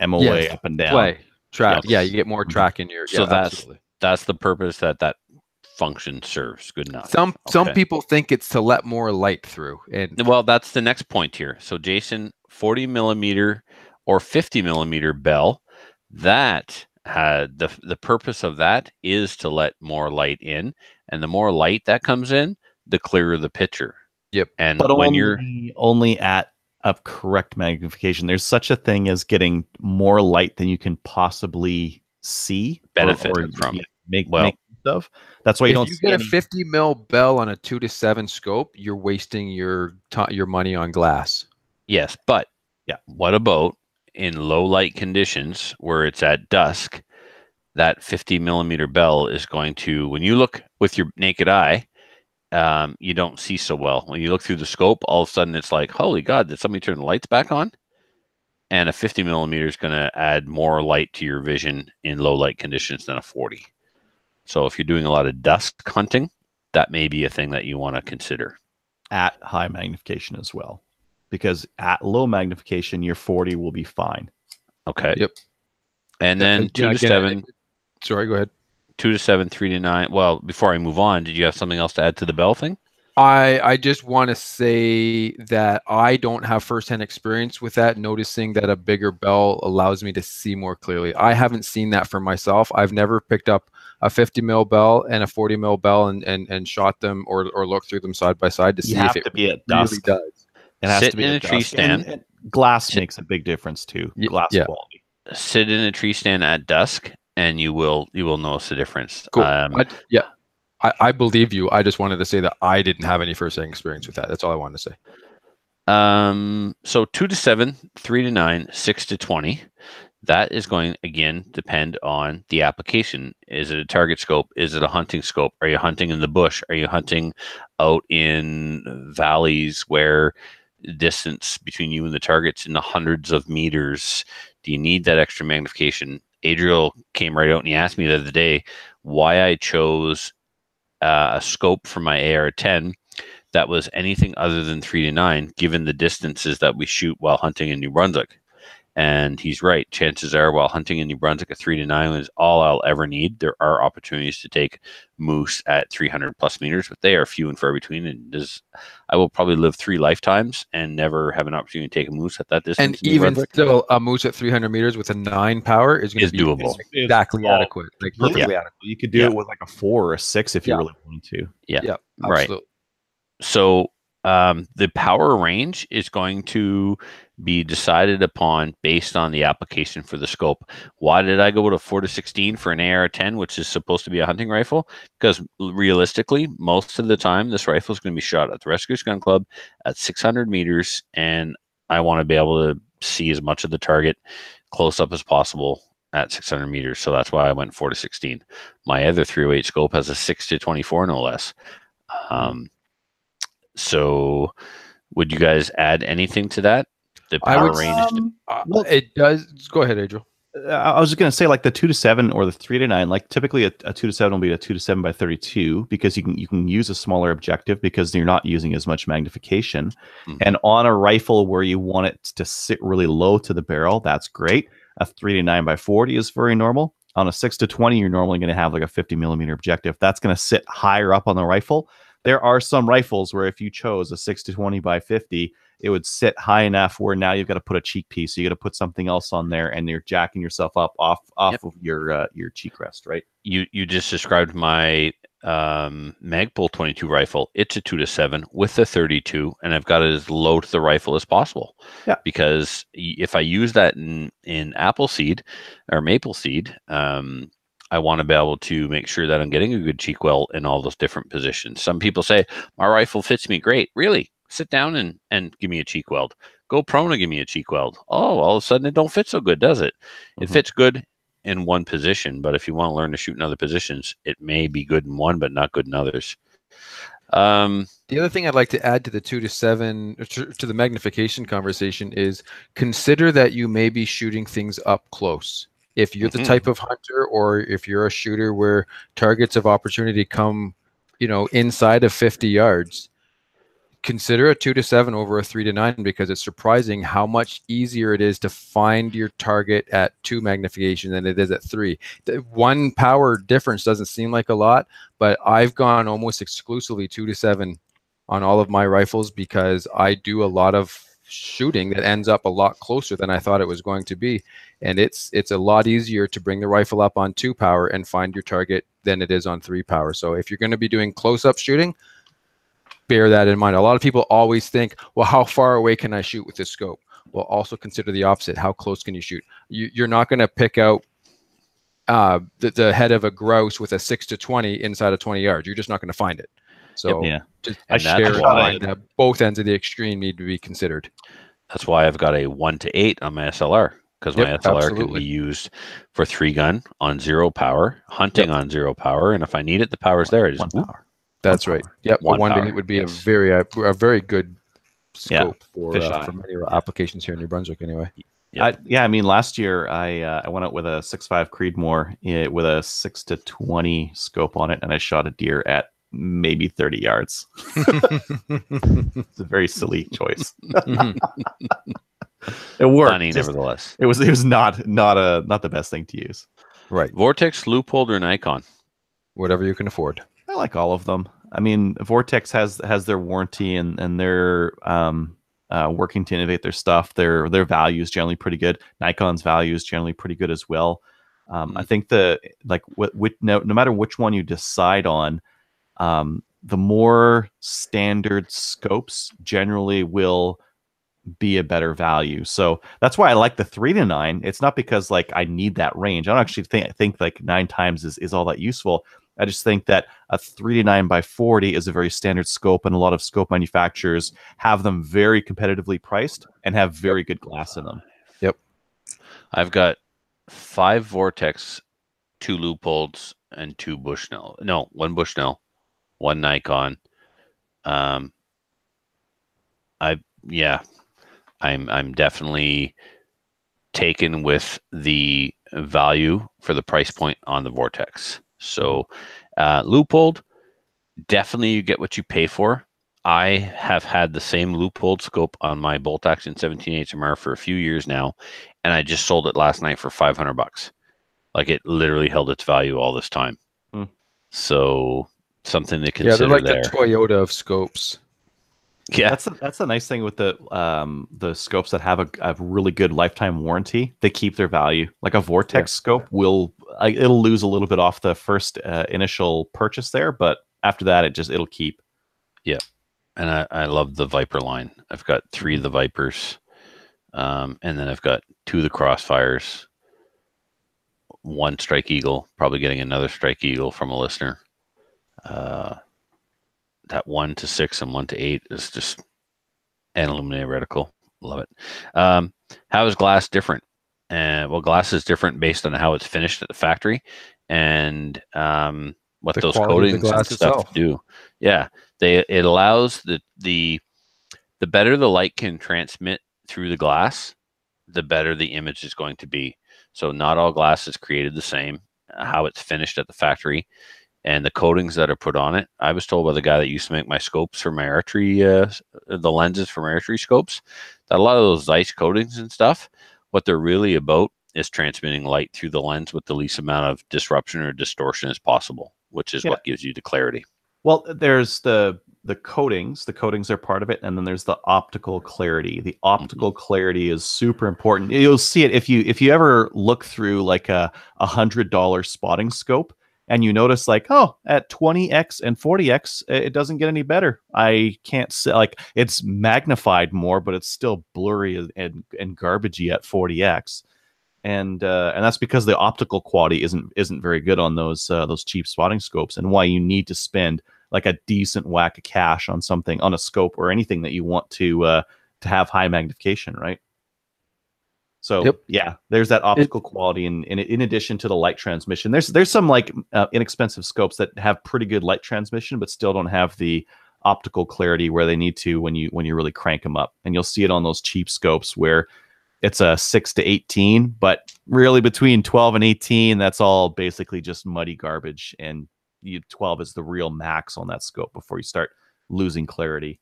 [SPEAKER 1] MOA up and down.
[SPEAKER 3] Track. Yeah, you get more track in your.
[SPEAKER 2] So
[SPEAKER 3] absolutely.
[SPEAKER 2] that's the purpose that function serves. Good enough.
[SPEAKER 3] Some people think it's to let more light through. And
[SPEAKER 2] well, that's the next point here. So Jason, 40 millimeter or 50 millimeter bell, that the purpose of that is to let more light in, and the more light that comes in, the clearer the picture.
[SPEAKER 3] Yep.
[SPEAKER 2] And
[SPEAKER 1] but
[SPEAKER 2] when
[SPEAKER 1] only at a correct magnification, there's such a thing as getting more light than you can possibly see,
[SPEAKER 2] benefit
[SPEAKER 1] or
[SPEAKER 2] from.
[SPEAKER 1] Make of. That's why you don't.
[SPEAKER 3] If you get a 50 mil bell on a 2-7 scope, you're wasting your money on glass.
[SPEAKER 2] Yes, but what about in low light conditions where it's at dusk? That 50 millimeter bell is going to, when you look with your naked eye, you don't see so well. When you look through the scope, all of a sudden it's like, holy God, did somebody turn the lights back on? And a 50 millimeter is going to add more light to your vision in low light conditions than a 40. So if you're doing a lot of dusk hunting, that may be a thing that you want to consider.
[SPEAKER 1] At high magnification as well, because at low magnification, your 40 will be fine.
[SPEAKER 2] Okay.
[SPEAKER 3] Yep.
[SPEAKER 2] And then 2 to 7.
[SPEAKER 3] Sorry, go ahead.
[SPEAKER 2] 2 to 7, 3 to 9. Well, before I move on, did you have something else to add to the bell thing?
[SPEAKER 3] I just want to say that I don't have firsthand experience with that, noticing that a bigger bell allows me to see more clearly. I haven't seen that for myself. I've never picked up a 50 mil bell and a 40 mil bell and shot them or looked through them side by side to see if it
[SPEAKER 1] be at
[SPEAKER 3] really
[SPEAKER 1] dusk.
[SPEAKER 3] does.
[SPEAKER 1] It has
[SPEAKER 2] Sit
[SPEAKER 1] to be
[SPEAKER 2] in
[SPEAKER 1] at
[SPEAKER 2] a tree
[SPEAKER 1] dusk.
[SPEAKER 2] stand.
[SPEAKER 1] And glass makes a big difference too. Glass
[SPEAKER 3] yeah.
[SPEAKER 1] quality.
[SPEAKER 2] Sit in a tree stand at dusk, and you will notice the difference.
[SPEAKER 3] Cool. I believe you. I just wanted to say that I didn't have any first-hand experience with that. That's all I wanted to say.
[SPEAKER 2] So 2 to 7, 3 to 9, 6 to 20. That is going, again, depend on the application. Is it a target scope? Is it a hunting scope? Are you hunting in the bush? Are you hunting out in valleys where distance between you and the target's in the hundreds of meters? Do you need that extra magnification? Adriel came right out and he asked me the other day why I chose a scope for my AR-10 that was anything other than 3 to 9, given the distances that we shoot while hunting in New Brunswick. And he's right. Chances are, while hunting in New Brunswick, a 3 to 9 is all I'll ever need. There are opportunities to take moose at 300 plus meters, but they are few and far between. And I will probably live 3 lifetimes and never have an opportunity to take a moose at that distance.
[SPEAKER 3] And even still, a moose at 300 meters with a 9 power is going to be
[SPEAKER 2] doable.
[SPEAKER 3] Exactly adequate, like perfectly adequate.
[SPEAKER 1] You could do it with like a 4 or a 6 if you really wanted to.
[SPEAKER 3] Yeah,
[SPEAKER 2] right.
[SPEAKER 3] absolutely.
[SPEAKER 2] So the power range is going to be decided upon based on the application for the scope. Why did I go to 4 to 16 for an AR-10, which is supposed to be a hunting rifle? Because realistically, most of the time, this rifle is going to be shot at the Rescuers Gun Club at 600 meters, and I want to be able to see as much of the target close up as possible at 600 meters. So that's why I went 4 to 16. My other 308 scope has a 6 to 24, no less. So would you guys add anything to that? The power range.
[SPEAKER 3] It does. Go ahead, Adriel.
[SPEAKER 1] I was just going to say, like the 2 to 7 or the 3 to 9. Like typically, a 2 to 7 will be a 2 to 7 by 32 because you can use a smaller objective because you're not using as much magnification. Mm-hmm. And on a rifle where you want it to sit really low to the barrel, that's great. A 3 to 9 by 40 is very normal. On a 6 to 20, you're normally going to have like a 50 millimeter objective. That's going to sit higher up on the rifle. There are some rifles where if you chose a 6 to 20 by 50, it would sit high enough where now you've got to put a cheek piece. So you got to put something else on there, and you're jacking yourself up off of your cheek rest, right?
[SPEAKER 2] You just described my Magpul 22 rifle. It's a 2 to 7 with a 32, and I've got it as low to the rifle as possible.
[SPEAKER 1] Yeah.
[SPEAKER 2] Because if I use that in Appleseed or Maple Seed, I want to be able to make sure that I'm getting a good cheek weld in all those different positions. Some people say, my rifle fits me great. Really? Sit down and give me a cheek weld. Go prone and give me a cheek weld. Oh, all of a sudden it don't fit so good, does it? Mm-hmm. It fits good in one position, but if you want to learn to shoot in other positions, it may be good in one, but not good in others.
[SPEAKER 3] The other thing I'd like to add to the 2 to 7, to the magnification conversation is consider that you may be shooting things up close. If you're the type of hunter, or if you're a shooter where targets of opportunity come, inside of 50 yards, consider a 2 to 7 over a 3 to 9 because it's surprising how much easier it is to find your target at 2 magnification than it is at 3. The 1 power difference doesn't seem like a lot, but I've gone almost exclusively 2 to 7 on all of my rifles because I do a lot of shooting that ends up a lot closer than I thought it was going to be, and it's a lot easier to bring the rifle up on 2 power and find your target than it is on 3 power. So if you're going to be doing close-up shooting, bear that in mind. A lot of people always think, well, how far away can I shoot with this scope? Well, also consider the opposite. How close can you shoot? You're not going to pick out the head of a grouse with a 6 to 20 inside of 20 yards. You're just not going to find it. So just share in mind that both ends of the extreme need to be considered.
[SPEAKER 2] That's why I've got a 1 to 8 on my SLR, because my SLR can be used for 3 gun on 0 power, hunting on 0 power, and if I need it, the power's there. It's 1 power.
[SPEAKER 3] That's right. Yep, 1 to 8 would be a very good scope for many applications here in New Brunswick, anyway.
[SPEAKER 1] I mean, last year I went out with a 6.5 Creedmoor with a 6 to 20 scope on it, and I shot a deer at maybe 30 yards. It's a very silly choice. It worked.
[SPEAKER 2] Funny, nevertheless.
[SPEAKER 1] It was not the best thing to use.
[SPEAKER 3] Right.
[SPEAKER 2] Vortex, Leupold, or Nikon?
[SPEAKER 3] Whatever you can afford.
[SPEAKER 1] I like all of them. I mean, Vortex has their warranty and they're working to innovate their stuff. Their value is generally pretty good. Nikon's value is generally pretty good as well. I think no matter which one you decide on, the more standard scopes generally will be a better value. So that's why I like the 3-9. It's not because like I need that range. I don't actually think like 9 times is all that useful. I just think that a 3-9x40 is a very standard scope, and a lot of scope manufacturers have them very competitively priced and have very good glass in them.
[SPEAKER 3] Yep.
[SPEAKER 2] I've got 5 Vortex, 2 Leupolds, and 2 Bushnell. No, 1 Bushnell, 1 Nikon. I'm definitely taken with the value for the price point on the Vortex. So Leupold, definitely you get what you pay for. I have had the same Leupold scope on my bolt action 17 HMR for a few years now, and I just sold it last night for $500. Like, it literally held its value all this time. So something to consider.
[SPEAKER 3] Yeah, they're like
[SPEAKER 2] there.
[SPEAKER 3] the Toyota of scopes.
[SPEAKER 2] Yeah,
[SPEAKER 1] that's the nice thing with the scopes that have a really good lifetime warranty. They keep their value. Like a Vortex scope it'll lose a little bit off the first initial purchase there, but after that it'll keep.
[SPEAKER 2] Yeah, and I love the Viper line. I've got 3 of the Vipers, and then I've got 2 of the Crossfires, 1 Strike Eagle. Probably getting another Strike Eagle from a listener. That 1 to 6 and 1 to 8 is just an illuminated reticle. Love it. How is glass different? Well, glass is different based on how it's finished at the factory and what
[SPEAKER 3] The
[SPEAKER 2] those
[SPEAKER 3] quality of the
[SPEAKER 2] coatings and
[SPEAKER 3] glass
[SPEAKER 2] stuff
[SPEAKER 3] itself.
[SPEAKER 2] do. Yeah, it allows the better the light can transmit through the glass, the better the image is going to be. So not all glass is created the same. How it's finished at the factory. And the coatings that are put on it. I was told by the guy that used to make my scopes for my archery, the lenses for my archery scopes, that a lot of those Zeiss coatings and stuff, what they're really about is transmitting light through the lens with the least amount of disruption or distortion as possible, which is what gives you the clarity.
[SPEAKER 1] Well, there's the coatings. The coatings are part of it, and then there's the optical clarity. The optical clarity is super important. You'll see it if you ever look through like a $100 spotting scope. And you notice like, oh, at 20x and 40x, it doesn't get any better. I can't say, like, it's magnified more, but it's still blurry and garbagey at 40x. And that's because the optical quality isn't very good on those cheap spotting scopes, and why you need to spend like a decent whack of cash on something, on a scope or anything that you want to have high magnification, right? So yeah, there's that optical quality, and in addition to the light transmission, there's some like inexpensive scopes that have pretty good light transmission, but still don't have the optical clarity where they need to when you really crank them up. And you'll see it on those cheap scopes where it's a 6 to 18, but really between 12 and 18, that's all basically just muddy garbage. And 12 is the real max on that scope before you start losing clarity.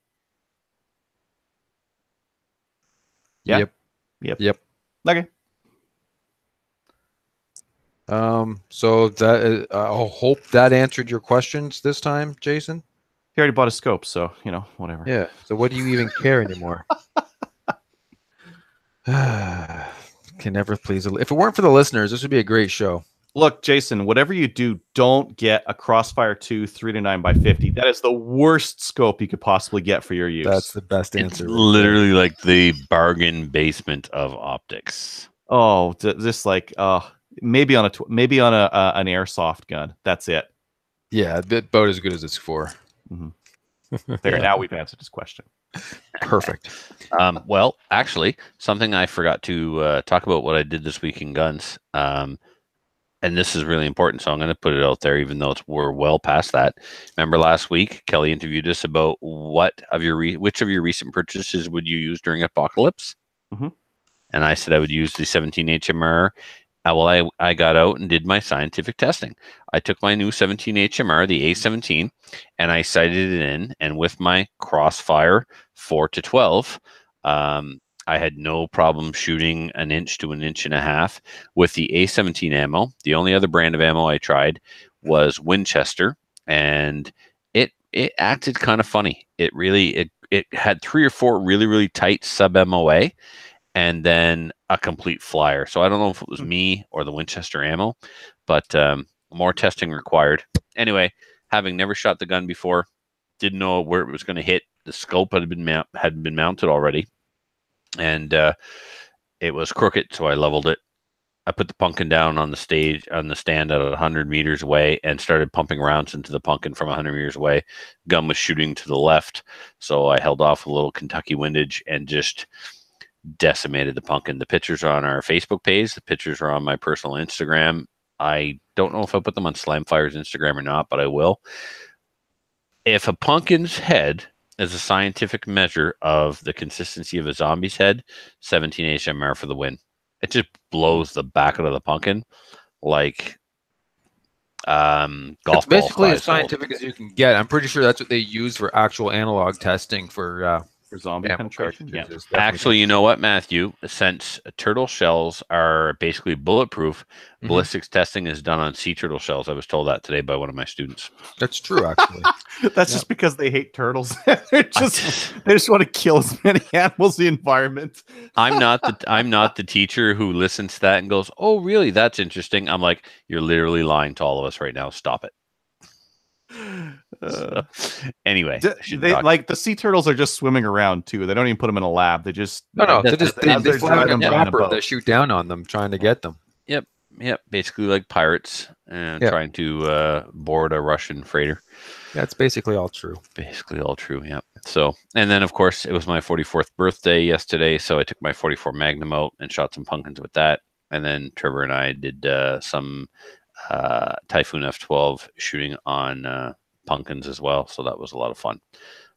[SPEAKER 1] Yeah. Yep. Okay.
[SPEAKER 3] So that I hope that answered your questions this time, Jason.
[SPEAKER 1] He already bought a scope, so whatever.
[SPEAKER 3] Yeah. So what do you even care anymore? Can never please. If it weren't for the listeners, this would be a great show.
[SPEAKER 1] Look, Jason, whatever you do, don't get a Crossfire 2 3-9x50. That is the worst scope you could possibly get for your use.
[SPEAKER 3] That's the best answer.
[SPEAKER 2] It's literally like the bargain basement of optics.
[SPEAKER 1] Oh, just like maybe on an airsoft gun. That's it.
[SPEAKER 3] Yeah, about as good as it's for.
[SPEAKER 1] Mm-hmm. There. Now we've answered his question.
[SPEAKER 3] Perfect.
[SPEAKER 2] Well, actually, something I forgot to talk about what I did this week in guns. And this is really important, so I'm going to put it out there, even though we're well past that. Remember last week, Kelly interviewed us about which of your recent purchases would you use during apocalypse?
[SPEAKER 1] Mm-hmm.
[SPEAKER 2] And I said I would use the 17 HMR Well, I got out and did my scientific testing. I took my new 17 HMR, the A17, and I sighted it in. And with my Crossfire 4-12, I had no problem shooting 1 inch to 1.5 inches with the A17 ammo. The only other brand of ammo I tried was Winchester, and it acted kind of funny. It had 3 or 4 really tight sub MOA, and then a complete flyer. So I don't know if it was me or the Winchester ammo, but more testing required. Anyway, having never shot the gun before, didn't know where it was going to hit. The scope had been mounted already, and it was crooked, so I leveled it. I put the pumpkin down on the stand at 100 meters away and started pumping rounds into the pumpkin from 100 meters away. Gun was shooting to the left, so I held off a little Kentucky windage and just decimated the pumpkin. The pictures are on our Facebook page. The pictures are on my personal Instagram. I don't know if I put them on Slamfire's Instagram or not, but I will. If a pumpkin's head is a scientific measure of the consistency of a zombie's head, 17 HMR for the win. It just blows the back out of the pumpkin like golf
[SPEAKER 3] It's
[SPEAKER 2] ball.
[SPEAKER 3] basically as scientific as you can get. I'm pretty sure that's what they use for actual analog testing for
[SPEAKER 1] zombie penetration.
[SPEAKER 3] Yeah.
[SPEAKER 2] Actually, you know what, Matthew? Since turtle shells are basically bulletproof, ballistics testing is done on sea turtle shells. I was told that today by one of my students.
[SPEAKER 3] That's true, actually.
[SPEAKER 1] That's just because they hate turtles. they just want to kill as many animals in the environment.
[SPEAKER 2] I'm not the teacher who listens to that and goes, "Oh, really? That's interesting." I'm like, "You're literally lying to all of us right now. Stop it." Anyway,
[SPEAKER 1] like the sea turtles are just swimming around too. They don't even put them in a lab. They just
[SPEAKER 3] they fly them
[SPEAKER 1] on a
[SPEAKER 3] rapper
[SPEAKER 1] boat.
[SPEAKER 3] that shoot down on them trying to get them.
[SPEAKER 2] Yep. Basically like pirates trying to board a Russian freighter.
[SPEAKER 3] That's basically all true.
[SPEAKER 2] Basically all true. Yep. So, and then of course it was my 44th birthday yesterday, so I took my 44 Magnum out and shot some pumpkins with that. And then Trevor and I did some Typhoon F12 shooting on pumpkins as well, so that was a lot of fun.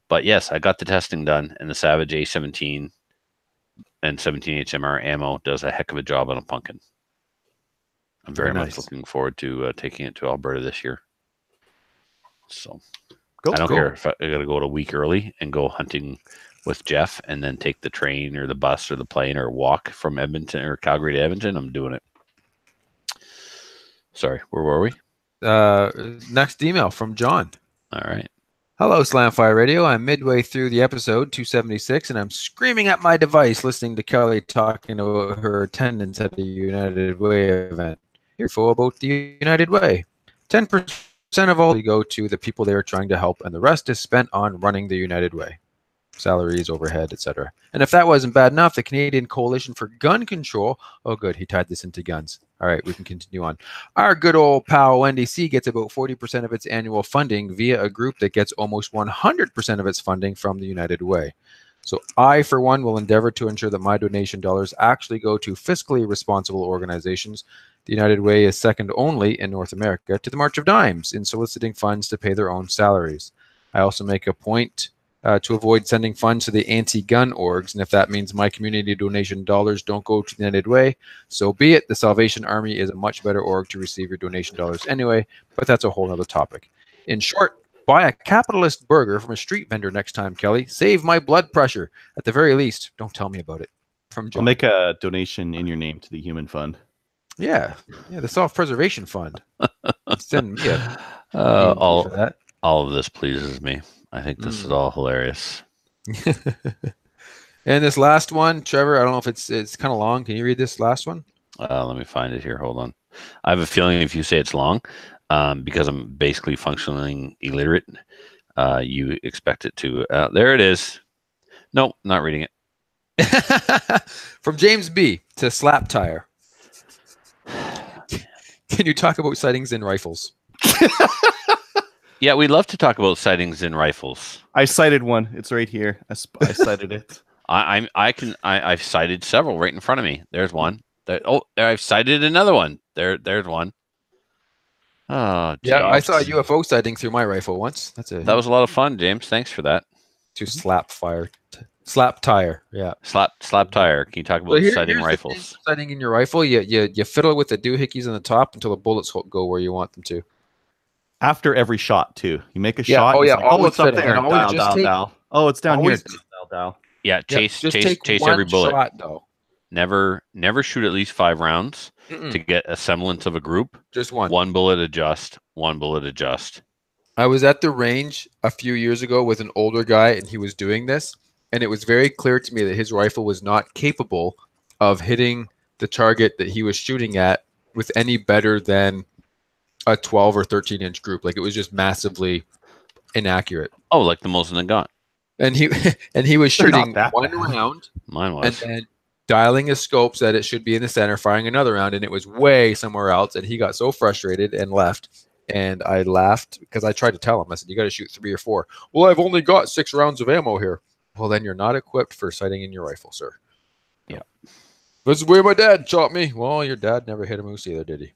[SPEAKER 2] But yes, I got the testing done, and the Savage A17 and 17 HMR ammo does a heck of a job on a pumpkin. I'm very much looking forward to taking it to Alberta this year. So I don't care if I gotta go a week early and go hunting with Jeff and then take the train or the bus or the plane or walk from Edmonton or Calgary to Edmonton. I'm doing it. Sorry, where were we?
[SPEAKER 3] Next email from John.
[SPEAKER 2] All right.
[SPEAKER 3] Hello, Slamfire Radio. I'm midway through the episode 276, and I'm screaming at my device listening to Kelly talking about her attendance at the United Way event. Info about the United Way. 10% of all go to the people they are trying to help, and the rest is spent on running the United Way. Salaries, overhead, etc. And if that wasn't bad enough, the Canadian Coalition for Gun Control, oh good, he tied this into guns. All right, we can continue on. Our good old pal NDC gets about 40% of its annual funding via a group that gets almost 100% of its funding from the United Way. So I, for one, will endeavor to ensure that my donation dollars actually go to fiscally responsible organizations. The United Way is second only in North America to the March of Dimes in soliciting funds to pay their own salaries. I also make a point to avoid sending funds to the anti-gun orgs, and if that means my community donation dollars don't go to the United Way, so be it. The Salvation Army is a much better org to receive your donation dollars anyway, but that's a whole other topic. In short, buy a capitalist burger from a street vendor next time, Kelly. Save my blood pressure. At the very least, don't tell me about it. From John.
[SPEAKER 1] I'll make a donation in your name to the Human Fund.
[SPEAKER 3] Yeah, the Self-Preservation Fund. Send me
[SPEAKER 2] all of this pleases me. I think this is all hilarious.
[SPEAKER 3] And this last one, Trevor, I don't know if it's kind of long. Can you read this last one?
[SPEAKER 2] Let me find it here. Hold on. I have a feeling if you say it's long, because I'm basically functionally illiterate, you expect it to. There it is. Nope, not reading it.
[SPEAKER 3] From James B. to Slap Tire. Can you talk about sightings in rifles?
[SPEAKER 2] Yeah, we'd love to talk about sightings in rifles.
[SPEAKER 1] I cited one. It's right here. I cited it.
[SPEAKER 2] I've cited several right in front of me. There's one. I've cited another one. There's one. Oh, James.
[SPEAKER 3] Yeah, I saw a UFO sighting through my rifle once. That was
[SPEAKER 2] a lot of fun, James. Thanks for that.
[SPEAKER 3] To slap fire. Slap tire. Yeah.
[SPEAKER 2] Slap tire. Can you talk about sighting
[SPEAKER 3] here's the thing
[SPEAKER 2] rifles?
[SPEAKER 3] for sighting in your rifle, you fiddle with the doohickeys on the top until the bullets go where you want them to.
[SPEAKER 1] After every shot, too. You make a
[SPEAKER 3] Yeah,
[SPEAKER 1] shot.
[SPEAKER 3] oh,
[SPEAKER 1] it's
[SPEAKER 3] yeah,
[SPEAKER 1] like,
[SPEAKER 3] always
[SPEAKER 1] it's up
[SPEAKER 3] fiddle,
[SPEAKER 1] there.
[SPEAKER 3] and always
[SPEAKER 1] Dial,
[SPEAKER 3] just
[SPEAKER 1] dial,
[SPEAKER 3] take-
[SPEAKER 1] dial. Oh, it's down
[SPEAKER 3] always-
[SPEAKER 1] here. Dial, dial.
[SPEAKER 2] Yeah, chase
[SPEAKER 3] take
[SPEAKER 2] every
[SPEAKER 3] one
[SPEAKER 2] bullet.
[SPEAKER 3] shot, though.
[SPEAKER 2] Never shoot at least 5 rounds
[SPEAKER 3] Mm-mm.
[SPEAKER 2] to get a semblance of a group.
[SPEAKER 3] Just one.
[SPEAKER 2] One bullet adjust. One bullet adjust.
[SPEAKER 3] I was at the range a few years ago with an older guy, and he was doing this, and it was very clear to me that his rifle was not capable of hitting the target that he was shooting at with any better than a 12 or 13-inch group. Like, it was just massively inaccurate.
[SPEAKER 2] Oh, like the Mosin Nagant.
[SPEAKER 3] And he was
[SPEAKER 1] They're not
[SPEAKER 3] shooting
[SPEAKER 1] that
[SPEAKER 3] one
[SPEAKER 1] bad.
[SPEAKER 3] round
[SPEAKER 2] Mine
[SPEAKER 3] and
[SPEAKER 2] was.
[SPEAKER 3] then dialing his scopes that it should be in the center, firing another round, and it was way somewhere else. And he got so frustrated and left. And I laughed because I tried to tell him. I said, "You got to shoot 3 or 4." Well, I've only got 6 rounds of ammo here. Well, then you're not equipped for sighting in your rifle, sir.
[SPEAKER 2] Yeah.
[SPEAKER 3] That's the way my dad taught me. Well, your dad never hit a moose either, did he?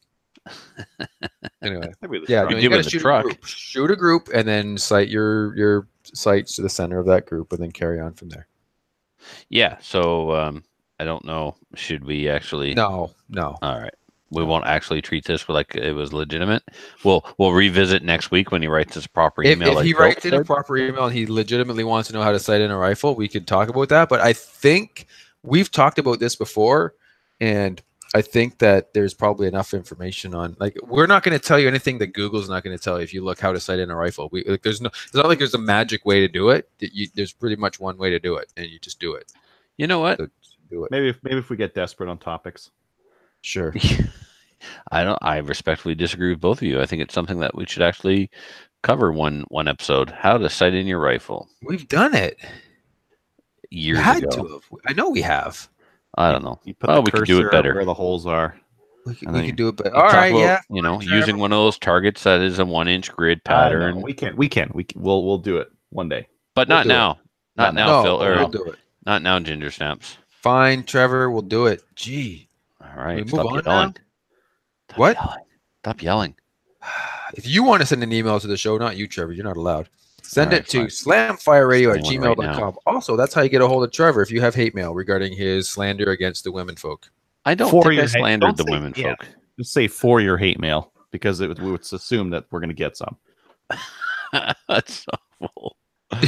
[SPEAKER 3] Anyway,
[SPEAKER 1] Maybe the
[SPEAKER 3] yeah,
[SPEAKER 1] truck.
[SPEAKER 3] no,
[SPEAKER 2] You
[SPEAKER 3] you
[SPEAKER 2] do
[SPEAKER 3] got
[SPEAKER 2] with
[SPEAKER 3] to
[SPEAKER 2] the
[SPEAKER 3] shoot
[SPEAKER 2] truck.
[SPEAKER 3] a group. Shoot a group, and then sight your sights to the center of that group, and then carry on from there.
[SPEAKER 2] Yeah. So I don't know. Should we actually?
[SPEAKER 3] No.
[SPEAKER 2] All right. We won't actually treat this like it was legitimate. We'll revisit next week when he writes his proper
[SPEAKER 3] If
[SPEAKER 2] email.
[SPEAKER 3] he
[SPEAKER 2] like
[SPEAKER 3] writes
[SPEAKER 2] Phil
[SPEAKER 3] in a
[SPEAKER 2] said.
[SPEAKER 3] proper email and he legitimately wants to know how to sight in a rifle, we could talk about that. But I think we've talked about this before, and I think that there's probably enough information on. Like, we're not going to tell you anything that Google's not going to tell you if you look how to sight in a rifle. It's not like there's a magic way to do it. There's pretty much one way to do it, and you just do it.
[SPEAKER 2] You know what?
[SPEAKER 3] So do it.
[SPEAKER 1] Maybe if we get desperate on topics.
[SPEAKER 3] Sure.
[SPEAKER 2] I respectfully disagree with both of you. I think it's something that we should actually cover one episode. How to sight in your rifle.
[SPEAKER 3] We've done it.
[SPEAKER 2] Years
[SPEAKER 3] We had
[SPEAKER 2] ago.
[SPEAKER 3] to have. I know we have.
[SPEAKER 2] I don't know.
[SPEAKER 1] You put
[SPEAKER 2] Oh,
[SPEAKER 1] the
[SPEAKER 2] we could do it
[SPEAKER 1] cursor
[SPEAKER 2] better.
[SPEAKER 1] where the holes are.
[SPEAKER 3] We
[SPEAKER 1] I
[SPEAKER 3] could
[SPEAKER 1] think-
[SPEAKER 3] do it, but
[SPEAKER 2] We
[SPEAKER 3] all
[SPEAKER 2] talk
[SPEAKER 3] right,
[SPEAKER 2] about,
[SPEAKER 3] yeah.
[SPEAKER 2] You know,
[SPEAKER 3] Trevor.
[SPEAKER 2] using one of those targets that is a 1-inch grid
[SPEAKER 1] I know.
[SPEAKER 2] pattern,
[SPEAKER 1] We can. We'll do it one day.
[SPEAKER 2] but
[SPEAKER 3] We'll
[SPEAKER 2] not
[SPEAKER 3] do it.
[SPEAKER 2] now. Not
[SPEAKER 1] Not
[SPEAKER 2] now,
[SPEAKER 3] No,
[SPEAKER 2] Phil. Or
[SPEAKER 3] we'll do it.
[SPEAKER 2] not now, Ginger Snaps.
[SPEAKER 3] Fine, Trevor, we'll do it. Gee,
[SPEAKER 2] All right.
[SPEAKER 3] We move
[SPEAKER 2] Stop
[SPEAKER 3] on
[SPEAKER 2] yelling.
[SPEAKER 3] now?
[SPEAKER 2] Stop
[SPEAKER 3] What?
[SPEAKER 2] yelling. Stop yelling.
[SPEAKER 3] if you want to send an email to the show, not you, Trevor, you're not allowed. Send
[SPEAKER 2] All right,
[SPEAKER 3] it to
[SPEAKER 2] fine.
[SPEAKER 3] slamfireradio@gmail.com. Also, that's how you get a hold of Trevor if you have hate mail regarding his slander against the women folk.
[SPEAKER 2] I don't
[SPEAKER 1] For
[SPEAKER 2] think I
[SPEAKER 1] your hate-
[SPEAKER 2] slandered
[SPEAKER 1] don't
[SPEAKER 2] the
[SPEAKER 1] say-
[SPEAKER 2] women
[SPEAKER 1] yeah.
[SPEAKER 2] folk.
[SPEAKER 1] Just say for your hate mail because we would assume that we're going to get some.
[SPEAKER 2] That's awful.
[SPEAKER 3] All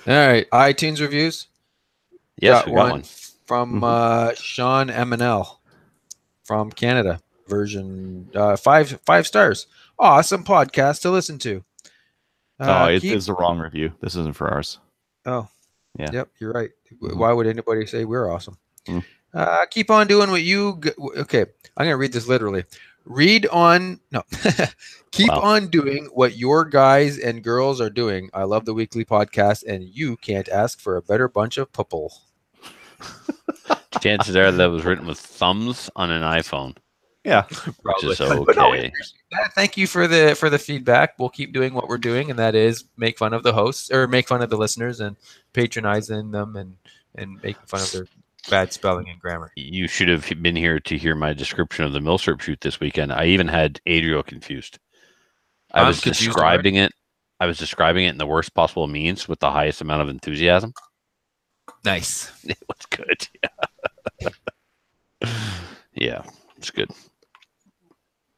[SPEAKER 3] right, iTunes reviews.
[SPEAKER 2] Yes, we got one.
[SPEAKER 3] from
[SPEAKER 1] Mm-hmm.
[SPEAKER 3] Sean MNL from Canada. Version 5 stars. Awesome podcast to listen to.
[SPEAKER 1] It
[SPEAKER 3] keep-
[SPEAKER 1] is the wrong review. This isn't for ours.
[SPEAKER 3] Oh,
[SPEAKER 1] Yeah.
[SPEAKER 3] Yep, you're right.
[SPEAKER 1] Mhm.
[SPEAKER 3] Why would anybody say we're awesome?
[SPEAKER 1] Mm.
[SPEAKER 3] Keep on doing what you. Okay, I'm gonna read this literally. Keep
[SPEAKER 2] Wow.
[SPEAKER 3] on doing what your guys and girls are doing. I love the weekly podcast, and you can't ask for a better bunch of people.
[SPEAKER 2] Chances are that was written with thumbs on an iPhone,
[SPEAKER 1] Yeah.
[SPEAKER 2] which is
[SPEAKER 3] But no, we
[SPEAKER 2] okay.
[SPEAKER 3] appreciate that. Thank you for the feedback. We'll keep doing what we're doing, and that is make fun of the hosts or make fun of the listeners and patronizing them and making fun of their bad spelling and grammar.
[SPEAKER 2] You should have been here to hear my description of the Milsurp shoot this weekend. I even had Adriel confused. I
[SPEAKER 3] I'm
[SPEAKER 2] was
[SPEAKER 3] confused
[SPEAKER 2] describing it. I was describing it in the worst possible means with the highest amount of enthusiasm.
[SPEAKER 3] Nice.
[SPEAKER 2] It was good. Yeah, yeah, it's good.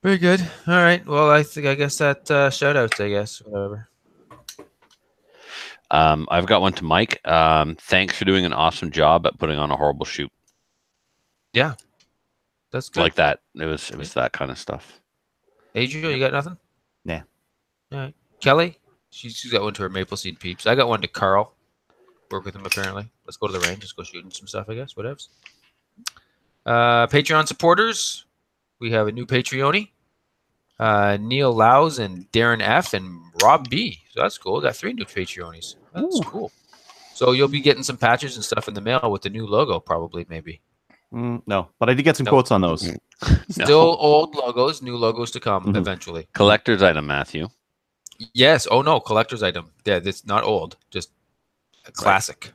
[SPEAKER 3] Very good. All right. Well, I guess that shout outs, I guess. Whatever.
[SPEAKER 2] I've got one to Mike. Thanks for doing an awesome job at putting on a horrible shoot
[SPEAKER 3] That's good.
[SPEAKER 2] like that. It was that kind of stuff.
[SPEAKER 3] Adriel, you got nothing?
[SPEAKER 1] Nah.
[SPEAKER 3] All right. Kelly, she's got one to her Maple Seed peeps. I got one to Carl. Work with him apparently. Let's go to the range. Let's go shooting some stuff, I guess. Whatevs. Patreon supporters. We have a new Patreoni. Neil Laus and Darren F and Rob B. So that's cool. Got 3 new Patreonis. That's cool. So you'll be getting some patches and stuff in the mail with the new logo, probably, maybe.
[SPEAKER 1] No, but I did get some
[SPEAKER 3] No.
[SPEAKER 1] quotes on those.
[SPEAKER 2] No.
[SPEAKER 3] Still old logos, new logos to come
[SPEAKER 1] Mhm.
[SPEAKER 3] eventually.
[SPEAKER 2] Collector's item, Matthew.
[SPEAKER 3] Yes. Oh no, collector's item. Yeah, it's not old, just a classic.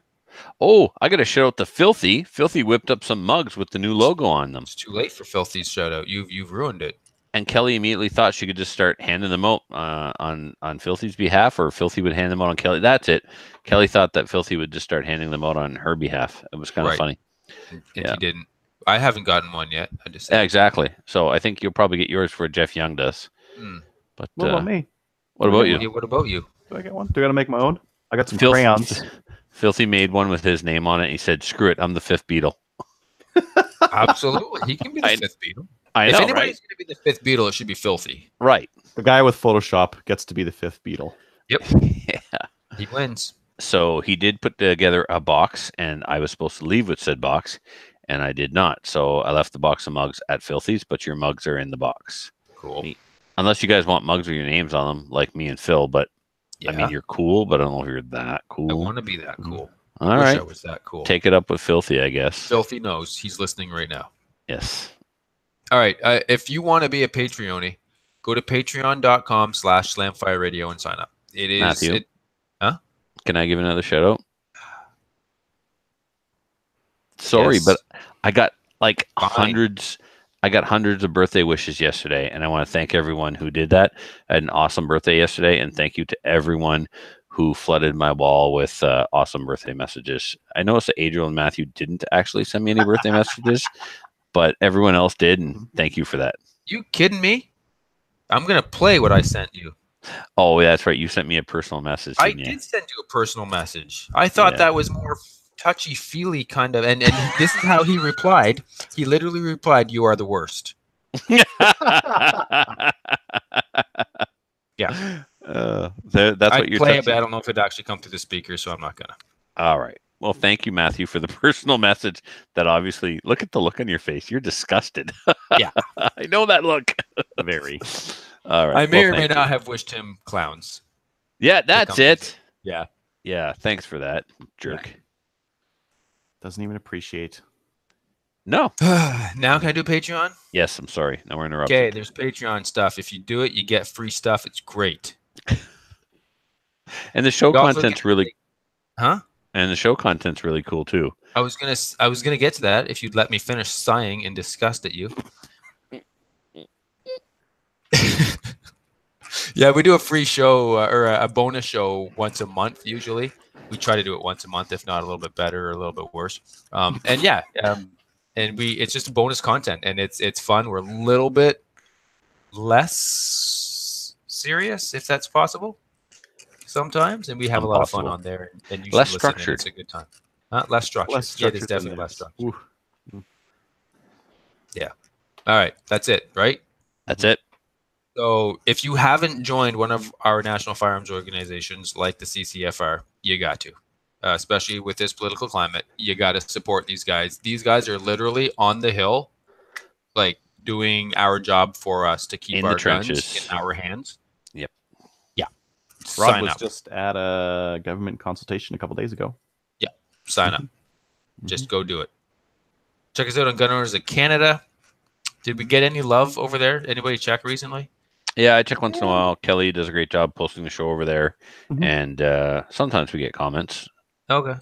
[SPEAKER 2] Oh, I got to shout out to Filthy. Filthy whipped up some mugs with the new logo on them.
[SPEAKER 3] It's too late for Filthy's shout out. You've ruined it.
[SPEAKER 2] And Kelly immediately thought she could just start handing them out on Filthy's behalf, or Filthy would hand them out on Kelly. That's it. Kelly thought that Filthy would just start handing them out on her behalf. It was kind of funny.
[SPEAKER 6] And
[SPEAKER 2] Yeah.
[SPEAKER 6] he didn't. I haven't gotten one yet. I just
[SPEAKER 2] Yeah, exactly. So I think you'll probably get yours before Jeff Young does.
[SPEAKER 6] Hmm.
[SPEAKER 2] But
[SPEAKER 1] What about me?
[SPEAKER 2] what about
[SPEAKER 6] Yeah,
[SPEAKER 2] you?
[SPEAKER 6] what about you?
[SPEAKER 1] Do I get one? Do I gotta make my own? I got some
[SPEAKER 2] Filth-
[SPEAKER 1] crayons.
[SPEAKER 2] Filthy made one with his name on it. He said, "Screw it, I'm the fifth Beatle."
[SPEAKER 6] Absolutely. He can be the
[SPEAKER 2] I-
[SPEAKER 6] fifth Beatle.
[SPEAKER 2] I
[SPEAKER 6] If
[SPEAKER 2] know,
[SPEAKER 6] anybody's
[SPEAKER 2] right?
[SPEAKER 6] going to be the fifth Beatle, it should be Filthy.
[SPEAKER 2] Right.
[SPEAKER 1] The guy with Photoshop gets to be the fifth Beatle.
[SPEAKER 6] Yep.
[SPEAKER 2] Yeah.
[SPEAKER 6] He wins.
[SPEAKER 2] So he did put together a box, and I was supposed to leave with said box, and I did not. So I left the box of mugs at Filthy's, but your mugs are in the box.
[SPEAKER 6] Cool.
[SPEAKER 2] Neat. Unless you guys want mugs with your names on them, like me and Phil. But
[SPEAKER 6] Yeah.
[SPEAKER 2] I mean, you're cool, but I don't know if you're that
[SPEAKER 6] I
[SPEAKER 2] cool.
[SPEAKER 6] want to be that cool.
[SPEAKER 2] All
[SPEAKER 6] Wish
[SPEAKER 2] right.
[SPEAKER 6] I was that cool.
[SPEAKER 2] Take it up with Filthy, I guess.
[SPEAKER 6] Filthy knows. He's listening right now.
[SPEAKER 2] Yes.
[SPEAKER 6] All right. If you want to be a Patreon, go to patreon.com/Slamfire Radio and sign up. It is.
[SPEAKER 2] Matthew? Can I give another shout out? Sorry,
[SPEAKER 6] Yes.
[SPEAKER 2] but I got like
[SPEAKER 6] Fine.
[SPEAKER 2] hundreds. I got hundreds of birthday wishes yesterday, and I want to thank everyone who did that. I had an awesome birthday yesterday, and thank you to everyone who flooded my wall with awesome birthday messages. I noticed that Adriel and Matthew didn't actually send me any birthday messages, but everyone else did, and thank you for that.
[SPEAKER 6] You kidding me? I'm going to play what I sent you.
[SPEAKER 2] Oh, yeah, that's right. You sent me a personal message.
[SPEAKER 6] I
[SPEAKER 2] Didn't you?
[SPEAKER 6] did send you a personal message. I thought
[SPEAKER 2] Yeah.
[SPEAKER 6] that was more touchy-feely kind of. And this is how he replied. He literally replied, "You are the worst." Yeah.
[SPEAKER 2] That's
[SPEAKER 6] I'd
[SPEAKER 2] what you're
[SPEAKER 6] play it,
[SPEAKER 2] touching.
[SPEAKER 6] but I don't know if it'd actually come through the speaker, so I'm not going to.
[SPEAKER 2] All right. Well, thank you, Matthew, for the personal message. That obviously, look at the look on your face. You're disgusted.
[SPEAKER 6] Yeah.
[SPEAKER 2] I know that look.
[SPEAKER 1] Very.
[SPEAKER 2] All right.
[SPEAKER 6] I may
[SPEAKER 2] well,
[SPEAKER 6] or may
[SPEAKER 2] thank you.
[SPEAKER 6] not have wished him clowns.
[SPEAKER 2] Yeah, that's
[SPEAKER 6] company.
[SPEAKER 2] it.
[SPEAKER 6] Yeah.
[SPEAKER 2] Yeah. Thanks for that, jerk.
[SPEAKER 1] Doesn't even appreciate.
[SPEAKER 2] No.
[SPEAKER 6] Now can I do Patreon?
[SPEAKER 2] Yes. I'm sorry. No, we're interrupting.
[SPEAKER 6] Okay, there's Patreon stuff. If you do it, you get free stuff. It's great.
[SPEAKER 2] And the show
[SPEAKER 6] You also
[SPEAKER 2] content's
[SPEAKER 6] get-
[SPEAKER 2] really.
[SPEAKER 6] Huh?
[SPEAKER 2] And the show content's really cool too.
[SPEAKER 6] I was gonna get to that if you'd let me finish sighing in disgust at you. Yeah, we do a free show or a bonus show once a month. Usually, we try to do it once a month, if not a little bit better or a little bit worse. And it's just bonus content, and it's fun. We're a little bit less serious, if that's possible, sometimes, and we have a lot of fun
[SPEAKER 2] Impossible.
[SPEAKER 6] on there. And you
[SPEAKER 2] Less
[SPEAKER 6] should listen in.
[SPEAKER 2] structured.
[SPEAKER 6] It's a good time. Less structured.
[SPEAKER 1] Less
[SPEAKER 6] Yeah, it is
[SPEAKER 1] structured than
[SPEAKER 6] definitely less
[SPEAKER 1] this.
[SPEAKER 6] structured.
[SPEAKER 1] Ooh.
[SPEAKER 6] All right, that's it, right?
[SPEAKER 2] That's it.
[SPEAKER 6] So if you haven't joined one of our national firearms organizations like the CCFR, you got to. Especially with this political climate, you got to support these guys. These guys are literally on the hill, like doing our job for us to keep
[SPEAKER 2] In the
[SPEAKER 6] our guns
[SPEAKER 2] trenches.
[SPEAKER 6] in our hands.
[SPEAKER 2] Yep.
[SPEAKER 6] Yeah.
[SPEAKER 1] Rob
[SPEAKER 6] Sign
[SPEAKER 1] was
[SPEAKER 6] up.
[SPEAKER 1] just at a government consultation a couple days ago.
[SPEAKER 6] Sign up. Just go do it. Check us out on Gun Owners of Canada. Did we get any love over there? Anybody check recently?
[SPEAKER 2] Yeah, I check once in a while. Kelly does a great job posting the show over there,
[SPEAKER 1] Mhm.
[SPEAKER 2] and sometimes we get comments.
[SPEAKER 6] Okay.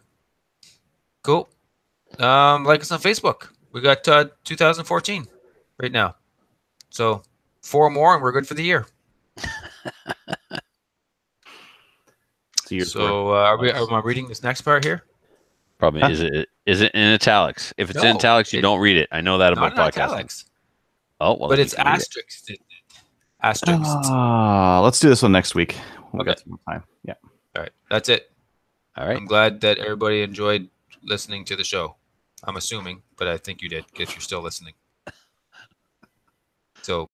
[SPEAKER 6] Cool. Like us on Facebook. We got 2014 right now. So 4 more and we're good for the year. So am I reading this next part here?
[SPEAKER 2] Probably
[SPEAKER 1] Huh?
[SPEAKER 2] is it in italics? If it's in
[SPEAKER 6] No,
[SPEAKER 2] italics, you don't read it. I know that
[SPEAKER 6] Not
[SPEAKER 2] about
[SPEAKER 6] in
[SPEAKER 2] podcasting.
[SPEAKER 6] italics,
[SPEAKER 2] Oh well,
[SPEAKER 6] but
[SPEAKER 2] then
[SPEAKER 6] it's
[SPEAKER 2] you can read it.
[SPEAKER 6] asterisks. Asterisks.
[SPEAKER 1] Let's do this one next week. We'll
[SPEAKER 6] Okay.
[SPEAKER 1] get some more time. Yeah.
[SPEAKER 6] All right. That's it.
[SPEAKER 2] All right.
[SPEAKER 6] I'm glad that everybody enjoyed listening to the show. I'm assuming, but I think you did if you're still listening. So